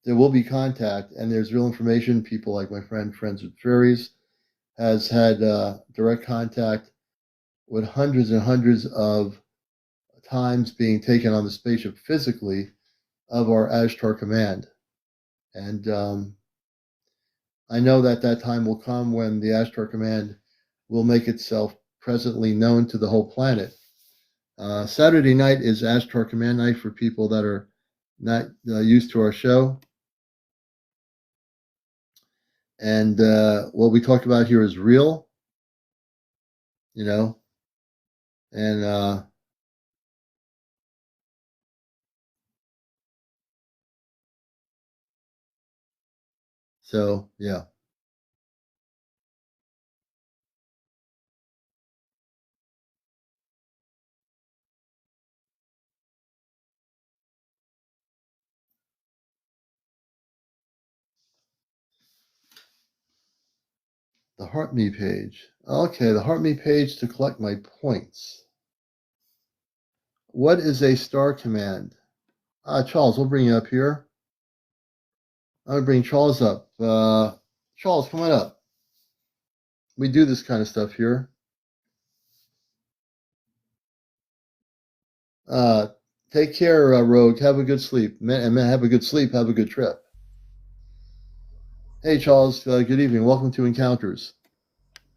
there will be contact, and there's real information. People like my friend Friends with Fairies has had direct contact with hundreds and hundreds of times being taken on the spaceship physically of our Ashtar command. And I know that that time will come when the Ashtar command will make itself presently known to the whole planet. Saturday night is Ashtar command night for people that are not used to our show. And what we talk about here is real, and so, yeah. The Heart Me page. Okay, the Heart Me page to collect my points. What is a star command? Charles, we'll bring you up here. I'm going to bring Charles up. Charles, come on up. We do this kind of stuff here. Take care, Rogue. Have a good sleep. And have a good sleep. Have a good trip. Hey, Charles. Good evening. Welcome to Encounters.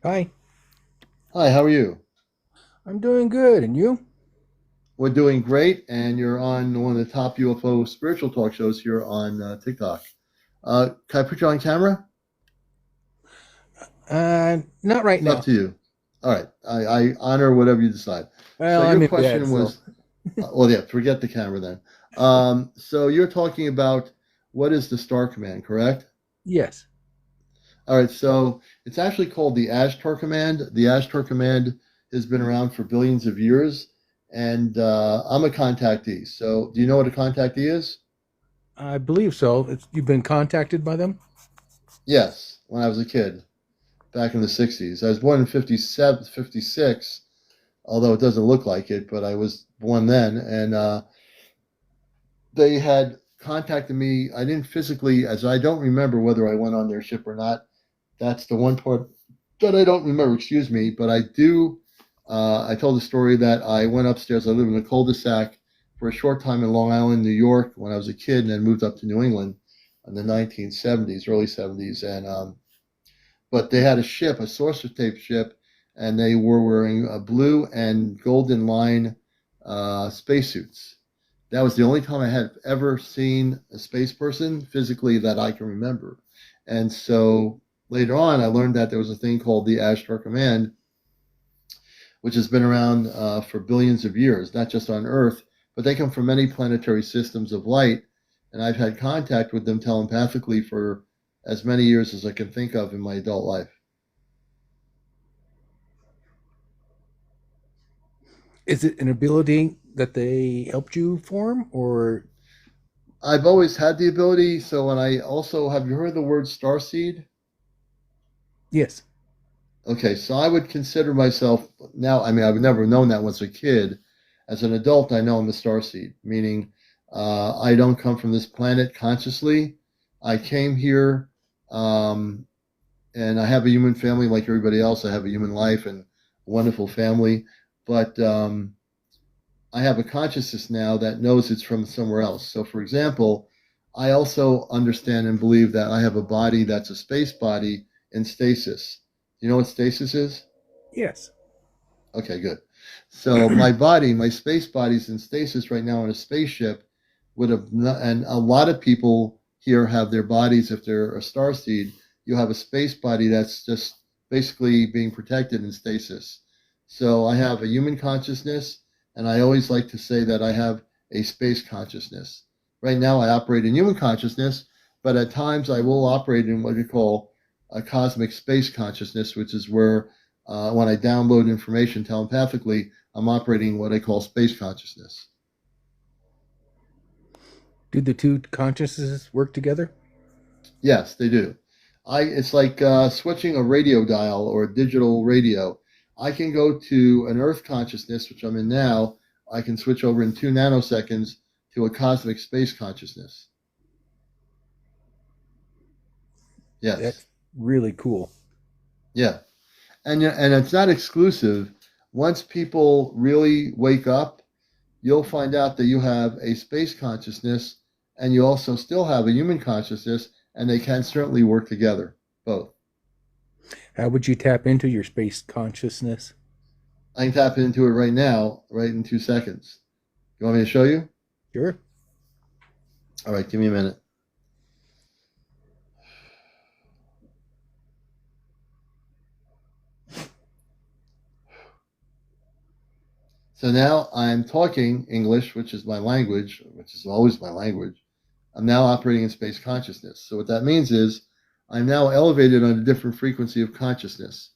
Hi. Hi, how are you? I'm doing good. And you? We're doing great, and you're on one of the top UFO spiritual talk shows here on TikTok. Can I put you on camera? Not right It's now. up to you. All right. I honor whatever you decide. Well, So I'm your in question bed, was, well, yeah, forget the camera then. So you're talking about what is the Star Command, correct? Yes. All right. So it's actually called the Ashtar Command. The Ashtar Command has been around for billions of years, and I'm a contactee. So do you know what a contactee is? I believe so. You've been contacted by them? Yes, when I was a kid back in the 60s. I was born in 57, 56, although it doesn't look like it, but I was born then. And they had contacted me. I didn't physically, as I don't remember whether I went on their ship or not. That's the one part that I don't remember, excuse me, but I do. I told the story that I went upstairs. I lived in a cul-de-sac for a short time in Long Island, New York, when I was a kid, and then moved up to New England in the 1970s, early 70s. And but they had a ship, a saucer tape ship, and they were wearing blue and golden line spacesuits. That was the only time I had ever seen a space person physically that I can remember. And so later on, I learned that there was a thing called the Ashtar Command, which has been around for billions of years, not just on Earth, but they come from many planetary systems of light. And I've had contact with them telepathically for as many years as I can think of in my adult life. Is it an ability that they helped you form, or? I've always had the ability. So when I also have you heard the word starseed? Yes. Okay, so I would consider myself now. I mean, I've never known that once a kid. As an adult, I know I'm a starseed, meaning I don't come from this planet consciously. I came here, and I have a human family like everybody else. I have a human life and a wonderful family, but I have a consciousness now that knows it's from somewhere else. So, for example, I also understand and believe that I have a body that's a space body in stasis. You know what stasis is? Yes. Okay, good. So my body, my space body's in stasis right now in a spaceship with and a lot of people here have their bodies. If they're a starseed, you have a space body that's just basically being protected in stasis. So I have a human consciousness, and I always like to say that I have a space consciousness. Right now, I operate in human consciousness, but at times I will operate in what you call a cosmic space consciousness, which is where when I download information telepathically, I'm operating what I call space consciousness. Do the two consciousnesses work together? Yes, they do. It's like switching a radio dial or a digital radio. I can go to an Earth consciousness, which I'm in now. I can switch over in 2 nanoseconds to a cosmic space consciousness. Yes. That's really cool. Yeah. And it's not exclusive. Once people really wake up, you'll find out that you have a space consciousness and you also still have a human consciousness, and they can certainly work together, both. How would you tap into your space consciousness? I can tap into it right now, right in 2 seconds. You want me to show you? Sure. All right, give me a minute. So now I'm talking English, which is my language, which is always my language. I'm now operating in space consciousness. So what that means is I'm now elevated on a different frequency of consciousness.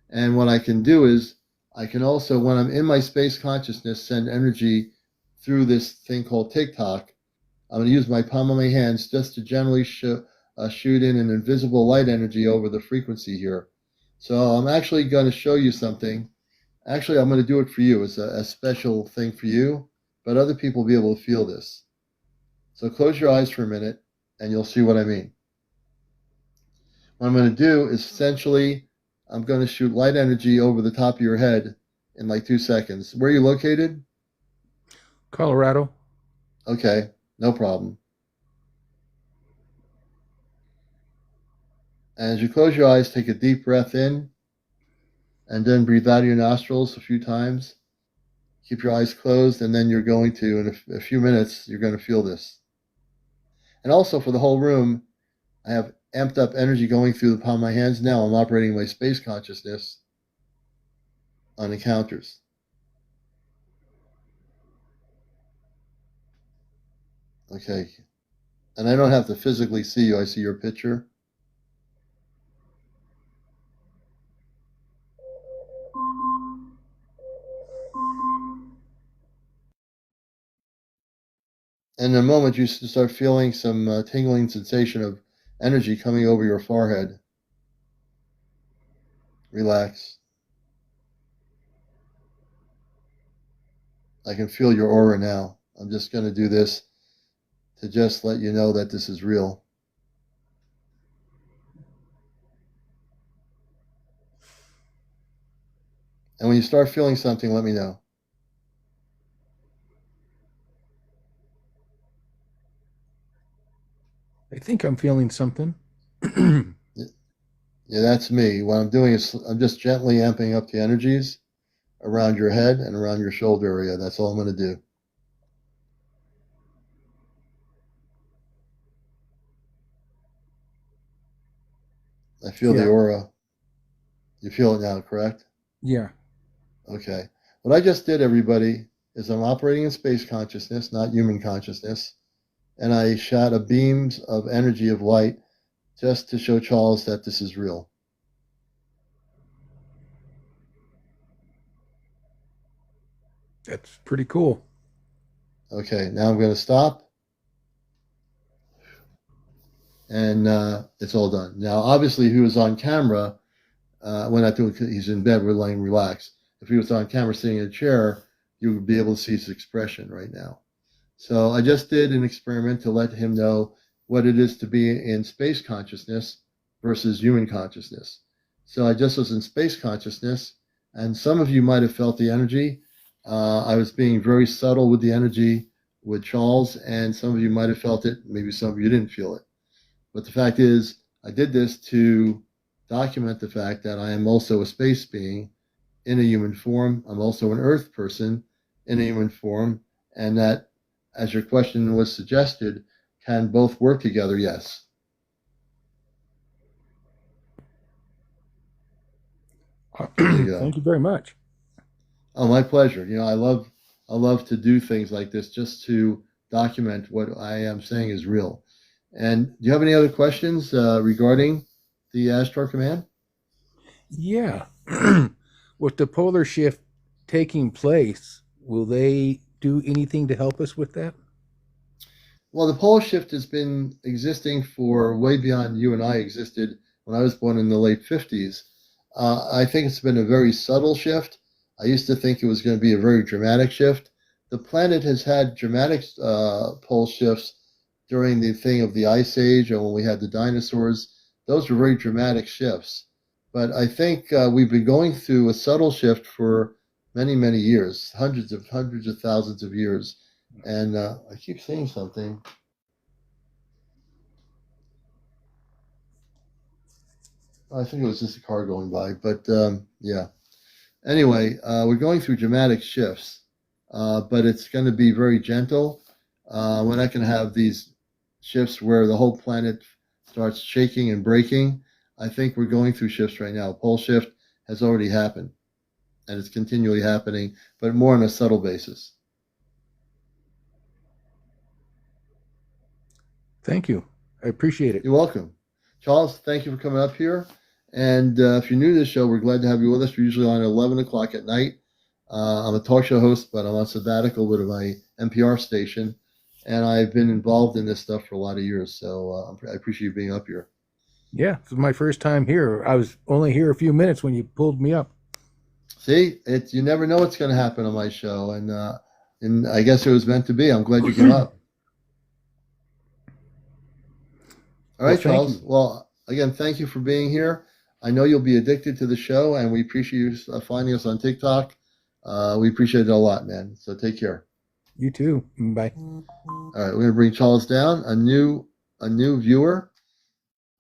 And what I can do is I can also, when I'm in my space consciousness, send energy through this thing called TicTok. I'm going to use my palm of my hands just to generally shoot in an invisible light energy over the frequency here. So I'm actually going to show you something. Actually, I'm going to do it for you. It's a special thing for you, but other people will be able to feel this. So close your eyes for a minute, and you'll see what I mean. What I'm going to do is essentially, I'm going to shoot light energy over the top of your head in like 2 seconds. Where are you located? Colorado. Okay, no problem. And as you close your eyes, take a deep breath in, and then breathe out of your nostrils a few times. Keep your eyes closed, and then you're going to, in a few minutes, you're going to feel this. And also for the whole room, I have amped up energy going through the palm of my hands now. I'm operating my space consciousness on encounters. Okay. And I don't have to physically see you. I see your picture. And in a moment, you start feeling some tingling sensation of energy coming over your forehead. Relax. I can feel your aura now. I'm just going to do this to just let you know that this is real. And when you start feeling something, let me know. I think I'm feeling something. Yeah, that's me. What I'm doing is I'm just gently amping up the energies around your head and around your shoulder area. That's all I'm going to do. I feel the aura. You feel it now, correct? Yeah. Okay. What I just did, everybody, is I'm operating in space consciousness, not human consciousness. And I shot a beams of energy of light just to show Charles that this is real. That's pretty cool. Okay, now I'm going to stop. And it's all done. Now, obviously, if he was on camera, we're not doing, he's in bed, we're laying relaxed. If he was on camera sitting in a chair, you would be able to see his expression right now. So I just did an experiment to let him know what it is to be in space consciousness versus human consciousness. So I just was in space consciousness, and some of you might have felt the energy. I was being very subtle with the energy with Charles, and some of you might have felt it. Maybe some of you didn't feel it. But the fact is, I did this to document the fact that I am also a space being in a human form. I'm also an earth person in a human form, and that, as your question was suggested, can both work together, yes. Thank you very much. Oh, my pleasure. I love to do things like this just to document what I am saying is real. And do you have any other questions regarding the Ashtar Command? Yeah. With the polar shift taking place, will they do anything to help us with that? Well, the pole shift has been existing for way beyond you and I existed when I was born in the late 50s. I think it's been a very subtle shift. I used to think it was going to be a very dramatic shift. The planet has had dramatic pole shifts during the thing of the Ice Age or when we had the dinosaurs. Those were very dramatic shifts. But I think we've been going through a subtle shift for many, many years, hundreds of thousands of years. And I keep saying something. I think it was just a car going by, but yeah. Anyway, we're going through dramatic shifts, but it's going to be very gentle. We're not going to have these shifts where the whole planet starts shaking and breaking. I think we're going through shifts right now. Pole shift has already happened, and it's continually happening, but more on a subtle basis. Thank you. I appreciate it. You're welcome. Charles, thank you for coming up here. And if you're new to the show, we're glad to have you with us. We're usually on at 11 o'clock at night. I'm a talk show host, but I'm on sabbatical with my NPR station. And I've been involved in this stuff for a lot of years. So I appreciate you being up here. Yeah, this is my first time here. I was only here a few minutes when you pulled me up. See, you never know what's going to happen on my show. And I guess it was meant to be. I'm glad you came up. All right, Well, Charles. Well, again, thank you for being here. I know you'll be addicted to the show, and we appreciate you finding us on TikTok. We appreciate it a lot, man. So take care. You too. Bye. All right, we're gonna bring Charles down. A new viewer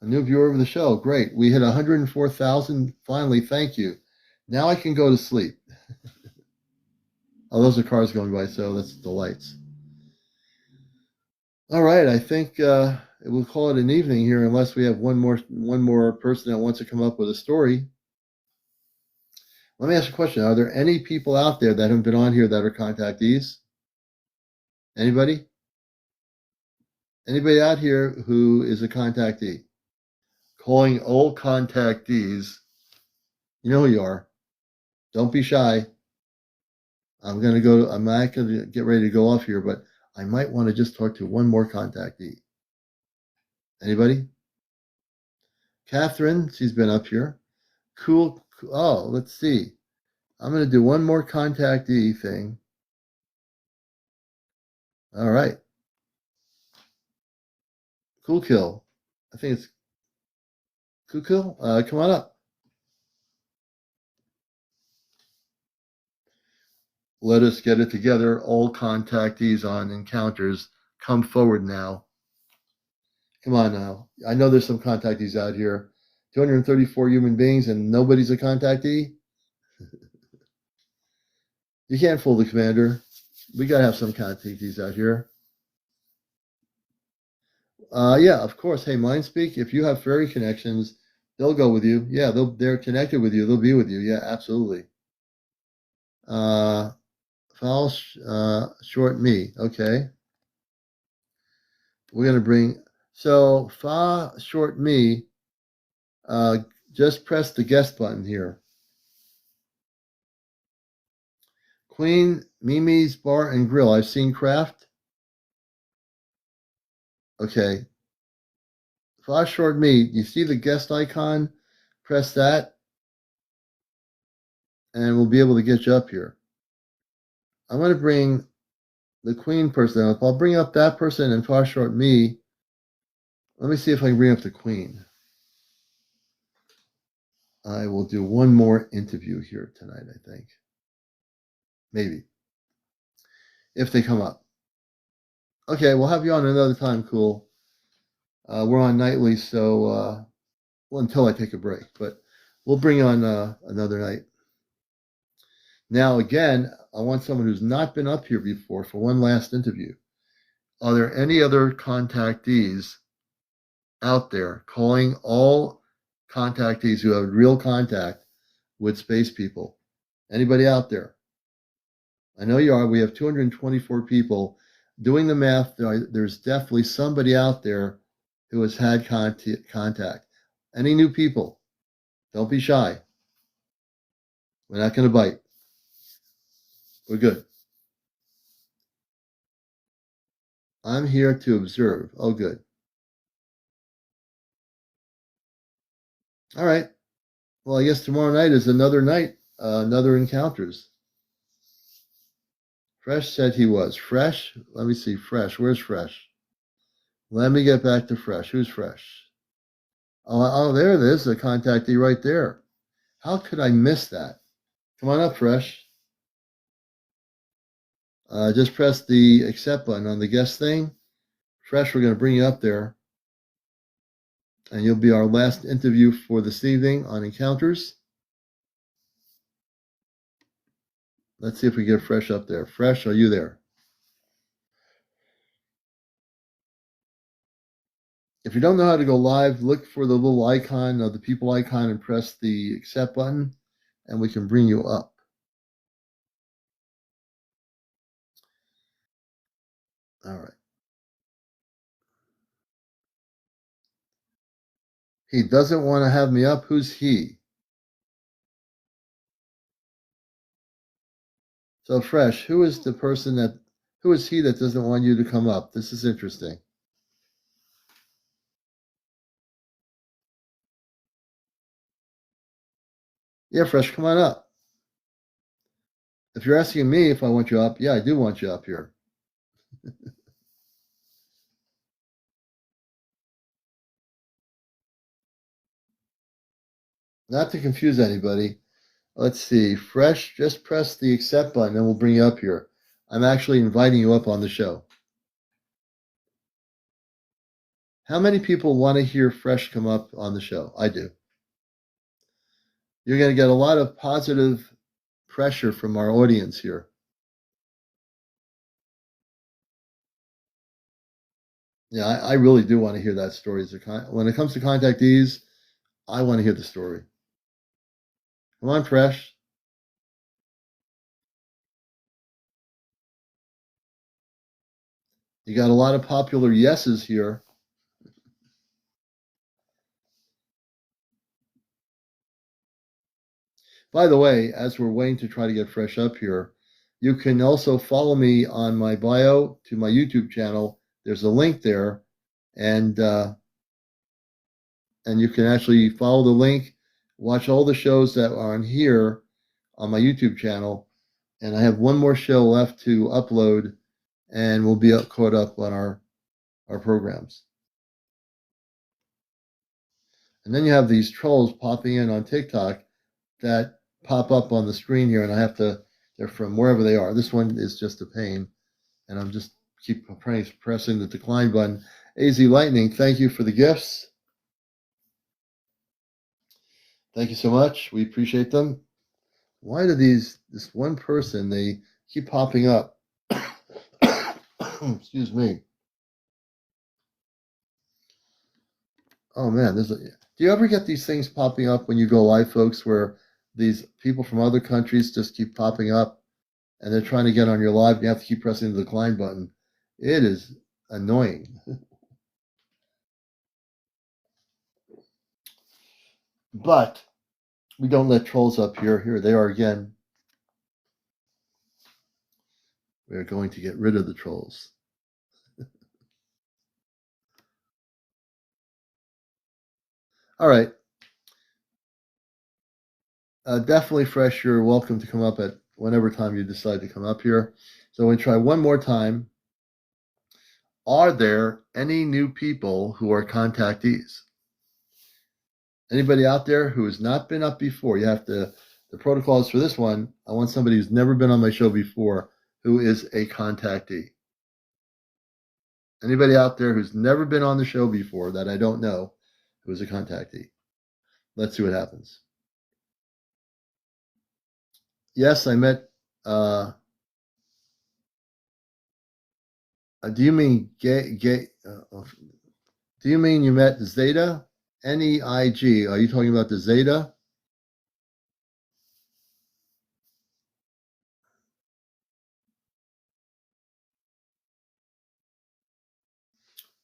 of the show. Great. We hit 104,000 finally. Thank you. Now I can go to sleep. Oh, those are cars going by, so that's the lights. All right, I think we'll call it an evening here, unless we have one more person that wants to come up with a story. Let me ask you a question. Are there any people out there that haven't been on here that are contactees? Anybody? Anybody out here who is a contactee? Calling all contactees. You know who you are. Don't be shy. I'm not going to get ready to go off here, but I might want to just talk to one more contactee. Anybody? Catherine, she's been up here. Cool. Oh, let's see. I'm going to do one more contactee thing. All right. Cool Kill. I think it's Cool Kill. Come on up. Let us get it together. All contactees on encounters, come forward now. Come on now. I know there's some contactees out here. 234 human beings and nobody's a contactee? You can't fool the commander. We got to have some contactees out here. Yeah, of course. Hey, Mindspeak, if you have fairy connections, they'll go with you. Yeah, they're connected with you. They'll be with you. Yeah, absolutely. Foul short me. Okay. We're going to bring, so fa short me, just press the guest button here. Queen Mimi's Bar and Grill. I've seen Craft. Okay. Fa short me. You see the guest icon? Press that, and we'll be able to get you up here. I'm going to bring the Queen person up. I'll bring up that person and Fa short me. Let me see if I can bring up the Queen. I will do one more interview here tonight, I think. Maybe. If they come up. Okay, we'll have you on another time, cool. We're on nightly, so well, until I take a break, but we'll bring on another night. Now, again, I want someone who's not been up here before for one last interview. Are there any other contactees out there calling all contactees who have real contact with space people? Anybody out there? I know you are. We have 224 people. Doing the math, there's definitely somebody out there who has had contact. Any new people? Don't be shy. We're not going to bite. We're good. I'm here to observe. Oh, good. All right. Well, I guess tomorrow night is another night, another encounters. Fresh said he was. Fresh? Let me see. Fresh. Where's Fresh? Let me get back to Fresh. Who's Fresh? Oh, there it is. The contactee right there. How could I miss that? Come on up, Fresh. Just press the accept button on the guest thing. Fresh, we're going to bring you up there. And you'll be our last interview for this evening on Encounters. Let's see if we get Fresh up there. Fresh, are you there? If you don't know how to go live, look for the little icon, the people icon, and press the accept button, and we can bring you up. All right. He doesn't want to have me up. Who's he? So Fresh, who is the person who is he that doesn't want you to come up? This is interesting. Yeah, Fresh, come on up. If you're asking me if I want you up, yeah, I do want you up here. Not to confuse anybody. Let's see. Fresh, just press the accept button and we'll bring you up here. I'm actually inviting you up on the show. How many people want to hear Fresh come up on the show? I do. You're going to get a lot of positive pressure from our audience here. Yeah, I really do want to hear that story. When it comes to contactees, I want to hear the story. Come on, Fresh. You got a lot of popular yeses here. By the way, as we're waiting to try to get Fresh up here, you can also follow me on my bio to my YouTube channel. There's a link there, and you can actually follow the link, watch all the shows that are on here on my YouTube channel, and I have one more show left to upload, and we'll be caught up on our programs. And then you have these trolls popping in on TikTok that pop up on the screen here, and they're from wherever they are. This one is just a pain, and I'm just keep pressing the decline button. AZ Lightning, thank you for the gifts. Thank you so much. We appreciate them. Why do this one person, they keep popping up? Excuse me. Oh man, do you ever get these things popping up when you go live, folks, where these people from other countries just keep popping up and they're trying to get on your live and you have to keep pressing the decline button? It is annoying. But we don't let trolls up here. Here they are again. We're going to get rid of the trolls. All right. Definitely Fresh, you're welcome to come up at whenever time you decide to come up here. So we try one more time. Are there any new people who are contactees? Anybody out there who has not been up before? The protocols for this one, I want somebody who's never been on my show before who is a contactee. Anybody out there who's never been on the show before that I don't know who is a contactee? Let's see what happens. Yes, I met Do you mean do you mean you met Zeta? Neig. Are you talking about the Zeta?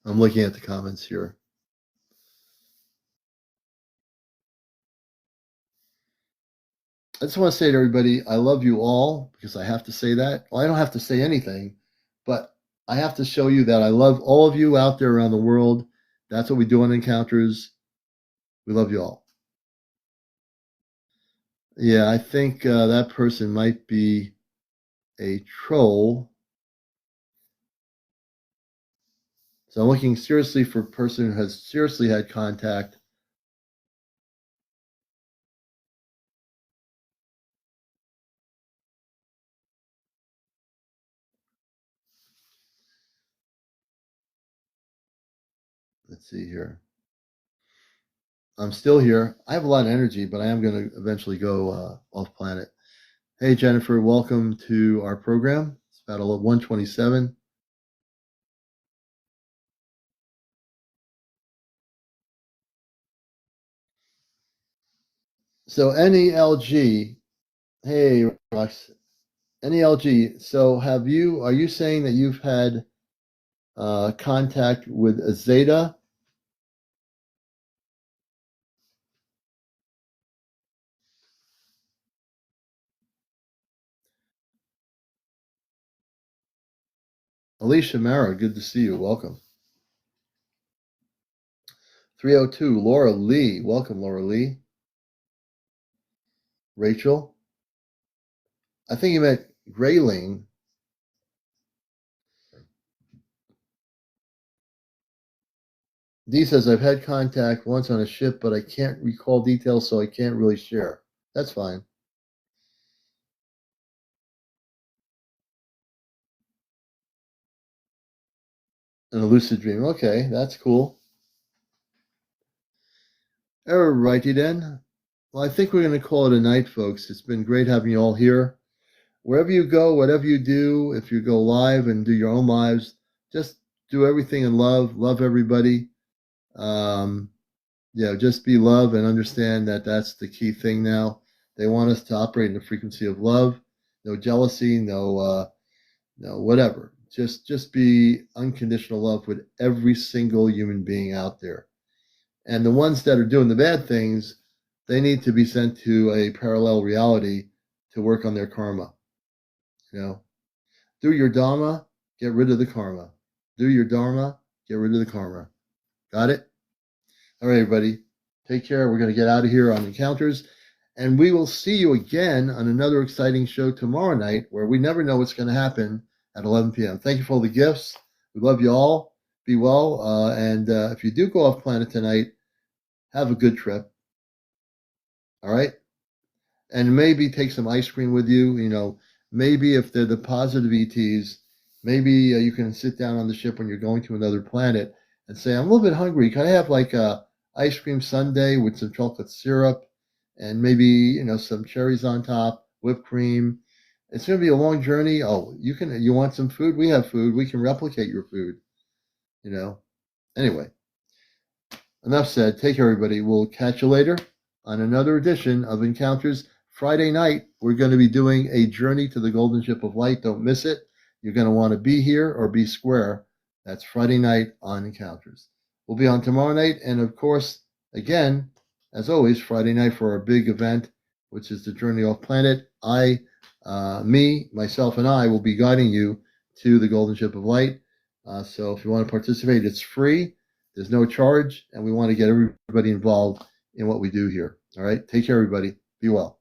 I'm looking at the comments here. I just want to say to everybody, I love you all because I have to say that. Well, I don't have to say anything, but I have to show you that I love all of you out there around the world. That's what we do on Encounters. We love you all. Yeah, I think that person might be a troll. So I'm looking seriously for a person who has seriously had contact. Let's see here. I'm still here. I have a lot of energy, but I am going to eventually go off planet. Hey, Jennifer, welcome to our program. It's about 127. So NELG, hey, Rox, NELG. So are you saying that you've had contact with a Zeta? Alicia Mara, good to see you. Welcome. 302, Laura Lee. Welcome, Laura Lee. Rachel. I think you meant Grayling. Dee says, I've had contact once on a ship, but I can't recall details, so I can't really share. That's fine. And a lucid dream. Okay, that's cool. All righty then. Well, I think we're going to call it a night, folks. It's been great having you all here. Wherever you go, whatever you do, if you go live and do your own lives, just do everything in love. Love everybody. Just be love and understand that that's the key thing now. They want us to operate in the frequency of love. No jealousy, no whatever. Just be unconditional love with every single human being out there. And the ones that are doing the bad things, they need to be sent to a parallel reality to work on their karma. Do your dharma, get rid of the karma. Do your dharma, get rid of the karma. Got it? All right, everybody. Take care. We're going to get out of here on Encounters. And we will see you again on another exciting show tomorrow night where we never know what's going to happen at 11 p.m. Thank you for all the gifts. We love you all. Be well. And if you do go off planet tonight, have a good trip. All right? And maybe take some ice cream with you. Maybe if they're the positive ETs, maybe you can sit down on the ship when you're going to another planet and say, I'm a little bit hungry. Can I have like a ice cream sundae with some chocolate syrup and maybe, some cherries on top, whipped cream? It's going to be a long journey. Oh, you want some food? We have food. We can replicate your food, Anyway, enough said. Take care, everybody. We'll catch you later on another edition of Encounters. Friday night, we're going to be doing a journey to the golden ship of light. Don't miss it. You're going to want to be here or be square. That's Friday night on Encounters. We'll be on tomorrow night. And of course, again, as always, Friday night for our big event, which is the Journey Off Planet. Myself, and I will be guiding you to the golden ship of light. So if you want to participate, it's free. There's no charge. And we want to get everybody involved in what we do here. All right. Take care, everybody. Be well.